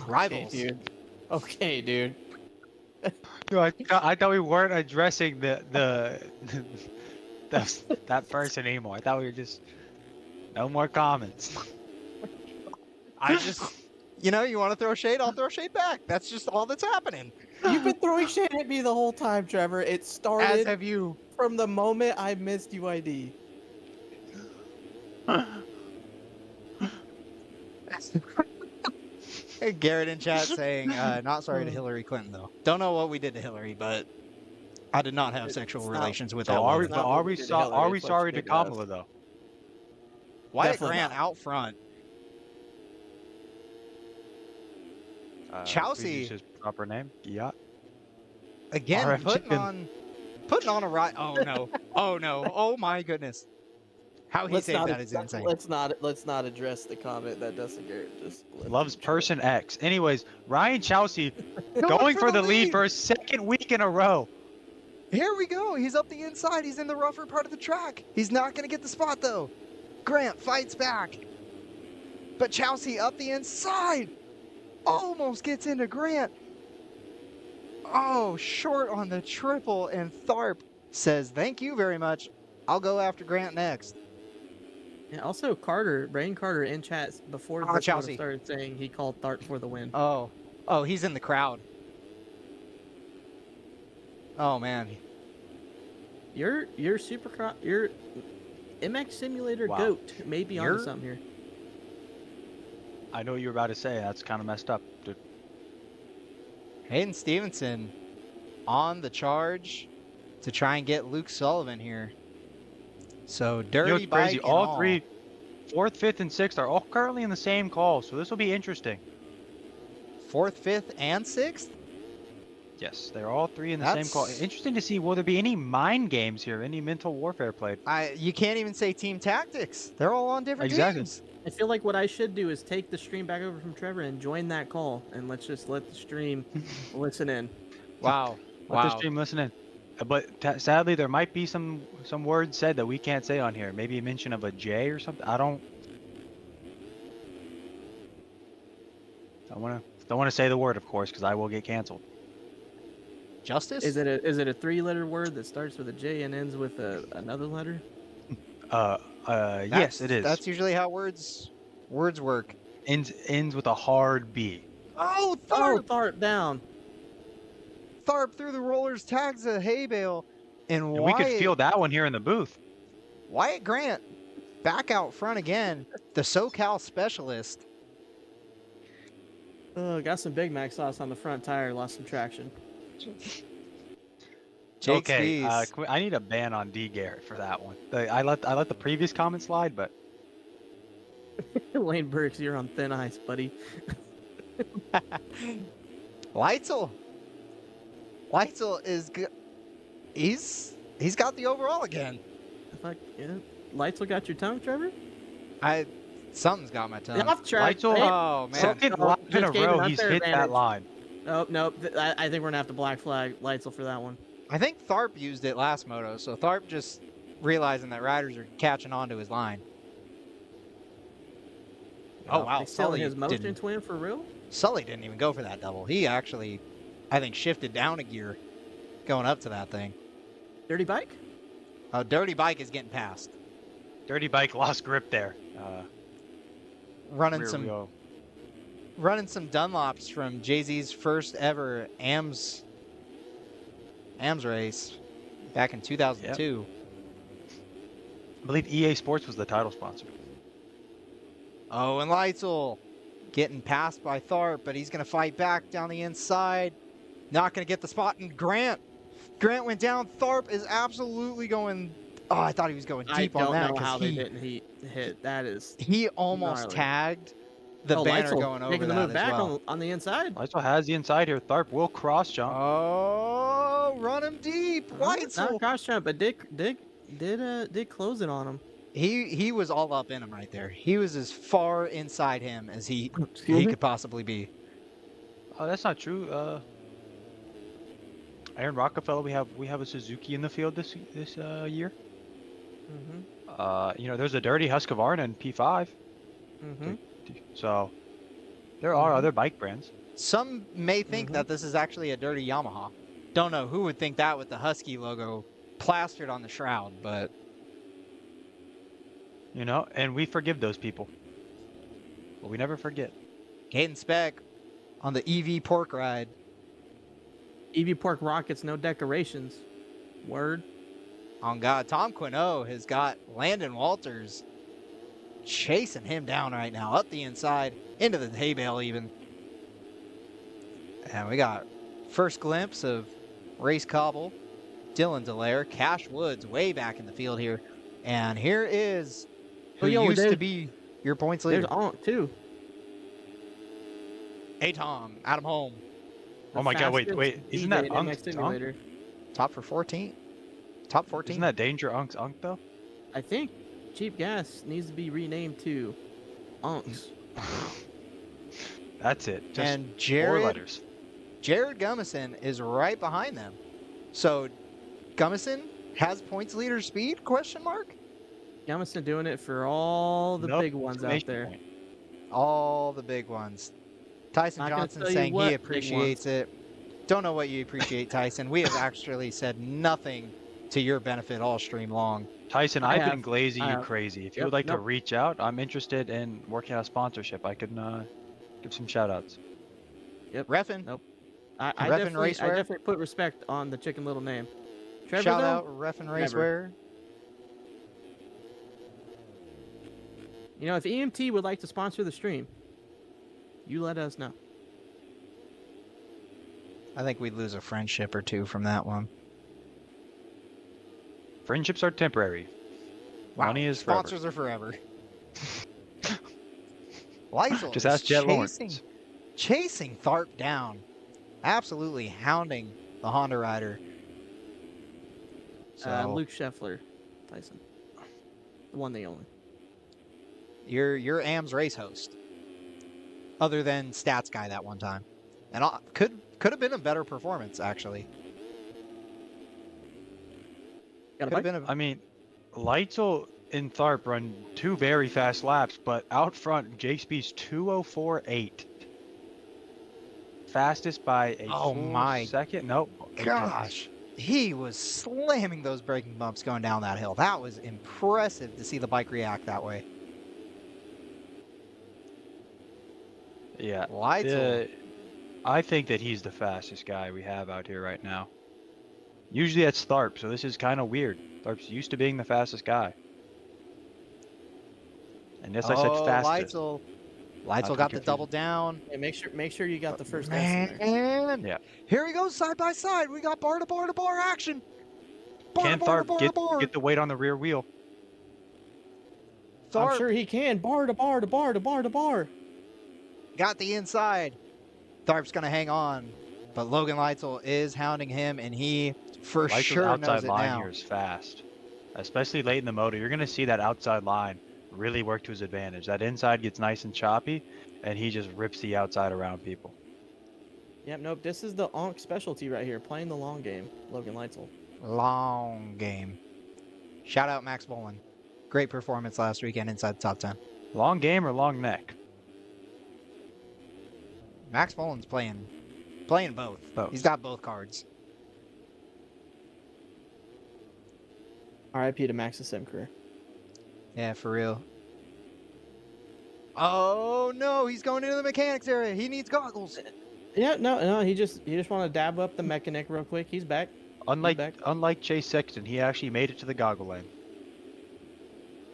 Rivals. Okay, dude. Okay, dude. No, I thought we weren't addressing that person anymore. I thought we were just no more comments. I just, you know, you want to throw shade, I'll throw shade back. That's just all that's happening. You've been throwing shit at me the whole time, Trevor. It As started have you. from the moment I missed UID. Garrett in chat saying, not sorry to Hillary Clinton, though. Don't know what we did to Hillary, but I did not have sexual It's not- relations with So that are we? woman. not what we did to Hillary, Are we it's what sorry you to did to us. Kamala though? Wyatt Definitely Grant not. out front. Please Chelsea. use his proper name. Yeah. Again, RM putting chicken. on a right. Oh no! Oh no! Oh my goodness! How he Let's saved not, that is insane. let's not address the comment that Dustin Garrett just left Loves in chat. person X. Anyways, Ryan Chelsea Going going for the lead for a second week in a row. Here we go. He's up the inside. He's in the rougher part of the track. He's not going to get the spot though. Grant fights back, but Chelsea up the inside. Almost gets into Grant. Oh, short on the triple, and Tharp says, "Thank you very much. I'll go after Grant next." And also Brain Carter in chat before Oh, the Chelsea. started saying he called Tharp for the win. Oh, he's in the crowd. Oh man, Your Supercross, your MX Simulator Wow. GOAT may be onto You're- something here. I know what you were about to say. That's kind of messed up, dude. Hayden Stevenson on the charge to try and get Luke Sullivan here. So You know dirty what's bike crazy? and All three, fourth, fifth, and sixth are all currently in the same call, so this will be interesting. fourth, fifth, and sixth. Yes, they're all three in the same call. That's- Interesting to see, will there be any mind games here, any mental warfare played? You can't even say team tactics. They're all on different Exactly. teams. I feel like what I should do is take the stream back over from Trevor and join that call, and let's just let the stream listen in. Wow. Let the Wow. stream listen in. But sadly, there might be some words said that we can't say on here. Maybe a mention of a J or something. I don't want to say the word, of course, because I will get canceled. Justice? Is it a 3-letter word that starts with a J and ends with another letter? Yes, it is. That's usually how words work. Ends with a hard B. Oh, Oh, Tharp! Tharp down. Tharp through the rollers, tags a hay bale, and And we could feel that one here in the booth. Wyatt Grant back out front again. The SoCal specialist. Oh, got some Big Mac sauce on the front tire. Lost some traction. Jake Okay, Spees. I need a ban on D Garrett for that one. I let the previous comment slide, but Lane Burks, you're on thin ice, buddy. Leitzel. Leitzel is good. He's got the overall again. Fuck yeah. Leitzel got your tongue, Trevor? Something's got my tongue. Off track. Leitzel- Hey, Oh man. second Oh, lap in a just gave row an he's unfair hit that advantage. line. Oh, no. I think we're going to have to black flag Leitzel for that one. I think Tharp used it last moto, so Tharp just realizing that riders are catching on to his line. Oh wow, He's stealing Sully his motion didn't, twin for real? Sully didn't even go for that double. He actually, I think, shifted down a gear going up to that thing. Dirty bike? Oh, Dirty Bike is getting past. Dirty bike lost grip there. Running Rear some wheel. Dunlops from Jay-Z's first ever AMS race back in 2002. I believe EA Sports was the title sponsor. Oh, and Leitzel getting passed by Tharp, but he's going to fight back down the inside. Not going to get the spot. And Grant went down. Tharp is absolutely going. Oh, I thought he was going deep I on that don't know how they because didn't hit. That is. he almost gnarly. tagged the Oh, banner Leitzel going over making the that move as back well. on the inside. Leitzel has the inside here. Tharp will cross jump. Oh, run him deep. Leitzel. Not cross jump, but did close it on him. He was all up in him right there. He was as far inside him as he me? could possibly be. Oh, that's not true. Aaron Rockefeller, we have a Suzuki in the field this year. Mm-hmm. There's a dirty Husqvarna in P5. Mm-hmm. So there are other bike brands. Some may think Mhm. that this is actually a dirty Yamaha. Don't know who would think that with the Husky logo plastered on the shroud, but And we forgive those people. But we never forget. Caden Speck on the EV pork ride. Evie Pork Rockets, no decorations. Word. On God, Tom Quinot has got Landon Walters chasing him down right now, up the inside, into the hay bale even. And we got first glimpse of Race Cobble, Dylan Delaire, Cash Woods way back in the field here. And here is who used to be your points leader. There's Onk, too. Hey, Tom, Adam Holm. Oh my God, wait, isn't that Unk's simulator? Top for 14? Top 14? Isn't that Danger Unk's Unk, though? I think Cheap Gas needs to be renamed to Unks. That's it. Just and 4 Jared letters. Gummison is right behind them. So Gummison has points leader speed? Question mark. Gummison doing it for all the big ones out there. Point. All the big ones. Tyson Not gonna Johnson tell you saying what he big appreciates it. Don't know what you appreciate, Tyson. We have actually said nothing to your benefit all stream long. Tyson, I've been glazing you have. crazy. If you Yep, would like to nope. reach out, I'm interested in working out a sponsorship. I can give some shout outs. Yep. Reffin, Nope. I Reffin Racewear? definitely put respect on the Chicken Little name. Trevor, shout though, out Reffin Racewear. You know, if EMT would like to sponsor the stream, you let us know. I think we'd lose a friendship or two from that one. Friendships are temporary. Wow. Money is forever. Sponsors are forever. Lysol Just is ask Jet Lawrence. chasing Tharp down. Absolutely hounding the Honda rider. So Luke Scheffler, Tyson. The one, the only. you're AM's race host. Other than Stats Guy that one time. And could have been a better performance, actually. Got a Could have bike? been I mean, Leitzel and Tharp run 2 very fast laps, but out front, Jake Speed's 2:04.8. Fastest by a Oh full my second. Nope. Gosh, he was slamming those braking bumps going down that hill. That was impressive to see the bike react that way. Yeah. Leitzel. I think that he's the fastest guy we have out here right now. Usually that's Tharp, so this is kind of weird. Tharp's used to being the fastest guy. And yes, I said fastest. Leitzel Not got to the confuse double it. down. Yeah, make sure you got the first S in there. Man, Yeah. here he goes side by side. We got bar to bar to bar action. Can Tharp get the weight on the rear wheel? Tharp I'm sure he can. Bar to bar to bar to bar to bar. got the inside. Tharp's gonna hang on, but Logan Leitzel is hounding him, and he for Leitzel's sure knows outside it line now. here is fast, especially late in the moto. You're gonna see that outside line really work to his advantage. That inside gets nice and choppy, and he just rips the outside around people. Yep, nope. This is the Onk specialty right here, playing the long game. Logan Leitzel. Long game. Shout out Max Bolin. Great performance last weekend inside the top 10. Long game or long neck? Max Bolin's playing both. Both. He's got both cards. RIP to Max's sim career. Yeah, for real. Oh no, he's going into the mechanics area. He needs goggles. Yeah, no. He just want to dab up the mechanic real quick. He's back. Unlike Chase Sexton, he actually made it to the goggle lane.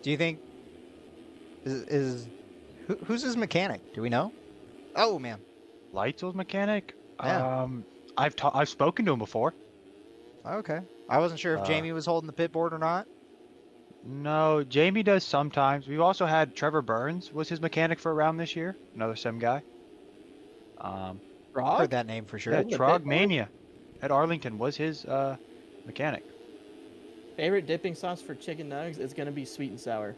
Do you think who's his mechanic? Do we know? Oh man. Leitzel's mechanic? Yeah. I've spoken to him before. Okay. I wasn't sure if Jamie was holding the pit board or not. No, Jamie does sometimes. We've also had Trevor Burns was his mechanic for a round this year. Another sim guy. Heard that name for sure. Yeah, the pit Trog board? Mania at Arlington was his mechanic. Favorite dipping sauce for chicken nuggets is gonna be sweet and sour.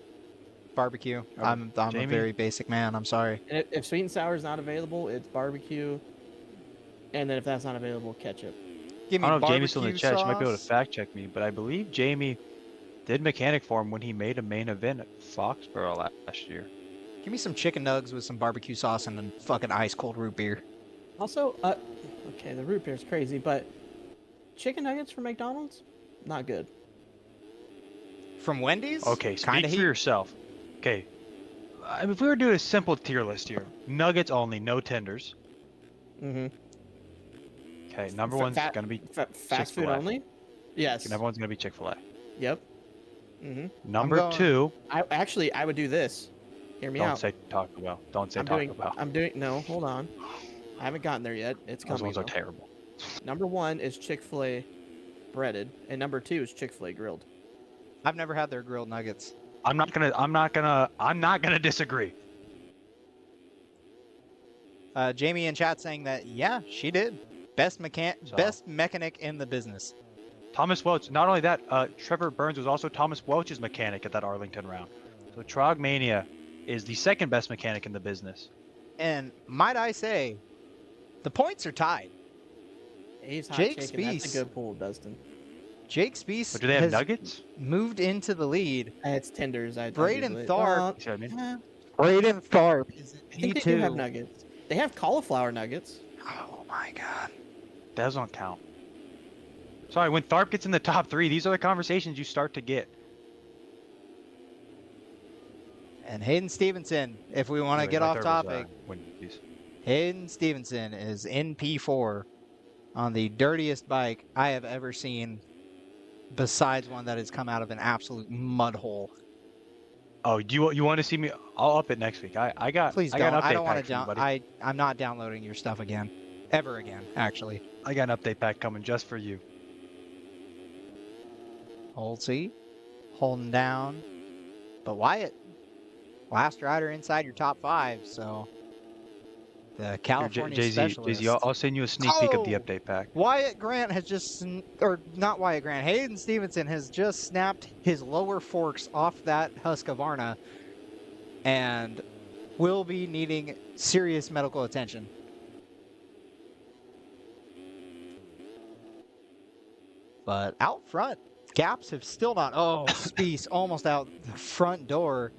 Barbecue. Oh, I'm a Jamie? very basic man. I'm sorry. And if sweet and sour is not available, it's barbecue. And then if that's not available, ketchup. Give me I don't know if Jamie's still in the barbecue chat. She might be able to sauce. fact check me, but I believe Jamie did mechanic for him when he made a main event at Foxborough last year. Give me some chicken nugs with some barbecue sauce and then fucking ice cold root beer. Also, okay, the root beer is crazy, but chicken nuggets from McDonald's, not good. From Wendy's? Okay, speak Kinda for heat. yourself. Okay, if we were doing a simple tier list here, nuggets only, no tenders. Mm-hmm. Okay, number Fa- one's fat- gonna be fast food Chick-fil-A. only. Yes. number one's gonna be Chick-fil-A. Yep. Mm-hmm. Number going- 2, I would do this. Hear me don't out. say Taco Bell. Don't say I'm Taco doing. Bell. I'm doing. No, hold on. I haven't gotten there yet. It's Those coming. ones are though. terrible. Number 1 is Chick-fil-A breaded, and number 2 is Chick-fil-A grilled. I've never had their grilled nuggets. I'm not gonna disagree. Jamie in chat saying that, yeah, she did. Best So- best mechanic in the business. Thomas Welch. Not only that, Trevor Burns was also Thomas Welch's mechanic at that Arlington round. So Trogmania is the second best mechanic in the business. And might I say, the points are tied. Ace hot Jake chicken. That's a Spees. good pull, Dustin. Jake Spees But do they have has nuggets? moved into the lead. It's tenders. Braden Tharp. You see what I mean? Braden Tharp is I think they do have nuggets. They have cauliflower nuggets. Oh my god. That doesn't count. Sorry, when Tharp gets in the top 3, these are the conversations you start to get. And Hayden Stevenson, if we want to Wait, get right off there was, topic, Wendy's. Hayden Stevenson is in P4 on the dirtiest bike I have ever seen, besides one that has come out of an absolute mud hole. Oh, do you want to see me? I'll up it next week. I got. Please I got don't. an I update don't want pack to for you, down. buddy. I'm not downloading your stuff again, ever again. Actually, I got an update pack coming just for you. hold C, holding down, but Wyatt, last rider inside your top 5. So the Here, California Jay-Z, specialist. Jay-Z, I'll send you a sneak peek of the Oh! update pack. Wyatt Grant has just, or not Wyatt Grant, Hayden Stevenson has just snapped his lower forks off that Husqvarna and will be needing serious medical attention. But out front, gaps have still not, oh, Speece almost out the front door.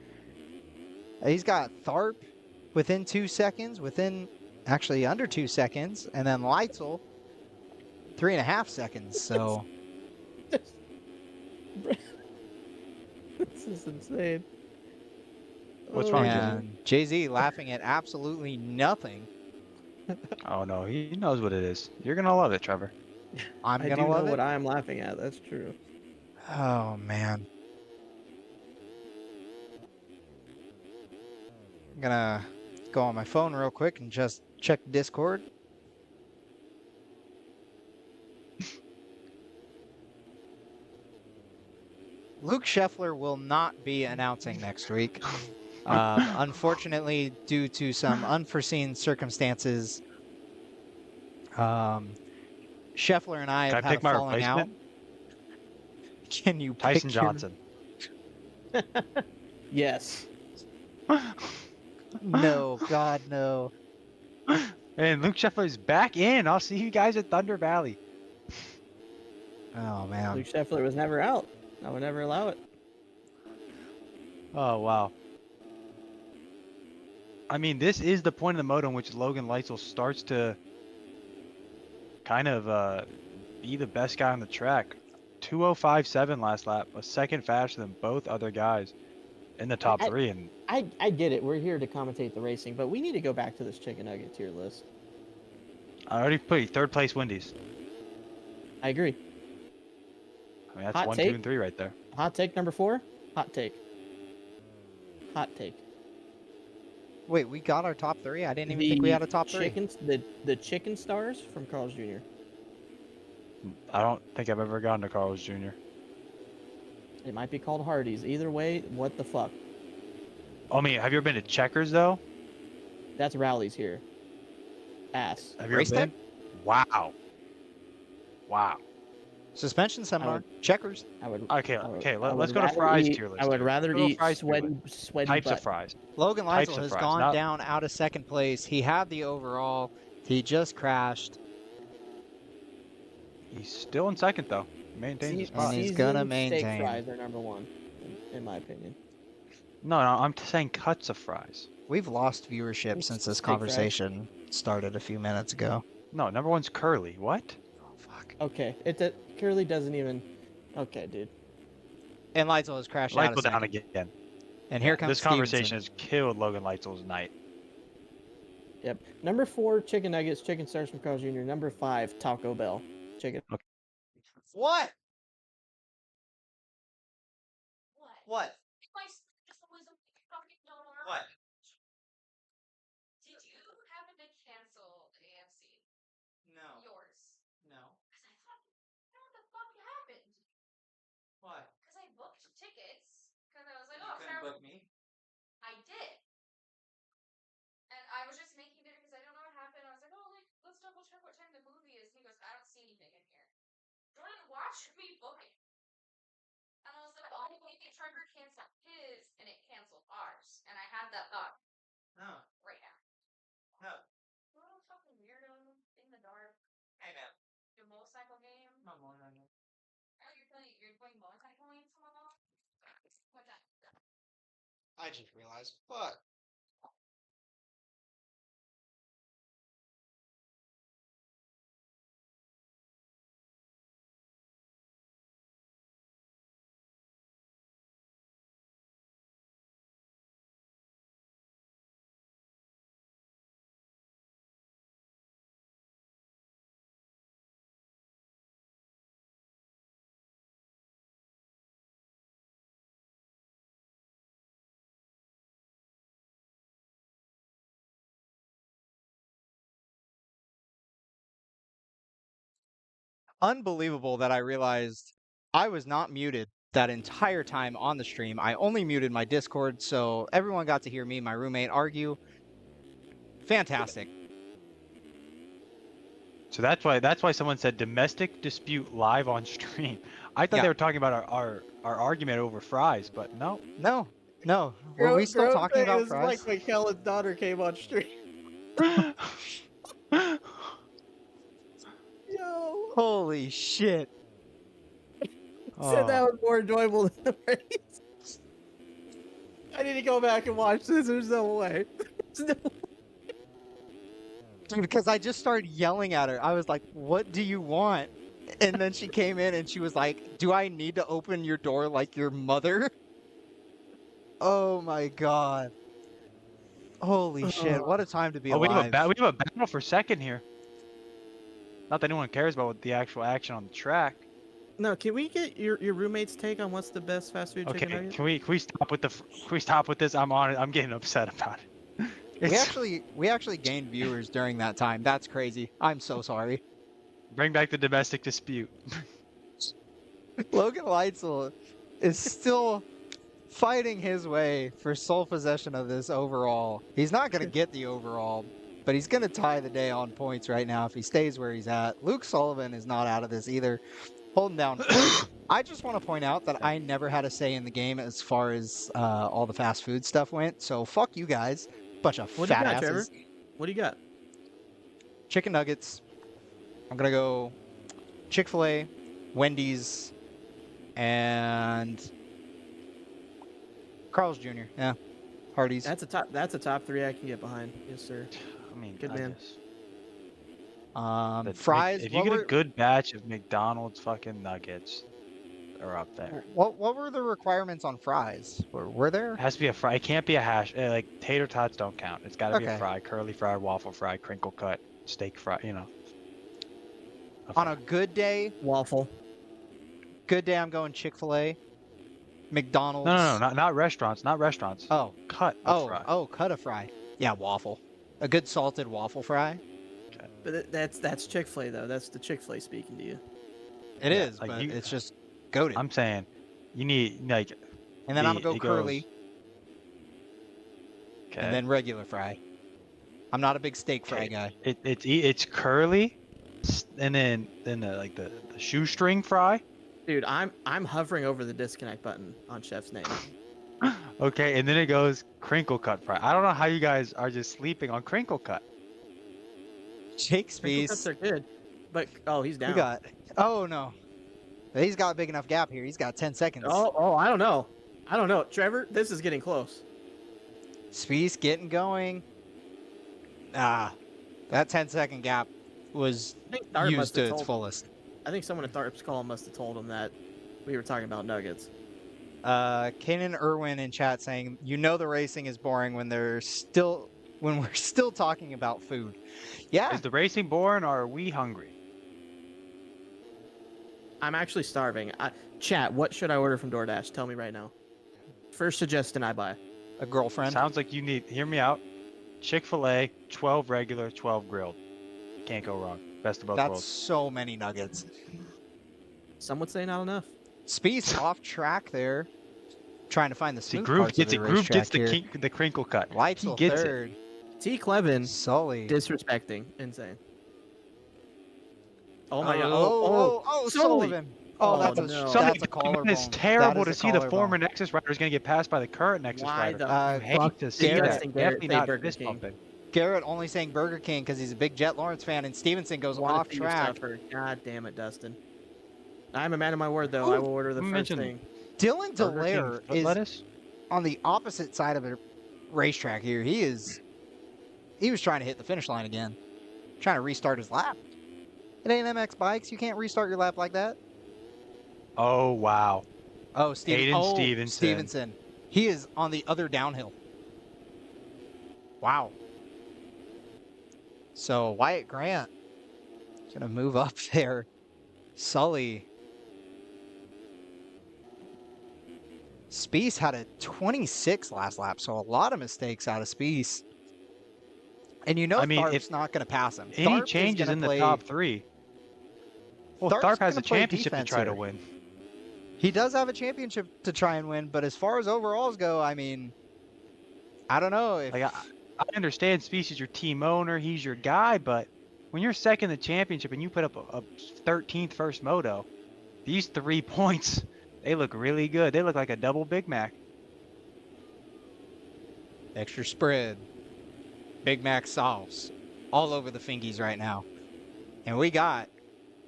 He's got Tharp within 2 seconds, actually under 2 seconds, and then Leitzel 3.5 seconds. So This is insane. What's wrong, Jay-Z? and Jay-Z laughing at absolutely nothing. Oh no, he knows what it is. You're gonna love it, Trevor. I'm I gonna do love know it. what I am laughing at. That's true. Oh man. I'm gonna go on my phone real quick and just check Discord. Luke Scheffler will not be announcing next week. Unfortunately, due to some unforeseen circumstances, Scheffler and I Can I have had pick a my falling out. replacement? Can you Tyson pick your- Johnson. Yes. No, God, no. And Luke Scheffler's back in. I'll see you guys at Thunder Valley. Oh man. Luke Scheffler was never out. I would never allow it. Oh wow. I mean, this is the point of the moto in which Logan Leitzel starts to kind of be the best guy on the track. 2:05.7 last lap, a second faster than both other guys in the top 3. And I get it. We're here to commentate the racing, but we need to go back to this chicken nugget tier list. I already put you 3rd place Wendy's. I agree. I mean, that's Hot 1, take? 2, and 3 right there. Hot take number 4. Hot take. Hot take. Wait, we got our top 3? I didn't even think we had a top 3. Chickens, the chicken stars from Carl's Jr. I don't think I've ever gotten to Carl's Jr. It might be called Hardee's. Either way, what the fuck? I mean, have you ever been to Checkers though? That's Rowley's here. Ass. Have you Race ever been? Wow. Wow. Suspension seminar. Checkers. I would. Okay, I would- okay. I Let's would go to rather fries eat- tier list. I would here. rather Let's go to eat fries tier sweaty, list. sweaty Types butt. of fries. Logan Types Leitzel of has fries, gone not- down out of second place. He had the overall. He just crashed. He's still in second though. Maintains his And spot. he's gonna Seasoned maintain. Steak fries are number 1, in my opinion. No, I'm saying cuts of fries. We've lost viewership It's since this steak fries. conversation started a few minutes ago. No, number 1's Curly. What? Oh, fuck. Okay, Curly doesn't even. Okay, dude. And Leitzel has crashed out Leitzel of down second. again. And here comes This conversation Stevenson. has killed Logan Leitzel's night. Yep. Number 4, chicken nuggets, chicken stars from Carl's Jr. Number 5, Taco Bell, chicken. What? What? What? What? Did you happen to cancel AMC? No. Yours? No. Because I thought, you know what the fuck happened? What? Because I booked tickets. Because I was like, You oh, couldn't Sarah. book me? I did. And I was just making dinner because I don't know what happened. I was like, oh, like, let's double check what time the movie is. And he goes, I don't see anything in here. Jordan watched me book it. And I was like, oh, maybe Trevor canceled his and it canceled ours. And I had that thought No. right now. No. Little fucking weirdo in the dark. Hey, man. Your motorcycle game. Come on, man. Oh, you're playing motorcycle games, someone? What's that? I just realized. Fuck. Unbelievable that I realized I was not muted that entire time on the stream. I only muted my Discord, so everyone got to hear me and my roommate argue. Fantastic. So that's why someone said domestic dispute live on stream. I thought Yeah. they were talking about our argument over fries, but no. No. Were we still talking about This fries? is like Kellen's daughter came on stream. Yo. Holy shit. Said that was more enjoyable than the race. I need to go back and watch this. There's no way. Dude, because I just started yelling at her. I was like, what do you want? And then she came in and she was like, do I need to open your door like your mother? Oh my god. Holy shit. What a time to be Oh, we alive. have a battle for second here. Not that anyone cares about the actual action on the track. No, can we get your roommate's take on what's the best fast food chicken Okay, nugget? can we stop with this? I'm on it. I'm getting upset about it. We actually gained viewers during that time. That's crazy. I'm so sorry. Bring back the domestic dispute. Logan Leitzel is still fighting his way for sole possession of this overall. He's not going to get the overall, but he's going to tie the day on points right now if he stays where he's at. Luke Sullivan is not out of this either. Holding down. I just want to point out that I never had a say in the game as far as all the fast food stuff went. So fuck you guys. Bunch of What do you fat got, asses. Trevor? What do you got? Chicken nuggets. I'm going to go Chick-fil-A, Wendy's, and Carl's Jr. Yeah. Hardee's. That's a top 3 I can get behind. Yes, sir. I mean, Good man. Fries. If you get a good batch of McDonald's fucking nuggets, they're up there. What were the requirements on fries? Were there? It has to be a fry. It can't be a hash. Like tater tots don't count. It's got to be a Okay. fry, curly fry, waffle fry, crinkle cut, steak fry. You know. On a good day, Waffle. I'm going Chick-fil-A, McDonald's. No, not restaurants. Not restaurants. Oh, Cut a fry. cut a fry. Yeah, waffle. A good salted waffle fry. But that's Chick-fil-A though. That's the Chick-fil-A speaking to you. It Yeah, is, like but you- it's just goated. I'm saying, you need like. And then I'm gonna it go curly, goes- Okay. and then regular fry. I'm not a big steak fry Okay. guy. It's curly, and then the shoestring fry. Dude, I'm hovering over the disconnect button on Chef's name. Okay, and then it goes crinkle cut fry. I don't know how you guys are just sleeping on crinkle cut. Jake's Crinkle cuts piece. are good, but he's down. We got. Oh no, he's got a big enough gap here. He's got 10 seconds. Oh, I don't know. Trevor, this is getting close. Spieth getting going. That 10-second gap was I think Tharp used must to have its told. fullest. I think someone at Tharp's call must have told him that we were talking about nuggets. Kanan Irwin in chat saying, "You know the racing is boring when when we're still talking about food. Yeah, Is the racing boring or are we hungry? I'm actually starving. Chat, what should I order from DoorDash? Tell me right now. First suggestion I buy. a girlfriend. Sounds like you need, hear me out. Chick-fil-A, 12 regular, 12 grilled. Can't go wrong. Best of both That's worlds. so many nuggets. Some would say not enough. Speed's off track there, trying to find the See, smooth Groove parts gets of it. the Groove gets racetrack the crinkle cut. here. Lights He gets it. third. T. Clevin Sully. disrespecting. Insane. Oh my god. Oh, Sully. Sullivan. Oh, that's a no. that's a It's collarbone. terrible That to is a see the former collarbone. Nexus rider is going to get passed by the current Nexus Why rider. the Uh, You hate to see Garrett- that. Garrett Definitely say not Burger fist King. bumping. Garrett only saying Burger King because he's a big Jet Lawrence fan, and Stevenson goes Wanna off see you track. suffer. God damn it, Dustin. I'm a man of my word, though. I will order the Who first mentioned thing. Dylan Burger King Delaire foot is lettuce? on the opposite side of the racetrack here. He was trying to hit the finish line again, trying to restart his lap. It ain't MX bikes. You can't restart your lap like that. Oh, wow. Oh, Hayden Stevenson. Stevenson. He is on the other downhill. Wow. So Wyatt Grant gonna move up there. Sully. Spieth had a 26 last lap, so a lot of mistakes out of Spieth. And you know I mean, Tharp's not going to pass him. Any Tharp is changes gonna in the play- top three? Well, Tharp's Tharp has gonna a play championship to defense try to here. win. He does have a championship to try and win, but as far as overalls go, I mean, I don't know if Like, I understand Spieth is your team owner, he's your guy, but when you're second in the championship and you put up a 13th first moto, these 3 points, they look really good. They look like a double Big Mac. extra spread, Big Mac sauce, all over the fingies right now. And we got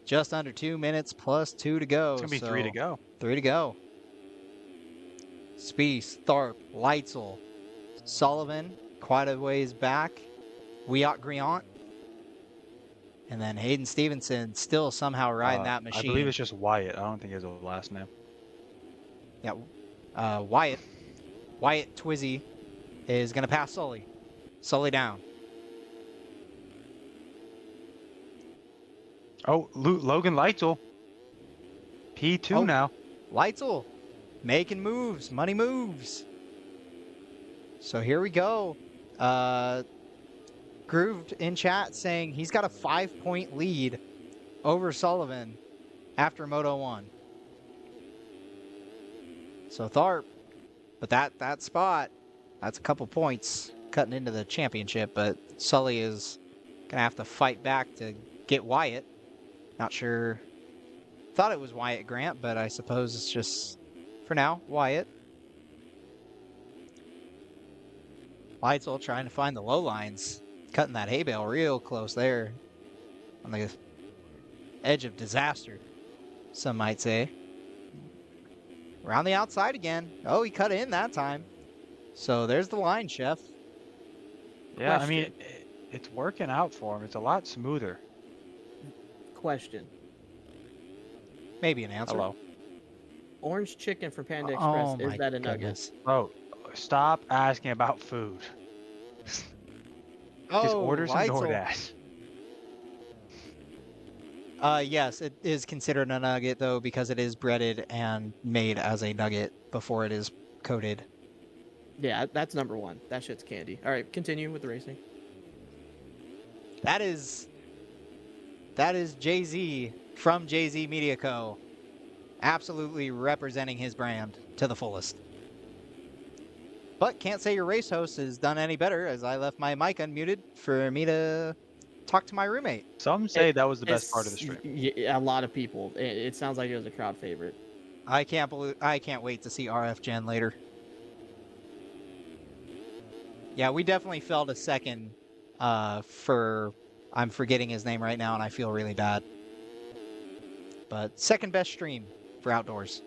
just under 2 minutes plus 2 to go. It's going to be 3 to go. 3 to go. Spieth, Tharp, Leitzel, Sullivan, quite a ways back. Wyatt Grant. And then Hayden Stevenson still somehow riding that machine. I believe it's just Wyatt. I don't think he has a last name. Yeah, Wyatt Twizzy is going to pass Sully. Sully down. Oh, Logan Leitzel. P2 Oh. now. Leitzel making moves, money moves. So here we go. Grooved in chat saying he's got a 5-point lead over Sullivan after Moto 1. So Tharp, but that spot, that's a couple points cutting into the championship, but Sully is gonna have to fight back to get Wyatt. Not sure. Thought it was Wyatt Grant, but I suppose it's just, for now, Wyatt. Leitzel trying to find the low lines, cutting that hay bale real close there on the edge of disaster, some might say. Around the outside again. Oh, he cut in that time. So there's the line, Chef. Yeah, I mean, it's working out for him. It's a lot smoother. Question. Maybe an answer. Hello. Orange chicken from Panda Oh Express, my is that a nugget? goodness. Oh, stop asking about food. Just order some Leitzel. DoorDash. Yes, it is considered a nugget though because it is breaded and made as a nugget before it is coated. Yeah, that's number one. That shit's candy. All right, continue with the racing. That is Jay-Z from Jay-Z Media Co. Absolutely representing his brand to the fullest. But can't say your race host has done any better as I left my mic unmuted for me to talk to my roommate. Some say that was the best part of the stream. Yeah, a lot of people. It sounds like it was a crowd favorite. I can't wait to see RF Gen later. Yeah, we definitely felt a second for, I'm forgetting his name right now and I feel really bad. But second best stream for outdoors.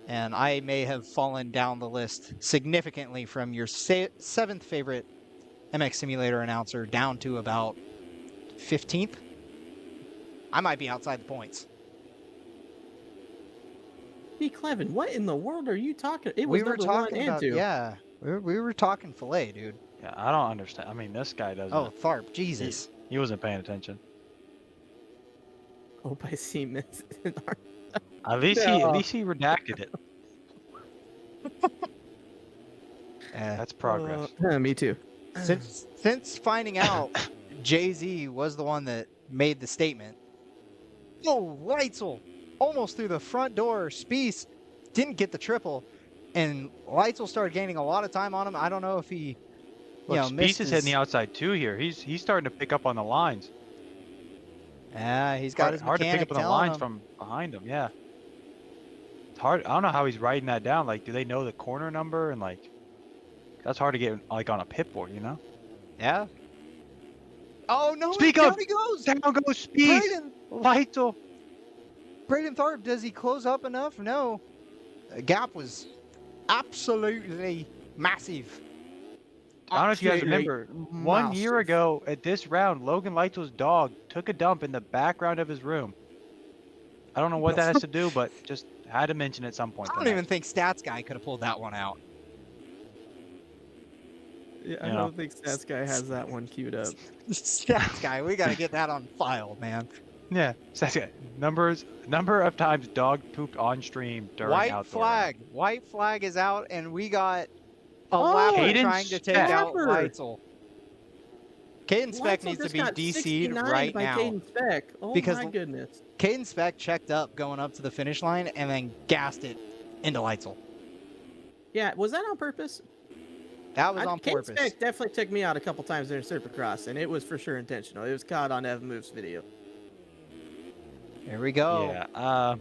And I may have fallen down the list significantly from your 7th favorite MX Simulator announcer down to about 15th. I might be outside the points. Be Clevin, what in the world are you talking? It was We were number one talking and about, two. yeah. We were talking filet, dude. Yeah, I don't understand. I mean, this guy doesn't. Oh, Tharp, Jesus. He wasn't paying attention. Hope I see Miss. At least he redacted it. That's progress. Me too. Since finding out Jay-Z was the one that made the statement. Oh, Leitzel almost through the front door. Spieth didn't get the triple, and Leitzel started gaining a lot of time on him. I don't know if he, Look, missed Spieth is hitting the outside too here. He's starting to pick up on the lines. Yeah, he's got his hard to pick mechanic up on the telling lines him. from behind him. Yeah, it's hard. I don't know how he's writing that down. Like, do they know the corner number and like? That's hard to get like on a pit board, you know? Yeah. Oh no! Speak down up! he goes. Down goes Spieth. Leitzel. Braden Tharp, does he close up enough? No. The gap was absolutely massive. I don't know if you guys Absolutely remember, 1 year massive. ago at this round, Logan Leitzel's dog took a dump in the background of his room. I don't know what that has to do, but just had to mention at some point. I don't even think Stats Guy could have pulled that one out. Yeah, I You know. don't think Stats Guy has that one queued up. Stats Guy, we got to get that on file, man. Yeah, so that's it. Number of times dog pooped on stream during White outdoor flag. round. White flag is out, and we got a Oh, lapper Caden trying to take Speck. out Lapper. Leitzel. Caden Speck Leitzel needs to just be got DC'd 69 right by now. Caden Speck. Oh Because my goodness. Caden Speck checked up going up to the finish line and then gassed it into Leitzel. Yeah, was that on purpose? That was on Caden purpose. Speck definitely took me out a couple times during Supercross, and it was for sure intentional. It was caught on Evan Move's video. There we go. Yeah.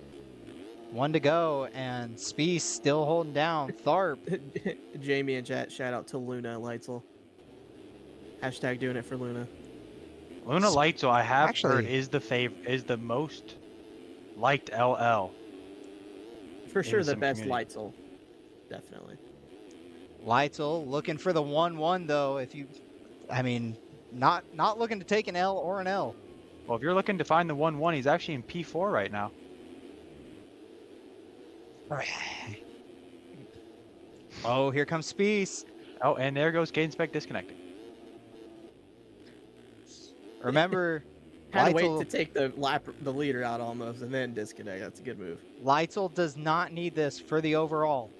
One to go, and Spieth still holding down. Tharp. Jamie and chat, shout out to Luna Leitzel. Hashtag doing it for Luna. Luna Leitzel, I have heard, Actually- is the most liked LL. For In sure the the sim best community. Leitzel. Definitely. Leitzel looking for the 1-1 though. Not looking to take an L or an L. Well, if you're looking to find the 1-1, he's actually in P4 right now. Oh, here comes Spieth. Oh, and there goes Caden Speck disconnecting. Remember, Had to wait Leitzel, to take the leader out almost and then disconnect. That's a good move. Leitzel does not need this for the overall.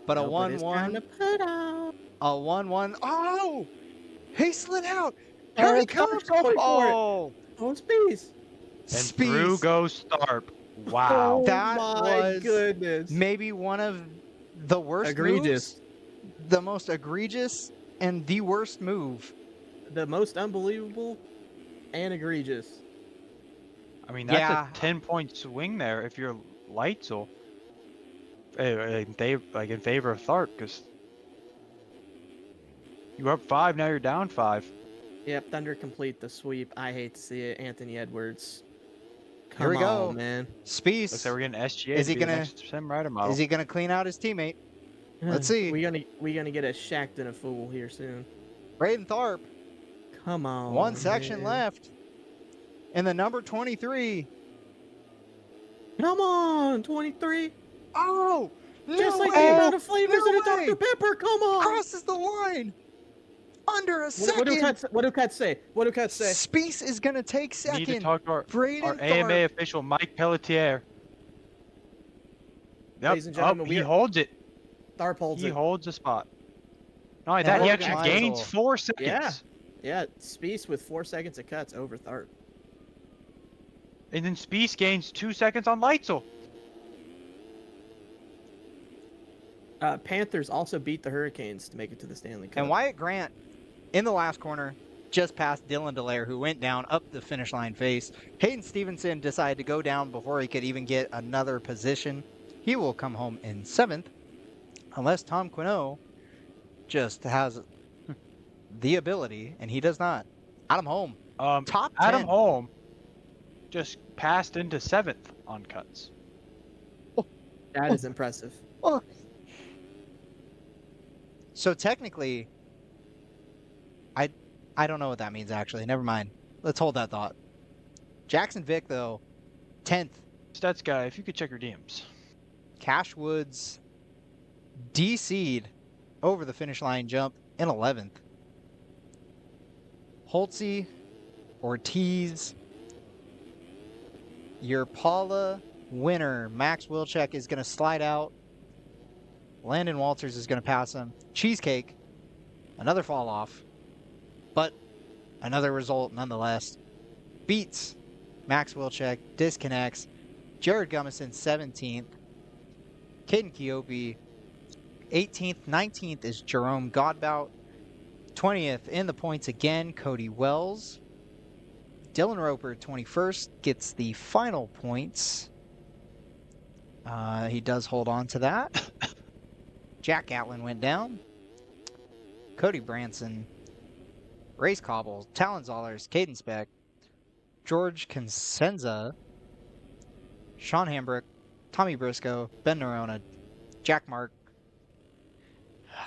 But a No, but it's time 1-1, to put out. a 1-1. Oh, he slid out. Oh, Here he it's Tharp's comes. going for it. Oh, Oh, Spieth. And through Spieth. goes Tharp. Wow. Oh That my was goodness. Maybe one of the worst Egregious. moves, the most egregious and the worst move. The most unbelievable and egregious. I mean, that's Yeah. a 10-point swing there if you're Leitzel. In favor of Tharp, because you were up 5, now you're down 5. Yep, Thunder complete the sweep. I hate to see it. Anthony Edwards. Come Here we go. on, man. Spieth. Looks like we're getting SGA. Is to he be the gonna- next Sim Rider model. Is he going to clean out his teammate? Let's see. We gonna get a shacked and a fool here soon. Braden Tharp. Come on. One section man. left. And the number 23. Come on, 23. Oh, Just no like way. the amount of flavors No in a way. Dr. Pepper. Come on. Crosses the line. Under a What second. do Cats say? What do Cats say? Spieth is going to take We need to second. talk to our Braden AMA Tharp. official, Mike Pelletier. Yep. Ladies and gentlemen, he we are- holds it. Tharp holds He it. holds the spot. Not only And that, he Logan actually gains Leitzel. 4 seconds. Yeah. Yeah, Spieth with 4 seconds of cuts over Tharp. And then Spieth gains 2 seconds on Leitzel. Panthers also beat the Hurricanes to make it to the Stanley Cup. And Wyatt Grant in the last corner just past Dylan Delaire, who went down up the finish line face. Hayden Stevenson decided to go down before he could even get another position. He will come home in 7th unless Tom Quinault just has the ability, and he does not. Adam Holm, top 10. Adam Holm just passed into 7th on cuts. That is impressive. So technically, I don't know what that means actually. Never mind. Let's hold that thought. Jackson Vick though, 10th. Stats guy, if you could check your DMs. Cash Woods DC'd over the finish line jump in 11th. Holtzy, Ortiz, your Paula winner, Max Wilczek, is going to slide out. Landon Walters is going to pass him. Cheesecake, another fall off, but another result nonetheless. Beats Max Wilczek, disconnects. Jared Gummison, 17th. Caden Keope, 18th. 19th is Jerome Godbout. 20th in the points again, Cody Wells. Dylan Roper, 21st, gets the final points. He does hold on to that. Jack Gatlin went down. Cody Branson, Race Cobble, Talon Zollers, Caden Speck, George Consenza, Sean Hambrook, Tommy Briscoe, Ben Norona, Jack Mark,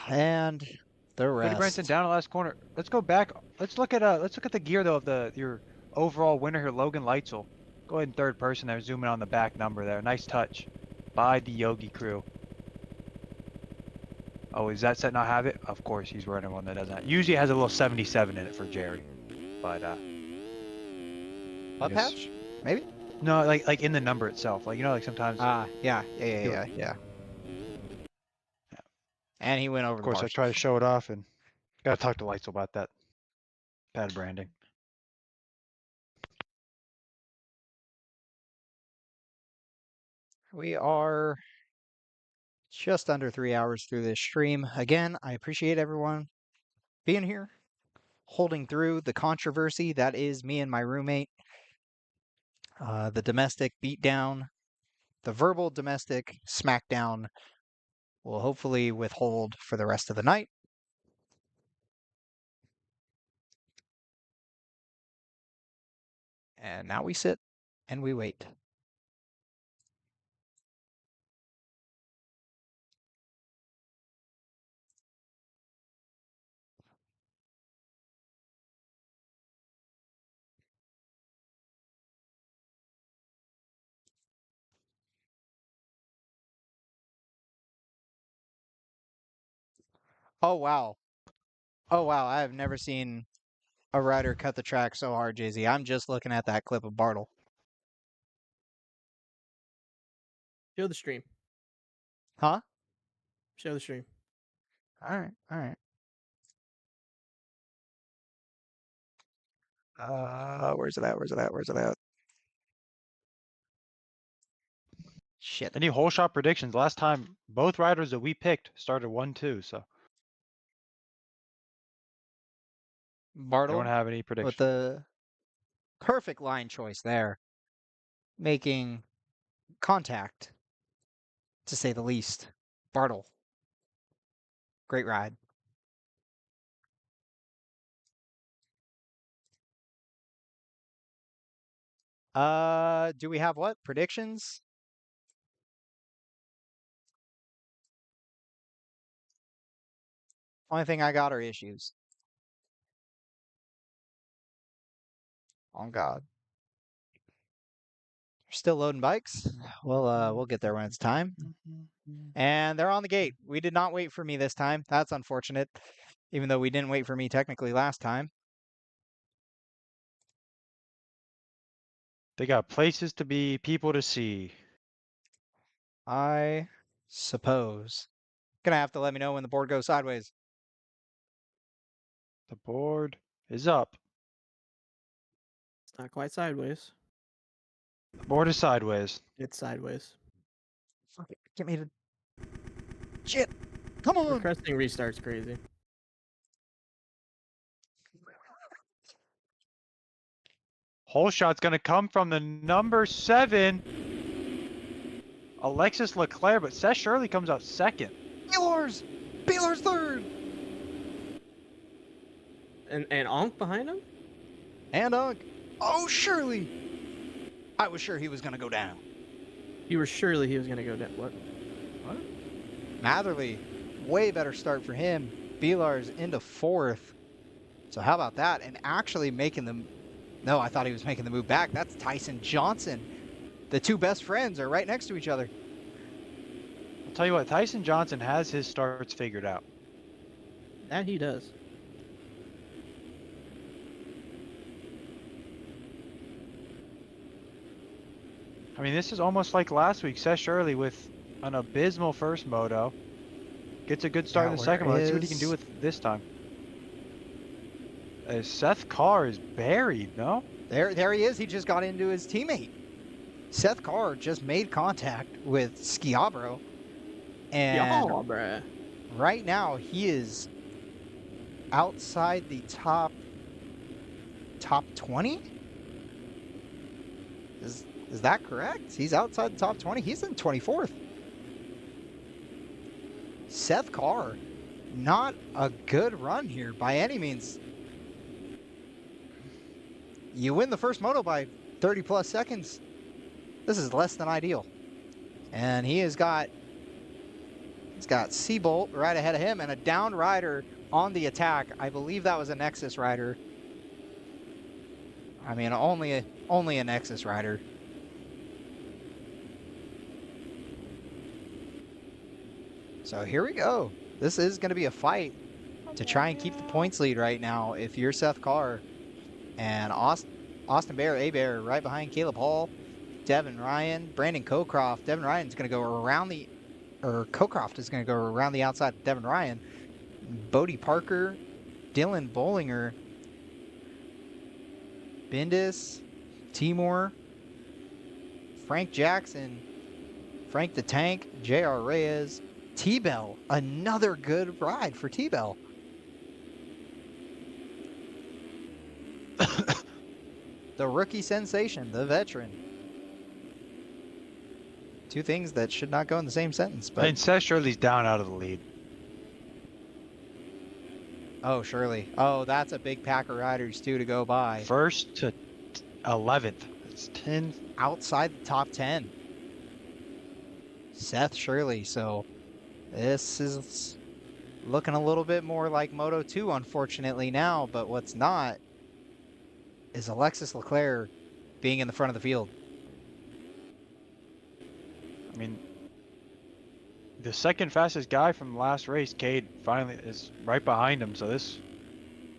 and the rest. Cody Branson down the last corner. Let's go back. Let's look at the gear though of your overall winner here, Logan Leitzel. Go ahead in third person there, zoom in on the back number there. Nice touch by the Yogi crew. Oh, is that set not have it? Of course, he's running one that doesn't. Usually it has a little 77 in it for Jerry, but Butt patch? Maybe? no, like in the number itself. Like like sometimes. Yeah. And he went over. Of course, I try to show it off, and gotta talk to Leitzel about that bad branding. We are just under 3 hours through this stream. Again, I appreciate everyone being here, holding through the controversy that is me and my roommate. The domestic beatdown, the verbal domestic smackdown will hopefully withhold for the rest of the night. And now we sit and we wait. Oh, wow. Oh, wow. I have never seen a rider cut the track so hard, Jay-Z. I'm just looking at that clip of Bartle. Show the stream. Huh? Show the stream. All right. Where's it at? Shit. Any whole shot predictions? Last time, both riders that we picked started 1-2, so I Bartle don't have any predictions. with the perfect line choice there, making contact, to say the least. Bartle, great ride. Do we have what? Predictions? Only thing I got are issues. On God. They're still loading bikes. We'll get there when it's time. And they're on the gate. We did not wait for me this time. That's unfortunate. Even though we didn't wait for me technically last time. They got places to be, people to see. I suppose. Gonna have to let me know when the board goes sideways. The board is up. It's not quite sideways. The board is sideways. It's sideways. Fuck it. Get me to. Shit. Come on. Requesting restart's crazy. Whole shot's gonna come from the number 7. Alexis Leclerc, but Seth Shirley comes out second. Beeler's third. And Onk behind him? And oh, Shirley. I was sure he was gonna go down. You were surely he was gonna go down. What? Matherly, way better start for him. Beelar's into 4th. So how about that? And actually making them. No, I thought he was making the move back. That's Tyson Johnson. The two best friends are right next to each other. I'll tell you what, Tyson Johnson has his starts figured out. That he does. I mean, this is almost like last week. Seth Shirley with an abysmal first moto. Gets a good start in the second moto. Let's see what he can do with this time. Seth Carr is buried, no? There he is. He just got into his teammate. Seth Carr just made contact with Schiabro. And Y'all, bruh. right now he is outside the top 20? Is that correct? He's outside the top 20. He's in 24th. Seth Carr, not a good run here by any means. You win the first moto by 30 plus seconds. This is less than ideal. And he's got Seabolt right ahead of him and a down rider on the attack. I believe that was a Nexus rider. I mean, only a Nexus rider. So here we go. This is going to be a fight to try and keep the points lead right now if you're Seth Carr. And Austin Bear, A-Bear right behind Caleb Hall, Devin Ryan, Brandon Cocroft. Devin Ryan's going to go around Cocroft is going to go around the outside of Devin Ryan. Bodie Parker, Dylan Bollinger, Bendis, Timur, Frank Jackson, Frank the Tank, J.R. Reyes, T-Bell. Another good ride for T-Bell. The rookie sensation, the veteran. Two things that should not go in the same sentence. But And Seth Shirley's down out of the lead. oh, Shirley. Oh, that's a big pack of riders too to go by. First to 11th. It's 10. Outside the top 10. Seth Shirley. So this is looking a little bit more like Moto 2, unfortunately, now. But what's not is Alexis Leclerc being in the front of the field. I mean, the second fastest guy from the last race, Cade, finally is right behind him. So this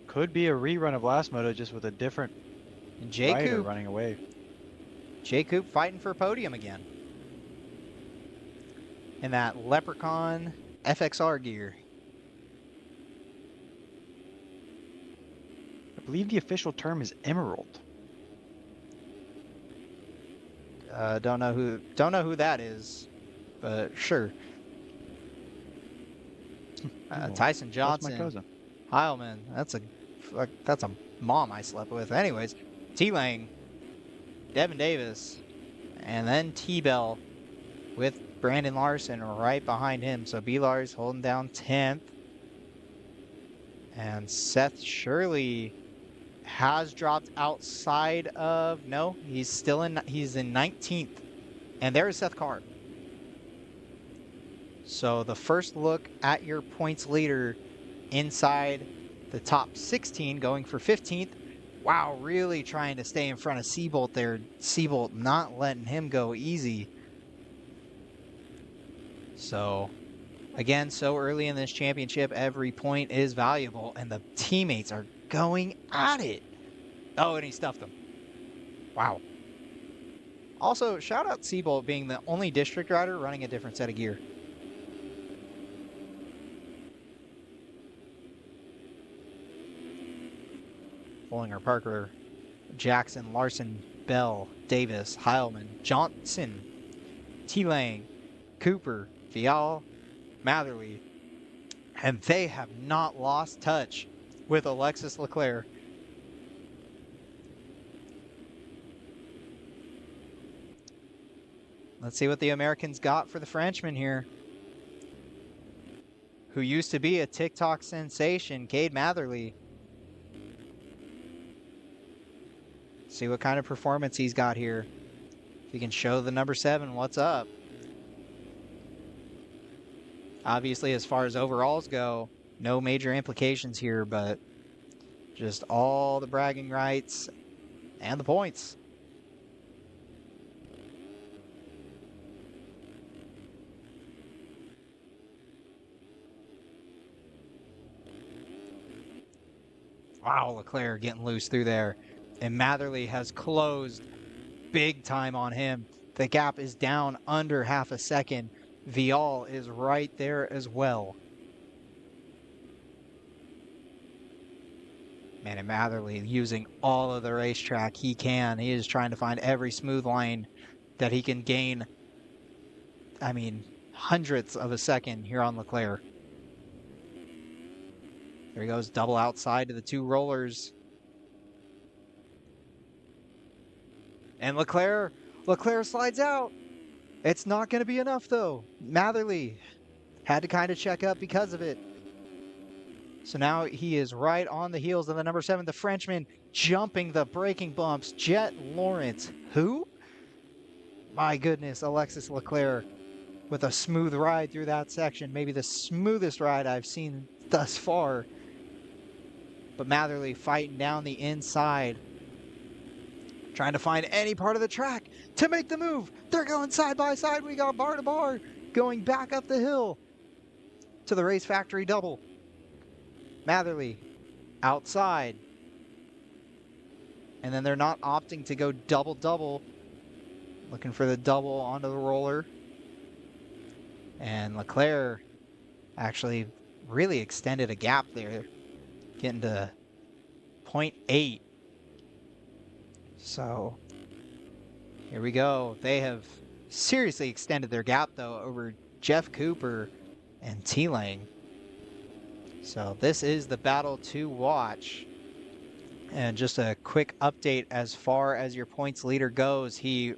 could be a rerun of last moto, just with a different And rider running away. J Coop fighting for a podium again. In that Leprechaun FXR gear. I believe the official term is emerald. Don't know who that is, but sure. Tyson That's Johnson, my cousin. Heilman. That's a mom I slept with. Anyways, T-Lang, Devin Davis, and then T-Bell with Brandon Larson right behind him. So B-Lars holding down 10th. And Seth Shirley has dropped outside of, no, he's in 19th. And there's Seth Carr. So the first look at your points leader inside the top 16 going for 15th. Wow, really trying to stay in front of Seabolt there. Seabolt not letting him go easy. So again, so early in this championship, every point is valuable and the teammates are going at it. Oh, and he stuffed them. Wow. Also, shout out Seabolt being the only district rider running a different set of gear. Bollinger, Parker, Jackson, Larson, Bell, Davis, Heilman, Johnson, T-Lang, Cooper, Vial, Matherly. And they have not lost touch with Alexis Leclerc. Let's see what the Americans got for the Frenchman here, who used to be a TikTok sensation, Cade Matherly. See what kind of performance he's got here. If he can show the number 7 what's up. Obviously, as far as overalls go, no major implications here, but just all the bragging rights and the points. Wow, Leclerc getting loose through there. And Matherly has closed big time on him. The gap is down under half a second. Vial is right there as well. Man, and Matherly using all of the racetrack he can. He is trying to find every smooth line that he can gain. I mean, hundredths of a second here on Leclerc. There he goes, double outside to the two rollers. And Leclerc slides out. It's not going to be enough, though. Matherly had to kind of check up because of it. So now he is right on the heels of the number 7, the Frenchman, jumping the braking bumps. Jet Lawrence, who? My goodness, Alexis Leclerc with a smooth ride through that section. Maybe the smoothest ride I've seen thus far. But Matherly fighting down the inside, trying to find any part of the track to make the move. They're going side by side. We got bar to bar going back up the hill to the Race Factory double. Matherly outside. And then they're not opting to go double-double. Looking for the double onto the roller. And Leclerc actually really extended a gap there, getting to 0.8. So here we go. They have seriously extended their gap, though, over Jeff Cooper and T-Lang. So this is the battle to watch. And just a quick update as far as your points leader goes. He,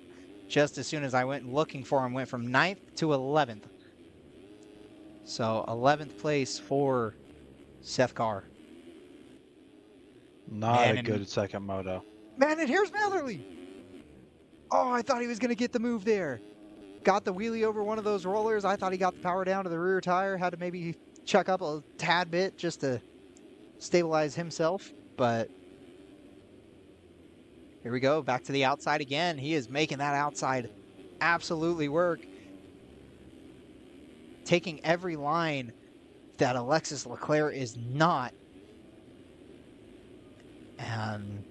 just as soon as I went looking for him, went from 9th to 11th. So 11th place for Seth Carr. Not a good second moto. Man, and here's Matherly. Oh, I thought he was going to get the move there. Got the wheelie over one of those rollers. I thought he got the power down to the rear tire. Had to maybe chuck up a tad bit just to stabilize himself. But here we go. Back to the outside again. He is making that outside absolutely work. Taking every line that Alexis Leclerc is not. And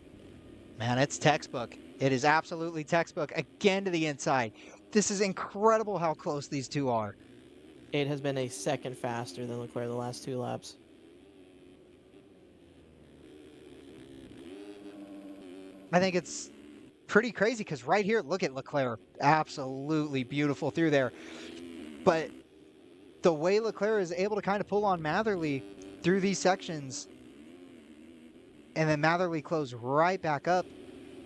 man, it's textbook. It is absolutely textbook. Again to the inside. This is incredible how close these two are. It has been a second faster than Leclerc the last 2 laps. I think it's pretty crazy because right here, look at Leclerc. Absolutely beautiful through there. But the way Leclerc is able to kind of pull on Matherly through these sections, and then Matherly close right back up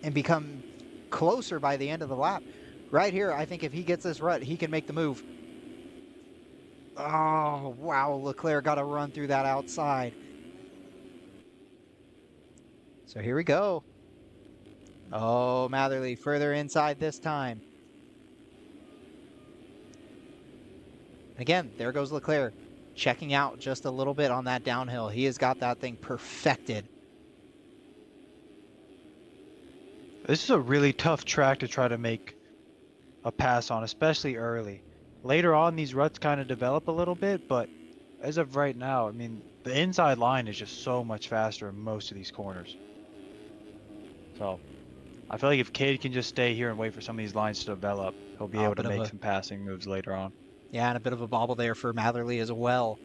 and become closer by the end of the lap. Right here, I think if he gets this rut, he can make the move. Oh, wow, Leclerc got to run through that outside. So here we go. Oh, Matherly further inside this time. Again, there goes Leclerc, checking out just a little bit on that downhill. He has got that thing perfected. This is a really tough track to try to make a pass on, especially early. Later on, these ruts kind of develop a little bit, but as of right now, I mean, the inside line is just so much faster in most of these corners. So I feel like if Cade can just stay here and wait for some of these lines to develop, he'll be able to make some passing moves later on. Yeah, and a bit of a bobble there for Matherly as well.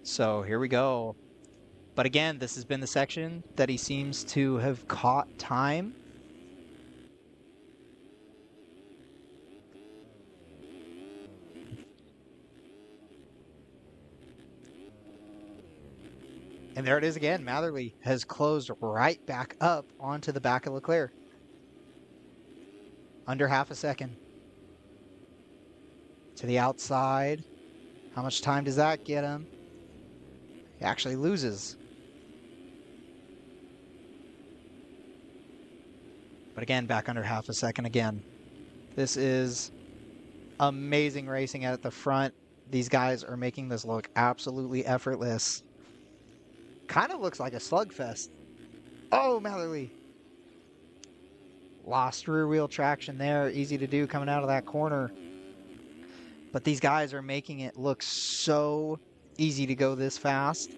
So here we go. But again, this has been the section that he seems to have caught time. And there it is again. Matherly has closed right back up onto the back of Leclerc. Under half a second. To the outside. How much time does that get him? He actually loses. But again, back under half a second again. This is amazing racing at the front. These guys are making this look absolutely effortless. Kind of looks like a slugfest. Oh, Matherly. Lost rear wheel traction there. Easy to do coming out of that corner. But these guys are making it look so easy to go this fast.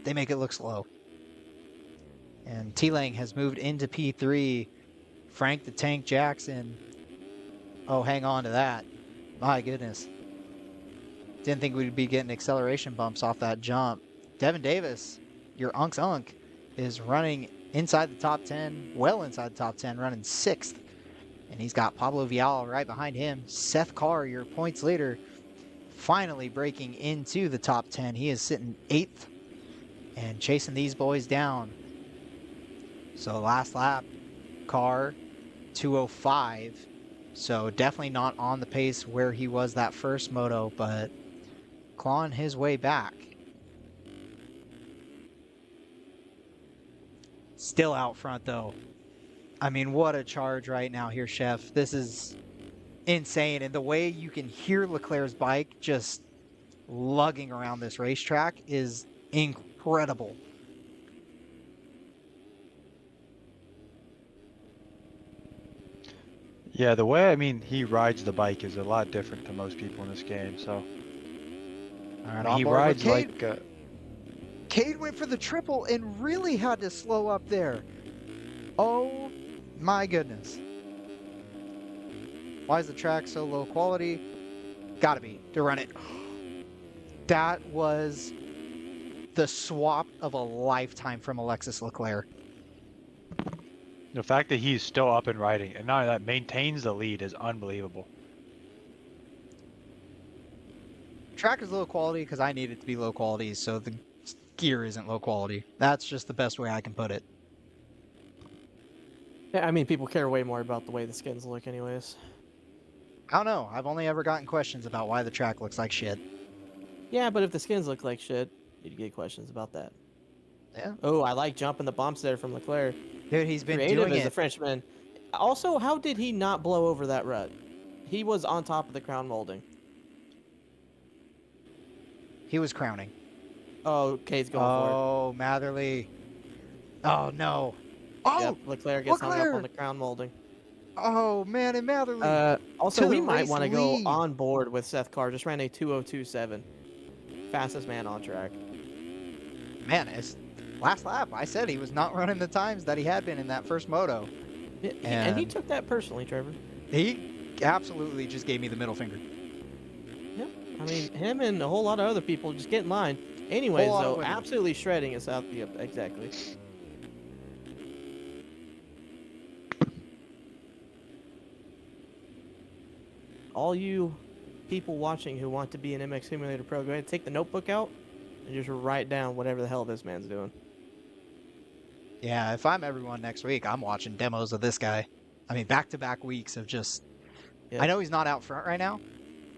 They make it look slow. And T-Lang has moved into P3. Frank the Tank Jackson. Oh, hang on to that. My goodness. Didn't think we'd be getting acceleration bumps off that jump. Devin Davis, your Unk's Unk, is running inside the top 10, well inside the top 10, running 6th. And he's got Pablo Vial right behind him. Seth Carr, your points leader, finally breaking into the top 10. He is sitting 8th and chasing these boys down. So last lap, Carr, 2:05. So definitely not on the pace where he was that first moto, but clawing his way back. Still out front though. I mean, what a charge right now here, Chef. This is insane. And the way you can hear Leclerc's bike just lugging around this racetrack is incredible. Yeah, the way, I mean, he rides the bike is a lot different to most people in this game, so. All right, I mean, he rides like... Cade went for the triple and really had to slow up there. Oh my goodness. Why is the track so low quality? Gotta be to run it. That was the swap of a lifetime from Alexis Leclerc. The fact that he's still up and riding, and not only that, maintains the lead is unbelievable. Track is low quality because I need it to be low quality, so the gear isn't low quality. That's just the best way I can put it. Yeah, I mean, people care way more about the way the skins look anyways. I don't know. I've only ever gotten questions about why the track looks like shit. Yeah, but if the skins look like shit, you'd get questions about that. Yeah. Oh, I like jumping the bumps there from Leclerc. Dude, he's been Creative doing as a it. Frenchman. Also, how did he not blow over that rut? He was on top of the crown molding. He was crowning. Oh, Kate's going for it. Oh, Matherly. Oh, no. Oh, Yep, Leclerc gets hung up Leclerc! on the crown molding. Oh, man, and Matherly. Also, to we the might race want to go lead. on board with Seth Carr. Just ran a 2:02.7. Fastest man on track. Man, it's last lap. I said he was not running the times that he had been in that first moto. Yeah, and he And- took that personally, Trevor. He absolutely just gave me the middle finger. Yep. I mean, him and a whole lot of other people just get in line. Anyways, Whole lot of though, women. absolutely shredding us out. Yep, exactly. All you people watching who want to be an MX Simulator Pro, go ahead and take the notebook out and just write down whatever the hell this man's doing. Yeah, if I'm everyone next week, I'm watching demos of this guy. I mean, back-to-back weeks of just... Yep. I know he's not out front right now.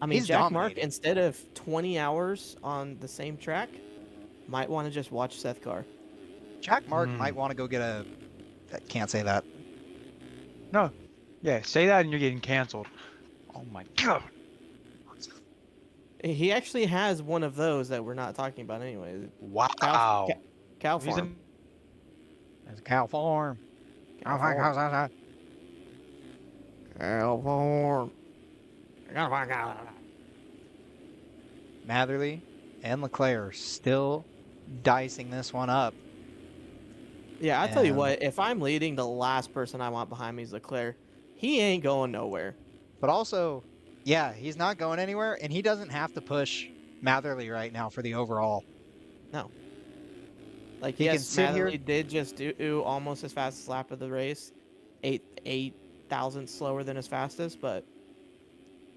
I mean, He's Jack Mark, dominating. instead of 20 hours on the same track, might want to just watch Seth Carr. Jack Mark might want to go get a... I can't say that. No. Yeah, say that and you're getting canceled. Oh my god. He actually has one of those that we're not talking about anyway. Wow. Cow He's farm. There's a cow farm. Cow farm. Cow farm. Matherly and Leclerc are still dicing this one up. Yeah, I tell you And- what, if I'm leading, the last person I want behind me is Leclerc. He ain't going nowhere. But also, yeah, he's not going anywhere, and he doesn't have to push Matherly right now for the overall. Like, He can yes, sit here- Matherly did just do almost his fastest lap of the race, 8,000 slower than his fastest, but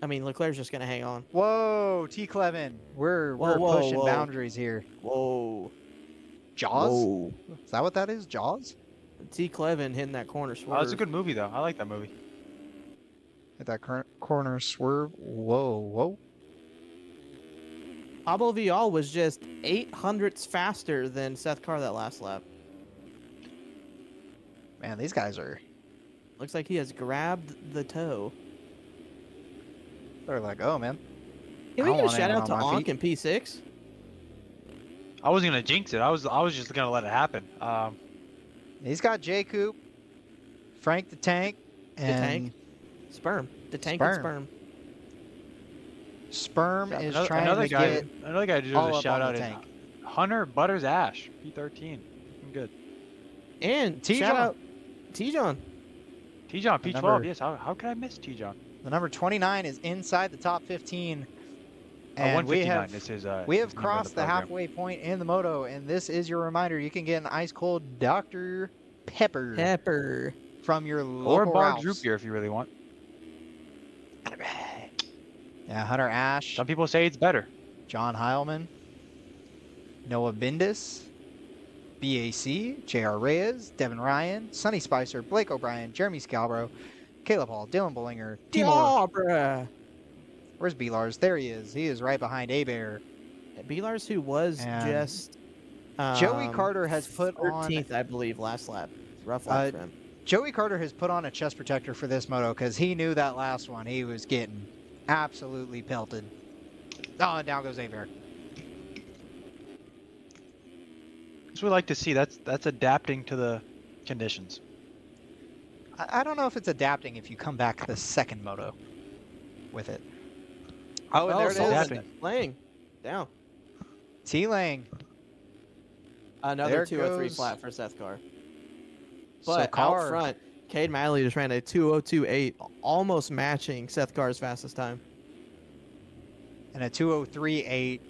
I mean, Leclerc's just gonna hang on. Whoa, T. Clevin, we're Whoa, pushing whoa. boundaries here. Whoa, Jaws? whoa! Is that what that is? Jaws? T. Clevin hitting that corner Oh, swerve. that's a good movie though. I like that movie. At that corner swerve. Whoa, whoa. Pablo Vial was just 800ths faster than Seth Carr that last lap. Man, these guys are... Looks like he has grabbed the toe. They're like, oh, man. Can I we don't get a want shout anyone out to on my Onk in P6? I wasn't gonna jinx it. I was just gonna let it happen. He's got J. Coop, Frank the Tank, and Tank. Sperm. The tank Sperm. and sperm. Sperm Yeah, is another, trying another to guy. get Another guy deserves all a up shout on out the is tank. Hunter Butters Ash, P13. Looking good. And T-John. shout out T-John. T-John, The P12. number- Yes. How could I miss T-John? The number 29 is inside the top 15. And 159 is his. we his have number in crossed the program. halfway point in the Moto, and this is your reminder. You can get an ice cold Dr. Pepper Pepper. from your Or local Bog's root Ralph's. beer if you really want. Yeah, Hunter Ash, Some people say it's better. John Heilman, Noah Bindis, BAC, JR Reyes, Devin Ryan, Sonny Spicer, Blake O'Brien, Jeremy Scalbro, Caleb Hall, Dylan Bollinger, Timor. bruh. Where's B-Lars? There he is. He is right behind A-Bear. B-Lars, who was And just Joey Carter has put on 13th, I believe, last lap. Rough lap for him. Joey Carter has put on a chest protector for this moto because he knew that last one he was getting absolutely pelted. Oh, and down goes A-Bear. That's what we like to see. That's adapting to the conditions. I don't know if it's adapting if you come back the second moto with it. Oh, and there it Sullivan is. Adapting. Laying down. T-Lang. Another There 203 goes- flat for Seth Carr. So But Carr, out front, Cade Madley just ran a 202.8, almost matching Seth Carr's fastest time. and a 203.8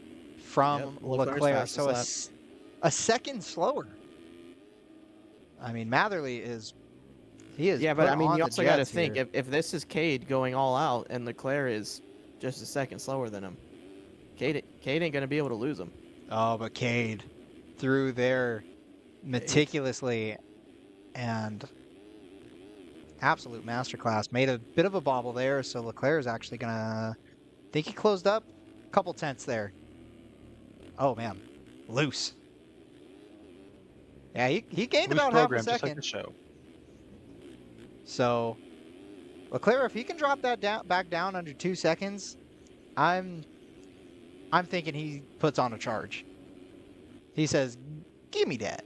from Yep, Leclerc's Leclerc. fastest So lap. a second slower. I mean, Matherly is. He is. Yeah, but put I mean, on you the also got to jets think here. if this is Cade going all out and Leclerc is just a second slower than him, Cade ain't gonna be able to lose him. Oh, but Cade through there meticulously and absolute masterclass. Made a bit of a bobble there, so Leclerc is actually gonna. I think he closed up a couple tenths there. Oh man, loose. Yeah, he gained Loose about half a program, just like second. the show. So Leclerc, if he can drop that back down under 2 seconds, I'm thinking he puts on a charge. He says, "Give me that."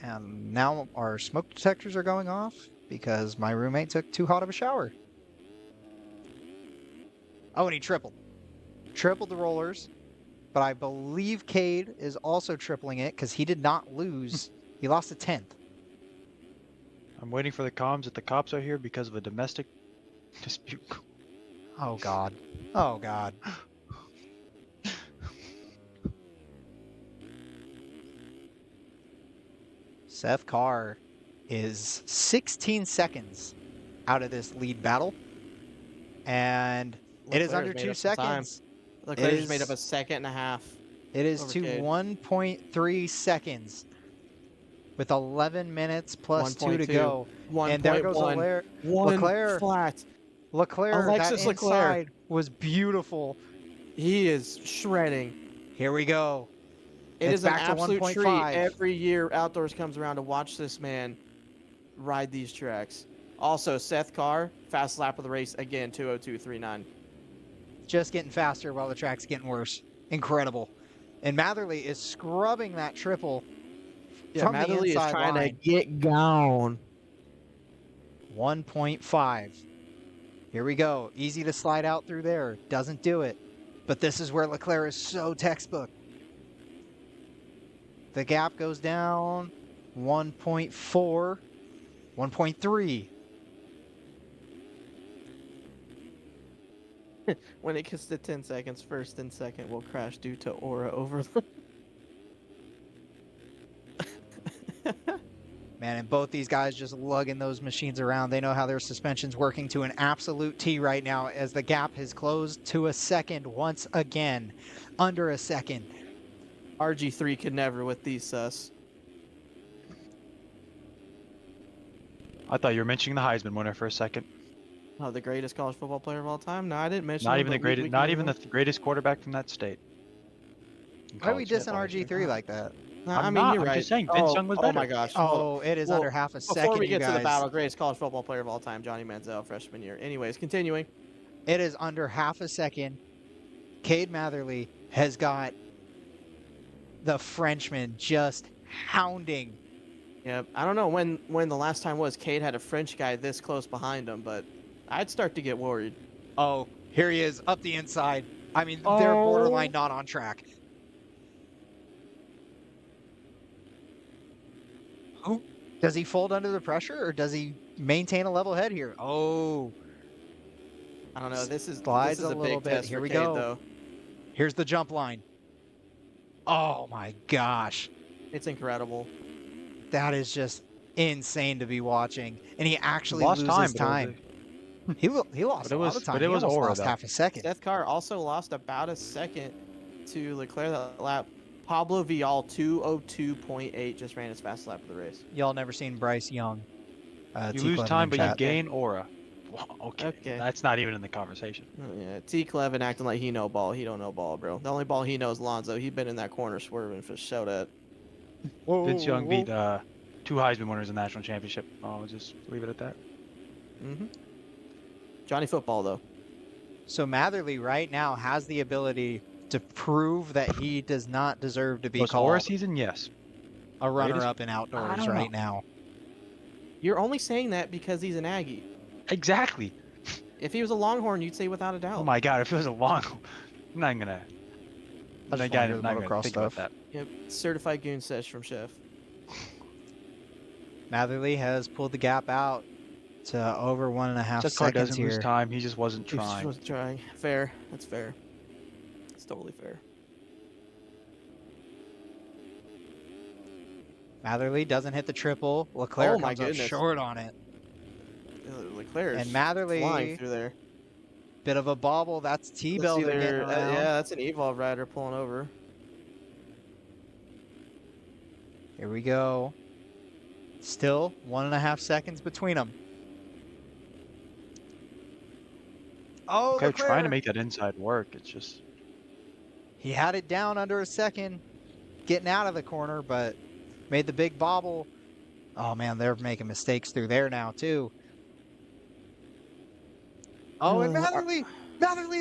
And now our smoke detectors are going off because my roommate took too hot of a shower. Oh, and he tripled the rollers. But I believe Cade is also tripling it because he did not lose. He lost a 10th. I'm waiting for the comms that the cops are here because of a domestic dispute. Oh, God. Oh, God. Seth Carr is 16 seconds out of this lead battle. And it is Leclerc's under made 2 up some time. seconds. Leclerc It just made is- up a second and a half. It is over to Cade. 1.3 seconds with 11 minutes plus 2 to 1.2. go. And there goes 1.1. Leclerc. One Leclerc. flat. Leclerc, Alexis that Leclerc. inside was beautiful. He is shredding. Here we go. It It's is an back to absolute treat 1.5. every year outdoors comes around to watch this man ride these tracks. Also, Seth Carr, fast lap of the race again, 202.39. Just getting faster while the track's getting worse. Incredible. And Matherly is scrubbing that triple Yeah, from the Matherly is inside trying line. to get gone. 1.5. Here we go. Easy to slide out through there. Doesn't do it. But this is where Leclerc is so textbook. The gap goes down 1.4, 1.3. When it gets to 10 seconds, first and second will crash due to aura overload. Man, and both these guys just lugging those machines around. They know how their suspension's working to an absolute T right now as the gap has closed to a second once again. Under a second. RG3 could never with these sus. I thought you were mentioning the Heisman winner for a second. Oh, the greatest college football player of all time? No, I didn't mention Not him, even the but we greatest. can Not move even on. the greatest quarterback from that state. in Why are we college dissing football. RG3 like that? No, I'm I mean, not, you're I'm right. just saying, Vince Young was Oh my better. gosh. Oh, it is well, under half a second, Before we you get to the guys. battle, greatest college football player of all time, Johnny Manziel, freshman year. Anyways, continuing. It is under half a second. Cade Matherly has got the Frenchman just hounding. Yep. I don't know when the last time was Cade had a French guy this close behind him, but I'd start to get worried. Oh, here he is up the inside. I mean, they're Oh. borderline not on track. Ooh, does he fold under the pressure or does he maintain a level head here? Oh, I don't know. This is slides this is a a little big bit. test Here for we Cade, go. though. Here's the jump line. Oh my gosh. It's incredible. That is just insane to be watching. And he actually Lost loses time, but He lost But it a lot was- of time. but it He was almost Aura, lost though. half a second. Seth Carr also lost about a second to Leclerc that lap. Pablo Vial 2:02.8 just ran his fastest lap of the race. Y'all never seen Bryce Young. you T. lose Clevin time, in but you chat. gain aura. Well, okay. Okay. That's not even in the conversation. Oh, yeah, T. Clevin acting like he know ball. He don't know ball, bro. The only ball he knows Lonzo. He been in that corner swerving for show that. Vince Young beat 2 Heisman winners in the national championship. I'll just leave it at that. Johnny Football though. So Matherly right now has the ability to prove that he does not deserve to be Post aura called season, yes. a runner-up in outdoors don't right know. now. You're only saying that because he's an Aggie. Exactly. If he was a Longhorn, you'd say without a doubt. Oh my god, if it was a long, I'm not gonna. I just I'm wanna hear the not gonna motocross think about stuff. that. Yep, certified goon sesh from Chef. Matherly has pulled the gap out to over 1.5 Seth Carr seconds doesn't lose here. time. He just wasn't He just trying. wasn't trying. Fair. That's fair. It's totally fair. Matherly doesn't hit the triple. Leclerc Oh my comes up goodness. short on it. Leclerc And Matherly, flying through there. bit of a bobble. That's T-Bell That's they're getting either- around. yeah, that's an Evolve rider pulling over. Here we go. Still 1.5 seconds between them. Oh, They're trying to Leclerc! make that inside work. It's just He had it down under a second, getting out of the corner, but made the big bobble. Oh man, they're making mistakes through there now too. Oh, and Matherly,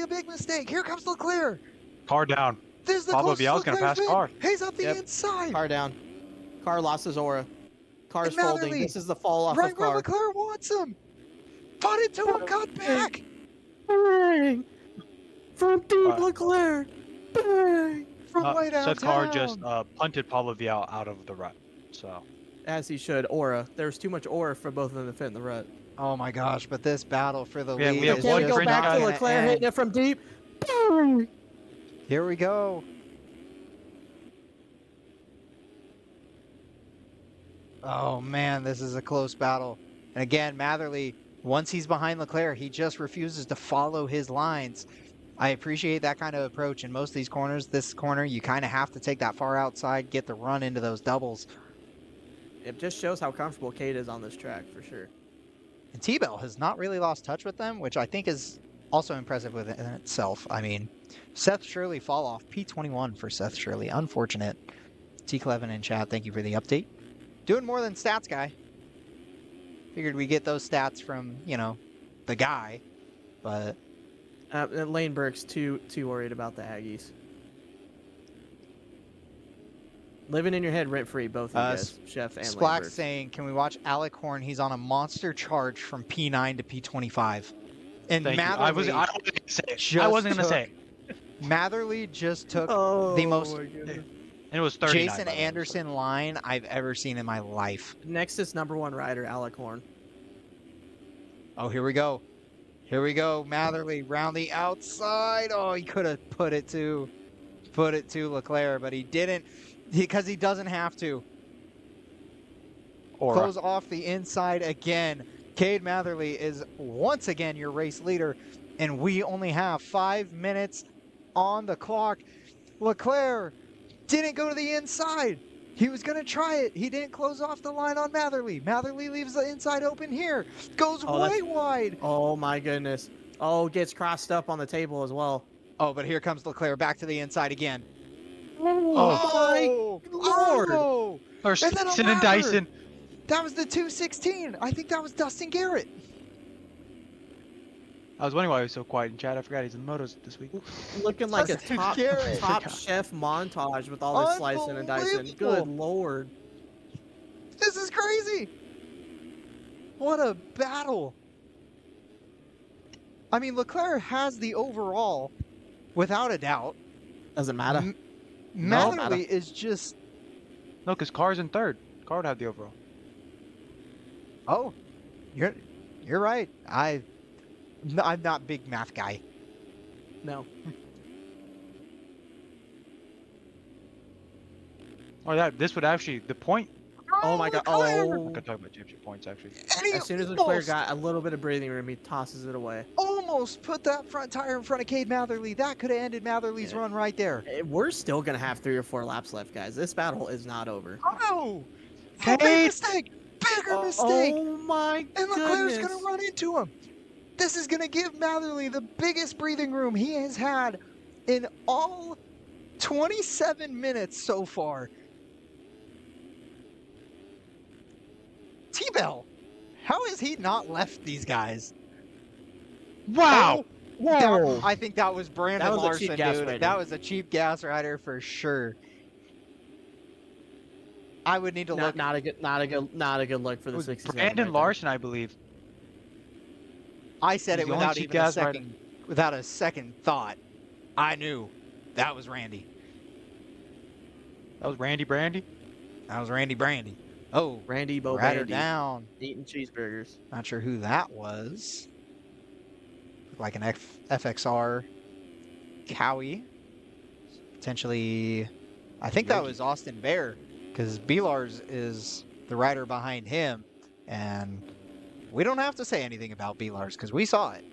a big mistake. Here comes Leclerc. car down. This is the Pablo closest Vial's gonna Leclerc's pass been. Carr. He's up the Yep. inside. Car down. Car lost his aura. Car's And Matherly, folding. This is the fall off right of where Car. Leclerc wants him. Put it to him, cut back. Bang! From deep Uh, Leclerc. Bang! From way downtown. Seth Carr just punted Pablo Vial out of the rut. So As he should. Aura. There's too much aura for both of them to fit in the rut. Oh my gosh, but this battle for the Yeah, lead we have is Can we one just go fringe back not to guy. gonna Leclerc end. hitting it from deep? Bang! Here we go. Oh man, this is a close battle. And again, Matherly, once he's behind Leclerc, he just refuses to follow his lines. I appreciate that kind of approach in most of these corners. This corner, you kind of have to take that far outside, get the run into those doubles. It just shows how comfortable Cade is on this track, for sure. And T-Bell has not really lost touch with them, which I think is also impressive within itself. I mean, Seth Shirley fall off. P21 for Seth Shirley. Unfortunate. T. Clevin in chat, thank you for the update. Doing more than stats guy. Figured we get those stats from, you know, the guy. But Lane Burke's too worried about the Aggies. Living in your head rent free, both of you guys, Chef and Lane Splack Burke. saying, can we watch Alec Horn? He's on a monster charge from P9 to P25. And thank you. Matherly I wasn't gonna say it. I just wasn't gonna took- say it. Matherly just took Oh, the most my goodness. And it was 39. Jason by the way, so- Anderson line I've ever seen in my life. Nexus #1 rider, Alec Horn. Oh, here we go. Here we go. Matherly round the outside. Oh, he could have put it to Leclerc, but he didn't because he doesn't have to. Aura. Close off the inside again. Cade Matherly is once again your race leader, and we only have 5 minutes on the clock. Leclerc didn't go to the inside. He was going to try it. He didn't close off the line on Matherly. Matherly leaves the inside open here. Goes Oh, way wide. Oh my goodness. Oh, gets crossed up on the table as well. Oh, but here comes Leclerc back to the inside again. Oh, my Lord. Oh, Or And then a Stinson and ladder. Dyson. that was the 216. I think that was Dustin Garrett. I was wondering why he was so quiet in chat. I forgot he's in the motos this week. Looking like a Dustin top Garrett. chef montage with all this slicing and dicing. Unbelievable. Good Lord. This is crazy. What a battle. I mean, Leclerc has the overall, without a doubt. Doesn't matter. M- No, Matherly is just, No, because Carr's in third. Car would have the overall. Oh, you're right. I'm not big math guy. No. Oh, yeah, this would actually the point. Oh my god. Leclerc! Oh. I could talk about championship points actually. And he As soon as Leclerc almost, got a little bit of breathing room, he tosses it away. almost put that front tire in front of Cade Matherly. That could have ended Matherly's Yeah. run right there. We're still gonna have 3 or 4 laps left, guys. This battle is not over. Oh, big Cade! mistake, bigger mistake, Oh my and Leclerc's goodness. gonna run into him. This is gonna give Matherly the biggest breathing room he has had in all 27 minutes so far. T-Bell, how has he not left these guys? Wow! Oh, I think that was Brandon That was a Larson, cheap gas dude. rider. That was a cheap gas rider for sure. I would need to look. Not a good look for It the was 67. Brandon right there. Larson, I believe. I said He's it the only without cheap even a gas rider. second, without a second thought. I knew that was Randy. That was Randy Brandy. That was Randy Brandy. Oh, Randy Bo rider Bandy down. eating cheeseburgers. Not sure who that was. Looked like an FXR Cowie. Potentially, I think that Yogi. was Austin Bear, because Belars is the rider behind him, and we don't have to say anything about Belars because we saw it.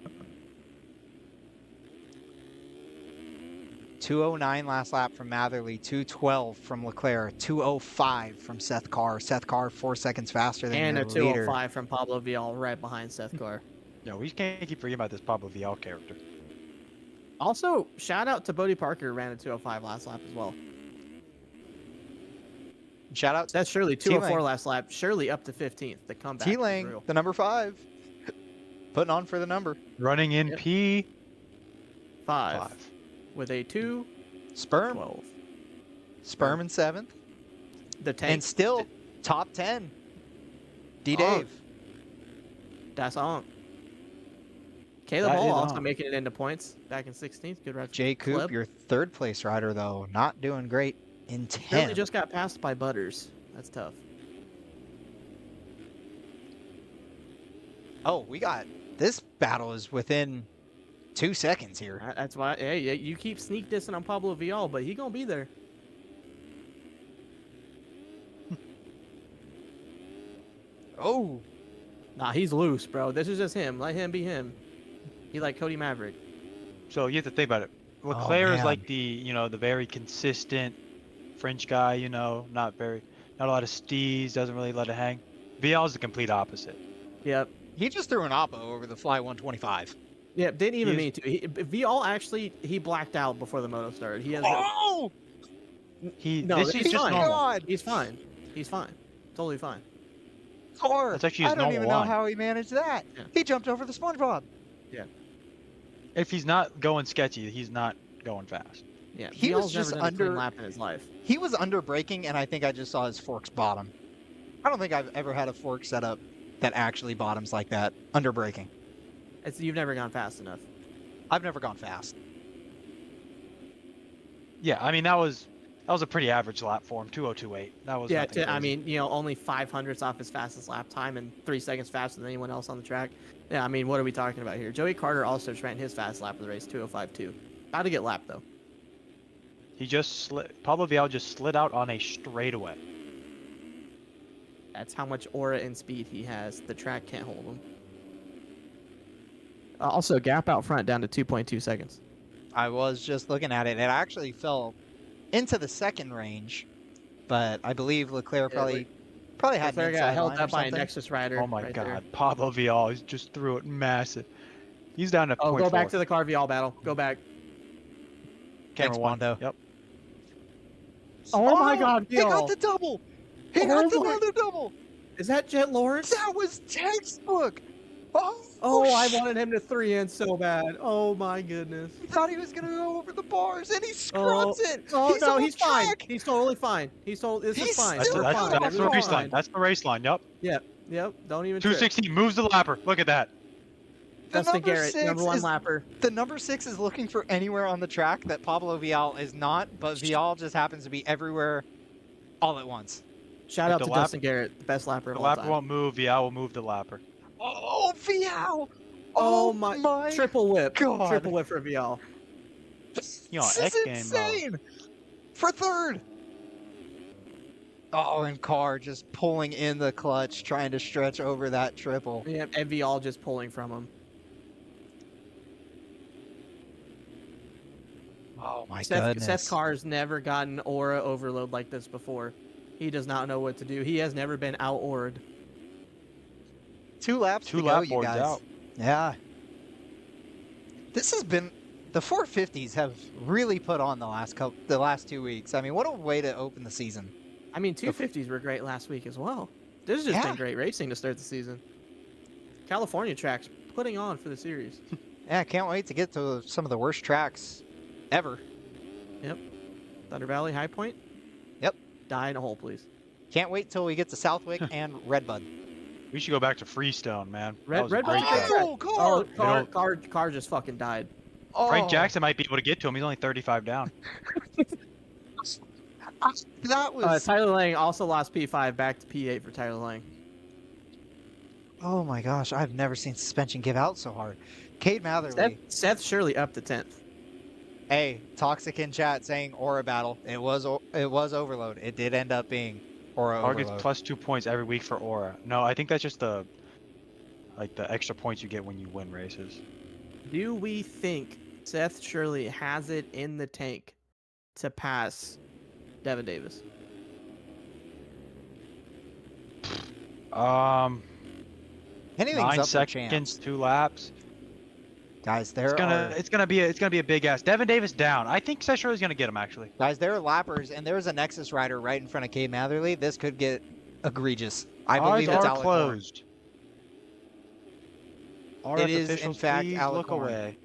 2:09 last lap from Matherly, 2:12 from Leclerc, 2:05 from Seth Carr. Seth Carr 4 seconds faster than And your a leader. 205 from Pablo Vial right behind Seth Carr. No, we can't keep forgetting about this Pablo Vial character. Also, shout out to Bodie Parker, ran a 205 last lap as well. Shout out to That's Shirley, 204 T-Lane. last lap. Shirley up to 15th. The comeback. is T-Lane, real. the number 5. Putting on for the number. Running in Yep. P5. 5 with a 212. Sperm. Sperm in 7th. The tank. And still top 10. D. Oh. Dave. That's on. Caleb That Hall is also on. making it into points back in 16th. Good ride. Jay Coop, Clip. your 3rd place rider, though. Not doing great in Shirley 10. just got passed by Butters. That's tough. Oh, we got... This battle is within 2 seconds here. That's why. Hey, you keep sneak dissing on Pablo Vial, but he gonna be there. Oh, Nah, he's loose, bro. This is just him. Let him be him. He like Cody Maverick. So you have to think about it. Leclerc is man. like the the very consistent French guy. Not a lot of steez. Doesn't really let it hang. Vial is the complete opposite. Yep. he just threw an oppo over the Fly 125. Yep. Didn't even He's- mean to. Vial actually he blacked out before the moto started. He has. Oh, No, this he's is just fine. normal. God. He's fine. He's fine. Totally fine. Car. That's actually I his don't even normal know line. how he managed that. Yeah. He jumped over the SpongeBob. If he's not going sketchy, he's not going fast. Yeah. He Vial's was just never done a clean under- lap in his life. He was under braking, and I think I just saw his forks bottom. I don't think I've ever had a fork setup that actually bottoms like that under braking. You've never gone fast enough. I've never gone fast. Yeah, I mean that was a pretty average lap for him. 2028. That was Yeah, nothing I crazy. mean, only 500ths off his fastest lap time and 3 seconds faster than anyone else on the track. Yeah, I mean, what are we talking about here? Joey Carter also just ran his fast lap of the race, 2:05.2. About to get lapped though. He just slid. Pablo Vial just slid out on a straightaway. That's how much aura and speed he has. The track can't hold him. Also, gap out front down to 2.2 seconds. I was just looking at it. It actually fell into the second range, but I believe Leclerc Yeah, probably had an Leclerc got inside held line or up by a something. Nexus rider. Oh my right God, there. Pablo Vial just threw it massive. He's down to Oh, point go back four. to the car Vial battle. Go back. Camera Thanks, one. Bondo. Yep. Oh my God, He got Vial. the double. He Oh got my- another double. Is that Jet Lawrence? That was textbook. Oh, I sh- wanted him to 3-in so bad. Oh my goodness. He thought he was gonna go over the bars, and he scrubs it. Oh He's no, on he's fine. track. He's totally fine. This He's is fine. That's, still We're that's, fine. fine. that's the Everyone's race line. fine. That's the race line. Yep. Yep. Don't even trip. 216 moves the lapper. Look at that. The Dustin number Garrett, six number one is- lapper. The number 6 is looking for anywhere on the track that Pablo Vial is not, but Vial just happens to be everywhere all at once. Shout If out the to lap- Dustin Garrett, the best lapper The of all lapper time. won't move. Yeah, we'll move the lapper. Oh, Vial! Oh my! Triple whip. God. Triple whip for Vial. You know, This X is game mode. insane! For third! Oh, and Carr just pulling in the clutch, trying to stretch over that triple. Yeah, and Vial just pulling from him. Oh my Seth goodness. Carr's never gotten aura overload like this before. He does not know what to do. He has never been out-aured. 2 laps Two to lap go, you boards guys. out. Yeah. This has been the 450s have really put on the last 2 weeks. I mean, what a way to open the season. I mean, 250s were great last week as well. This has just Yeah. been great racing to start the season. California tracks putting on for the series. Yeah, can't wait to get to some of the worst tracks ever. Thunder Valley, High Point. Yep. Die in a hole, please. Can't wait till we get to Southwick and Redbud. We should go back to Freestone, man. That Red was a Red great Bull track. track. Oh, Carr! Oh, don't- Carr just fucking died. Frank Oh, Jackson might be able to get to him. He's only 35 down. That was. Tyler Lang also lost P5 back to P8 for Tyler Lang. Oh my gosh, I've never seen suspension give out so hard. Cade Matherly. Seth Shirley up to 10th. Hey, Toxic in chat saying Aura battle. It was overload. It did end up being Aura Carr gets overload. plus 2 points every week for Aura. No, I think that's just the extra points you get when you win races. Do we think Seth Shirley has it in the tank to pass Devin Davis? Anything's 9 up for chance. seconds, 2 laps. Guys, It's gonna be a big ass. Devin Davis down. I think Seth Shirley's gonna get him actually. Guys, there are lappers, and there's a Nexus rider right in front of Cade Matherly. This could get egregious. I believe Eyes it's are Alec Horn. closed. It is, in officials, fact, please Alec look Horn. away.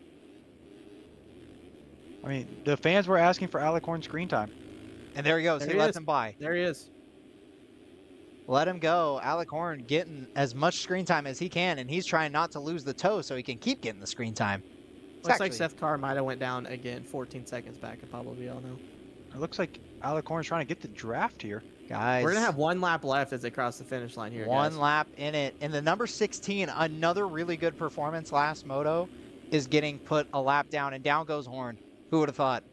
I mean, the fans were asking for Alec Horn screen time. And there he goes. There He he lets is. him by. There he is. Let him go. Alec Horn getting as much screen time as he can, and he's trying not to lose the toe so he can keep getting the screen time. It's Looks like actually- Seth Carr might have went down again, 14 seconds back at Pablo Vial now. It looks like Alec Horn's trying to get the draft here. Guys, We're gonna have 1 lap left as they cross the finish line here. one guys. lap in it. And the number 16, another really good performance last moto, is getting put a lap down, and down goes Horn. Who would have thought?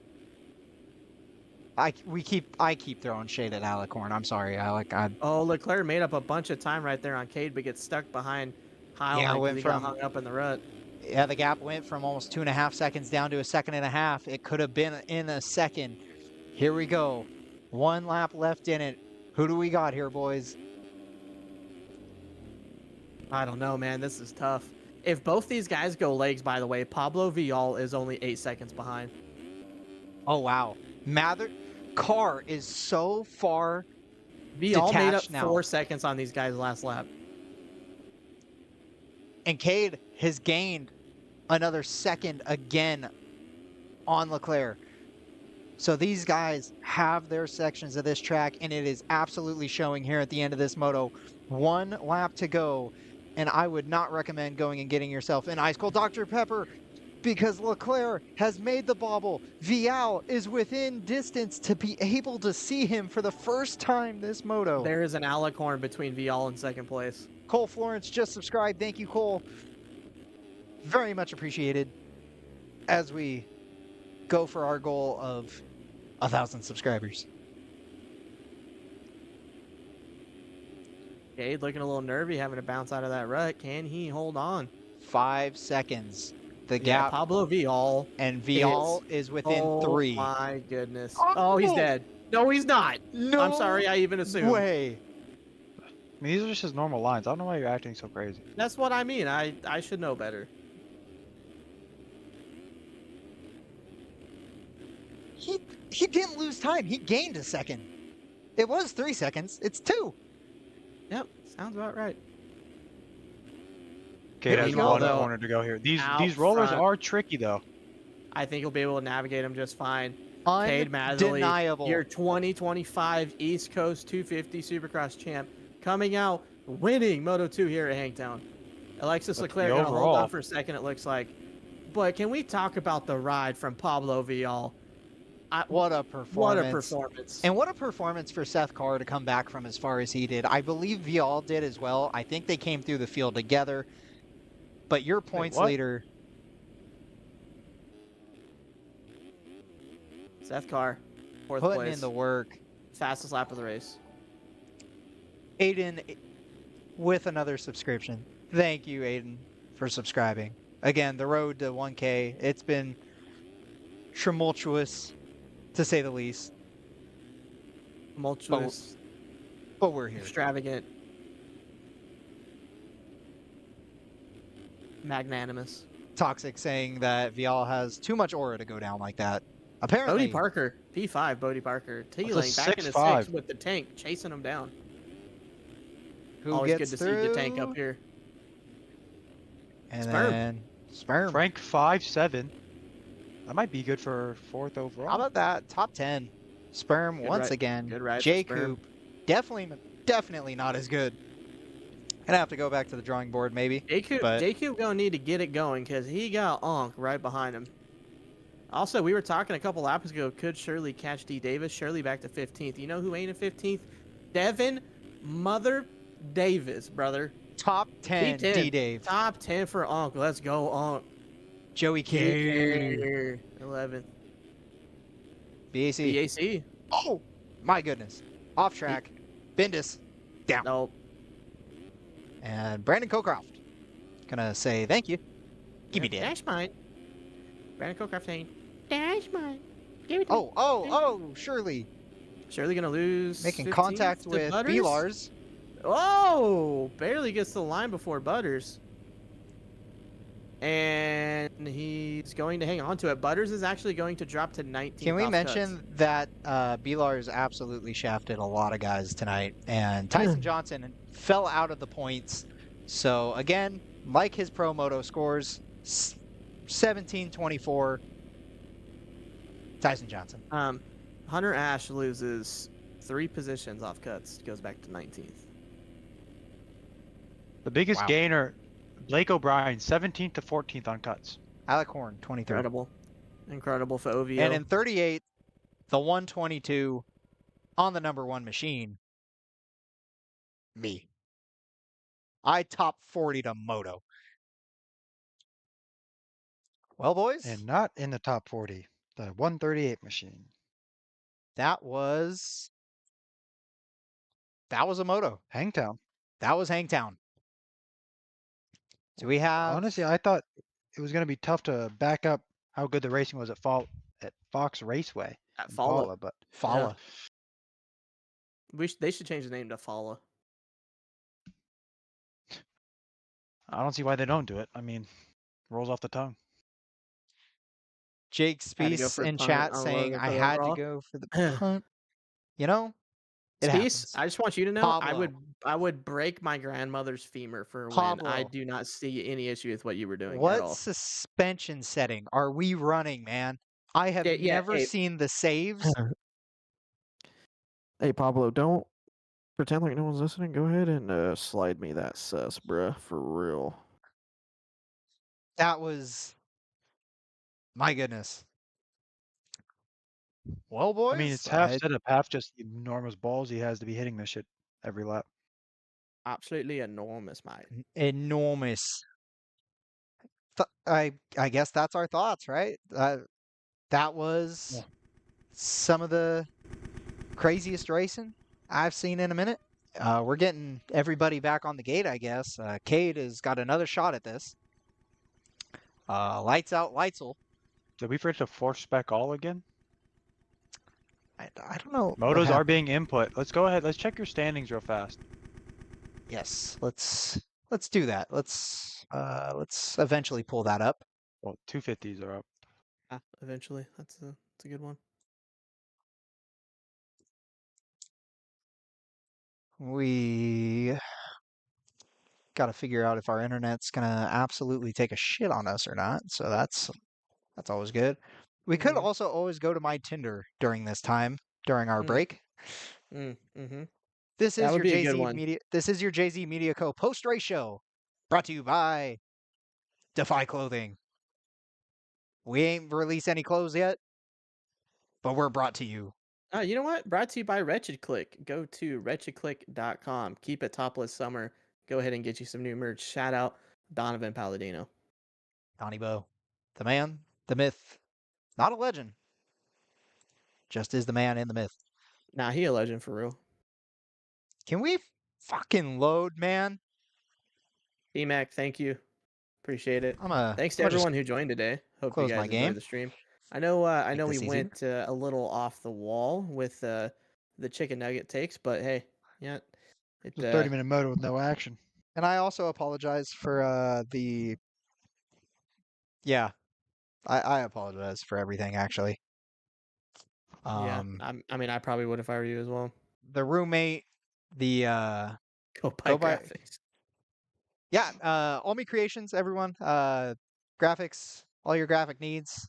I keep throwing shade at Alec Horn. I'm sorry, Alec. Oh, Leclerc made up a bunch of time right there on Cade, but gets stuck behind Heilman Yeah, because went he got from- hung up in the rut. Yeah, the gap went from almost 2.5 seconds down to a second and a half. It could have been in a second. Here we go. 1 lap left in it. Who do we got here, boys? I don't know, man. This is tough. If both these guys go legs, by the way, Pablo Vial is only 8 seconds behind. Oh, wow. Carr is so far. Vial made up Detached now. 4 seconds on these guys last lap. And Cade has gained another second again on Leclerc. So these guys have their sections of this track, and it is absolutely showing here at the end of this moto. 1 lap to go, and I would not recommend going and getting yourself an ice cold Dr. Pepper because Leclerc has made the bobble. Vial is within distance to be able to see him for the first time this moto. There is an Alec Horn between Vial and second place. Cole Florence just subscribed. Thank you, Cole. Very much appreciated as we go for our goal of 1,000 subscribers. Cade looking a little nervy, having to bounce out of that rut. Can he hold on? 5 seconds. The Yeah, gap, Pablo Vial. and Vial is within 3. Oh my goodness. Oh, Oh, he's no. dead. No, he's not. No I'm sorry, I even assumed. way. I mean, these are just his normal lines. I don't know why you're acting so crazy. That's what I mean. I should know better. He didn't lose time. He gained a second. It was 3 seconds. It's 2. Yep, sounds about right. Okay, Here has we go, one though. corner to go here. These Out rollers front. are tricky though. I think he'll be able to navigate him just fine. Cade Matherly, Undeniable. your 2025 East Coast 250 Supercross champ, coming out winning Moto 2 here at Hangtown. Alexis But Leclerc the gonna hold overall- on for a second, it looks like. But can we talk about the ride from Pablo Vial? What a What a performance. performance. And what a performance for Seth Carr to come back from as far as he did. I believe Vial did as well. I think they came through the field together. But your points what? leader, Seth Carr, 4th putting place. in the work. Fastest lap of the race. Aiden with another subscription. Thank you, Aiden, for subscribing. Again, the road to 1K, it's been tumultuous, to say the least. Tumultuous, But we're here. extravagant, magnanimous. Toxic saying that Vial has too much aura to go down like that. Apparently, Bodie Parker, P5, Bodie Parker. That's a T-Lane back in the 6'5". 6 with the tank, chasing him down. who Always gets good to through? see the tank up here. And Sperm. then Sperm. Frank 5'7". That might be good for 4th overall. How about that? Top 10. Sperm Good once ride- again. good ride for J Sperm. Coop. Definitely not as good. Gonna have to go back to the drawing board maybe. But- JQ gonna need to get it going because he got Onk right behind him. Also, we were talking a couple laps ago. Could Shirley catch D Davis? Shirley back to 15th. You know who ain't in 15th? Devin Mother Davis, brother. Top 10 T10. D-Dave. Top 10 for Onk. Let's go Onk. Joey K. 11th. BAC. BAC. Oh, my goodness. Off track. Bendis. Down. Nope. And Brandon Cocroft. Gonna say thank you. Give me that. Dash mine. Brandon Cocroft saying, dash mine. Give it to me. Oh, Shirley. Shirley gonna lose. Making 15th contact to with Butters? B-Lars. Oh, barely gets the line before Butters. And he's going to hang on to it. Butters is actually going to drop to 19. Can we mention that B-Lars absolutely shafted a lot of guys tonight, and Tyson Johnson fell out of the points. So again, like his pro moto scores, 17-24. Tyson Johnson. Hunter Ash loses 3 positions off cuts, goes back to 19th. The biggest Wow. gainer, Blake O'Brien, 17th to 14th on cuts. Alec Horn, 23. Incredible for OVO. And in 38, the 122 on the number 1 machine. Me. I top 40 to Moto. Well, boys, And not in the top 40, the 138 machine. that was a Moto. Hangtown. That was Hangtown. Do we have? Honestly, I thought it was going to be tough to back up how good the racing was at Fox Raceway. At in Fala. Pala, but Fala. They should change the name to Fala. I don't see why they don't do it. I mean, rolls off the tongue. Jake Had to go Spees for the in punt chat on saying Logan I for the had to overall. go for the punt. You know, it Spees, happens. I just want you to know Pablo. I would break my grandmother's femur for a win. I Pablo. do not see any issue with what you were doing at What all. suspension setting are we running, man? I have Yeah, never hey. seen the saves. Hey Pablo, don't pretend like no one's listening. Go ahead and slide me that sus, bruh, for real. That was, my goodness. Well, boys, I mean, it's half setup, half just the enormous balls he has to be hitting this shit every lap. Absolutely enormous, mate. enormous. I guess that's our thoughts, right? That was Yeah. some of the craziest racing I've seen in a minute. We're getting everybody back on the gate, I guess. Cade has got another shot at this. Lights out, Lightsel. Did we forget to force spec all again? I don't know. what Motos are happened. being input. Let's go ahead. Let's check your standings real fast. Yes, let's do that. Let's eventually pull that up. Well, 250s are up. Eventually, that's a good one. We got to figure out if our internet's gonna absolutely take a shit on us or not. So that's always good. We could Mhm. also always go to my Tinder during this time during our break. Mm-hmm. This That is would your be a good Jay-Z one. Media. This is your Jay-Z Media Co. post race show, brought to you by Defy Clothing. We ain't released any clothes yet, but we're brought to you. Oh, you know what? Brought to you by Wretched Click. Go to wretchedclick.com. Keep it topless summer. Go ahead and get you some new merch. Shout out Donovan Palladino. Donnie Bo, the man, the myth, not a legend, just is the man in the myth. Nah, he a legend for real. Can we fucking load, man? D-Mac, thank you. Appreciate it. Thanks to I'm gonna just everyone who joined today. Hope you close my guys game. enjoyed the stream. I know this we easier. went a little off the wall with the chicken nugget takes, but hey, yeah, It's a 30-minute moto with no action. And I also apologize for the. Yeah, I apologize for everything actually. yeah. I mean, I probably would if I were you as well. The roommate, the Go buy graphics. Yeah, All Me Creations, everyone. Graphics, all your graphic needs.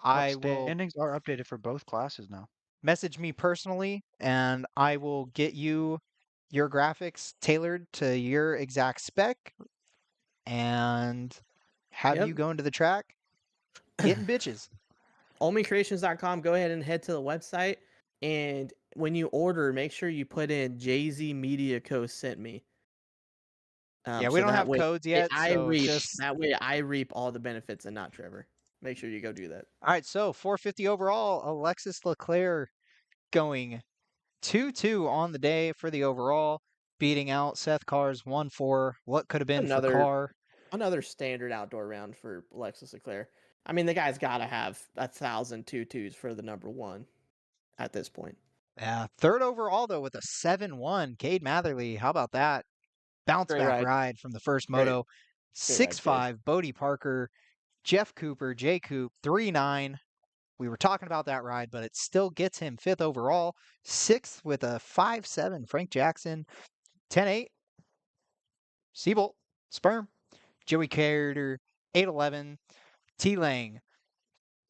I will Standings are updated for both classes now. message me personally, and I will get you your graphics tailored to your exact spec, and have you Yep. go into the track getting bitches. allmecreations.com. Go ahead and head to the website, and when you order, make sure you put in Jay-Z Media Co. sent me. Yeah, so we don't that have way codes yet, so that way I reap all the benefits and not Trevor. Make sure you go do that. All right, so 450 overall, Alexis Leclerc going 2-2 on the day for the overall, beating out Seth Carr's 1-4. What could have been for Carr? Another standard outdoor round for Alexis Leclerc. I mean, the guy's got to have 1,000 2-2s for the number one at this point. Yeah, third overall, though, with a 7-1. Cade Matherly, how about that? Bounce back ride from the first moto. 6-5, Bodie Parker, Jeff Cooper, Jay Coop, 3-9. We were talking about that ride, but it still gets him 5th overall. 6th with a 5-7, Frank Jackson. 10-8, Seabolt, Sperm, Joey Carter, 8-11, T-Lang,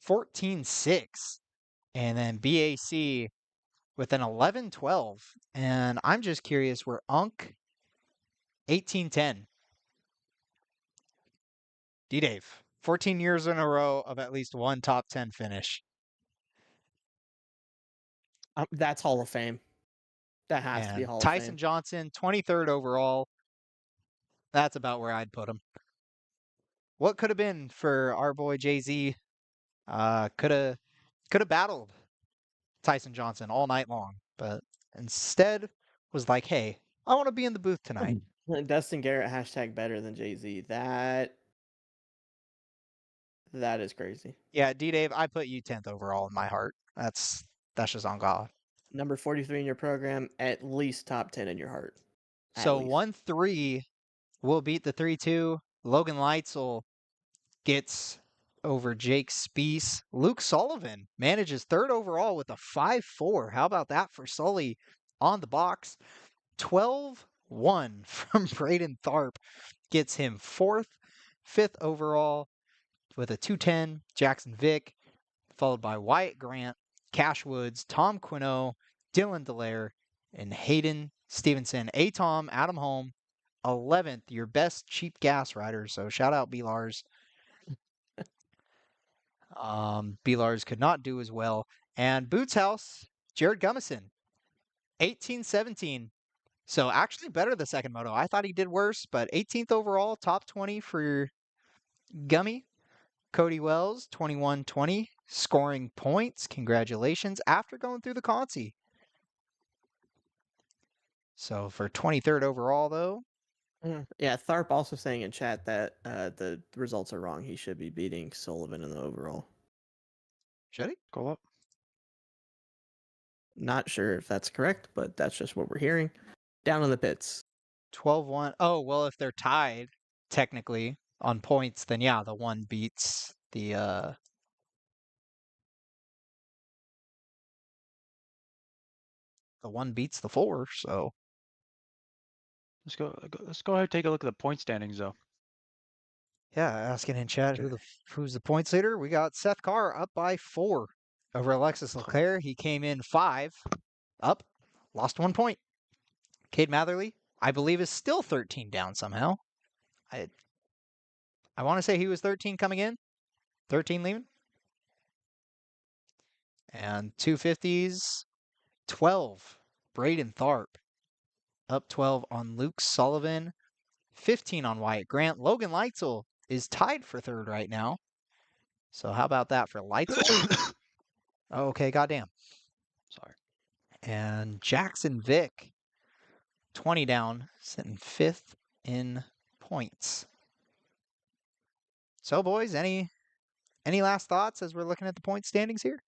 14-6, and then BAC with an 11-12. And I'm just curious where Unk, 18-10. D-Dave, 14 years in a row of at least one top 10 finish. That's Hall of Fame. That has to be Hall of Fame. Tyson Johnson, 23rd overall. That's about where I'd put him. What could have been for our boy Jay-Z? Could have battled Tyson Johnson all night long, but instead was like, hey, I want to be in the booth tonight. Dustin Garrett # better than Jay-Z. That is crazy. Yeah, D-Dave, I put you 10th overall in my heart. That's just on God. Number 43 in your program, at least top 10 in your heart. So 1-3 will beat the 3-2. Logan Leitzel gets over Jake Spiess. Luke Sullivan manages 3rd overall with a 5-4. How about that for Sully on the box? 12-1 from Braden Tharp gets him 4th. 5th overall with a 2-10. Jackson Vick, followed by Wyatt Grant, Cash Woods, Tom Quino, Dylan Delaire, and Hayden Stevenson. Tom, Adam Holm, 11th, your best cheap gas rider. So shout out B-Lars. B-Lars could not do as well. And Boots House, Jared Gummison, 18-17. So actually better the second moto. I thought he did worse, but 18th overall, top 20 for Gummy. Cody Wells, 21-20, scoring points. Congratulations after going through the Consi. So for 23rd overall, though. Yeah, Tharp also saying in chat that the results are wrong. He should be beating Sullivan in the overall. Should he? Go up. Not sure if that's correct, but that's just what we're hearing. Down in the pits. 12-1. Oh, well, if they're tied, technically, on points, then yeah, the one beats the one beats the 4, so Let's go ahead and take a look at the point standings though. yeah, asking in chat who's the points leader. We got Seth Carr up by 4 over Alexis Leclerc. He came in 5 up, lost 1 point. Cade Matherly, I believe, is still 13 down somehow. I want to say he was 13 coming in, 13 leaving. And 250s, 12, Braden Tharp. Up 12 on Luke Sullivan, 15 on Wyatt Grant. Logan Leitzel is tied for third right now. So how about that for Leitzel? Okay, goddamn. Sorry. And Jackson Vick, 20 down, sitting fifth in points. So, boys, any last thoughts as we're looking at the point standings here?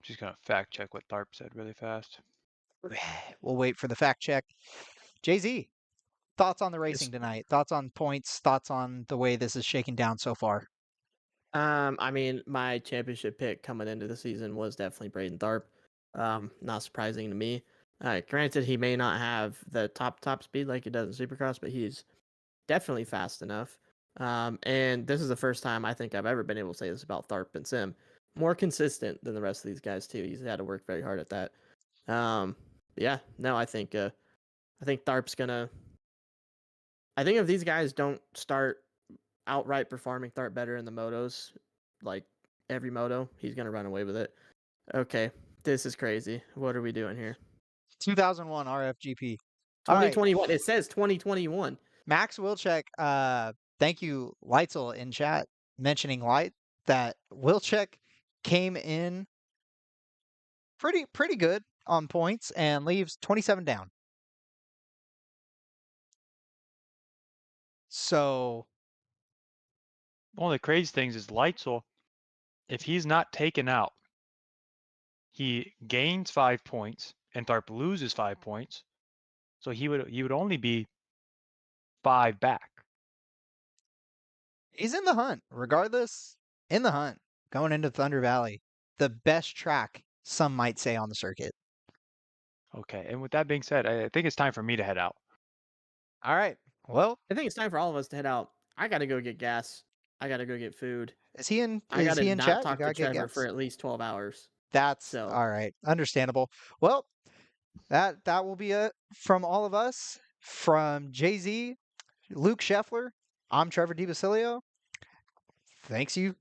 Just gonna fact check what Tharp said really fast. We'll wait for the fact check. Jay-Z, thoughts on the racing tonight? Thoughts on points? Thoughts on the way this is shaking down so far? I mean, my championship pick coming into the season was definitely Braden Tharp. Not surprising to me. Granted, he may not have the top speed like he does in Supercross, but he's definitely fast enough. And this is the first time I think I've ever been able to say this about Tharp and Sim. More consistent than the rest of these guys too. He's had to work very hard at that. Yeah, no, I think Tharp's gonna. I think if these guys don't start outright performing Tharp better in the motos, like every moto, he's gonna run away with it. Okay, this is crazy. What are we doing here? 2001 RFGP. All right. 2021. It says 2021. Max Wilczek, thank you, Leitzel, in chat, mentioning that Wilczek came in pretty good on points and leaves 27 down. So One of the crazy things is Leitzel, if he's not taken out, he gains 5 points and Tharp loses 5 points. So he would only be 5 back. he's in the hunt, regardless, in the hunt, going into Thunder Valley. The best track, some might say, on the circuit. Okay, and with that being said, I think it's time for me to head out. All right. Well, I think it's time for all of us to head out. I gotta go get gas. I gotta go get food. is he in? I Is gotta he in not chat? You talk to gotta get Trevor gas? for at least 12 hours. That's So- all right. Understandable. Well, that will be it from all of us. From Jay-Z, Luke Scheffler, I'm Trevor DiBasilio. Thanks you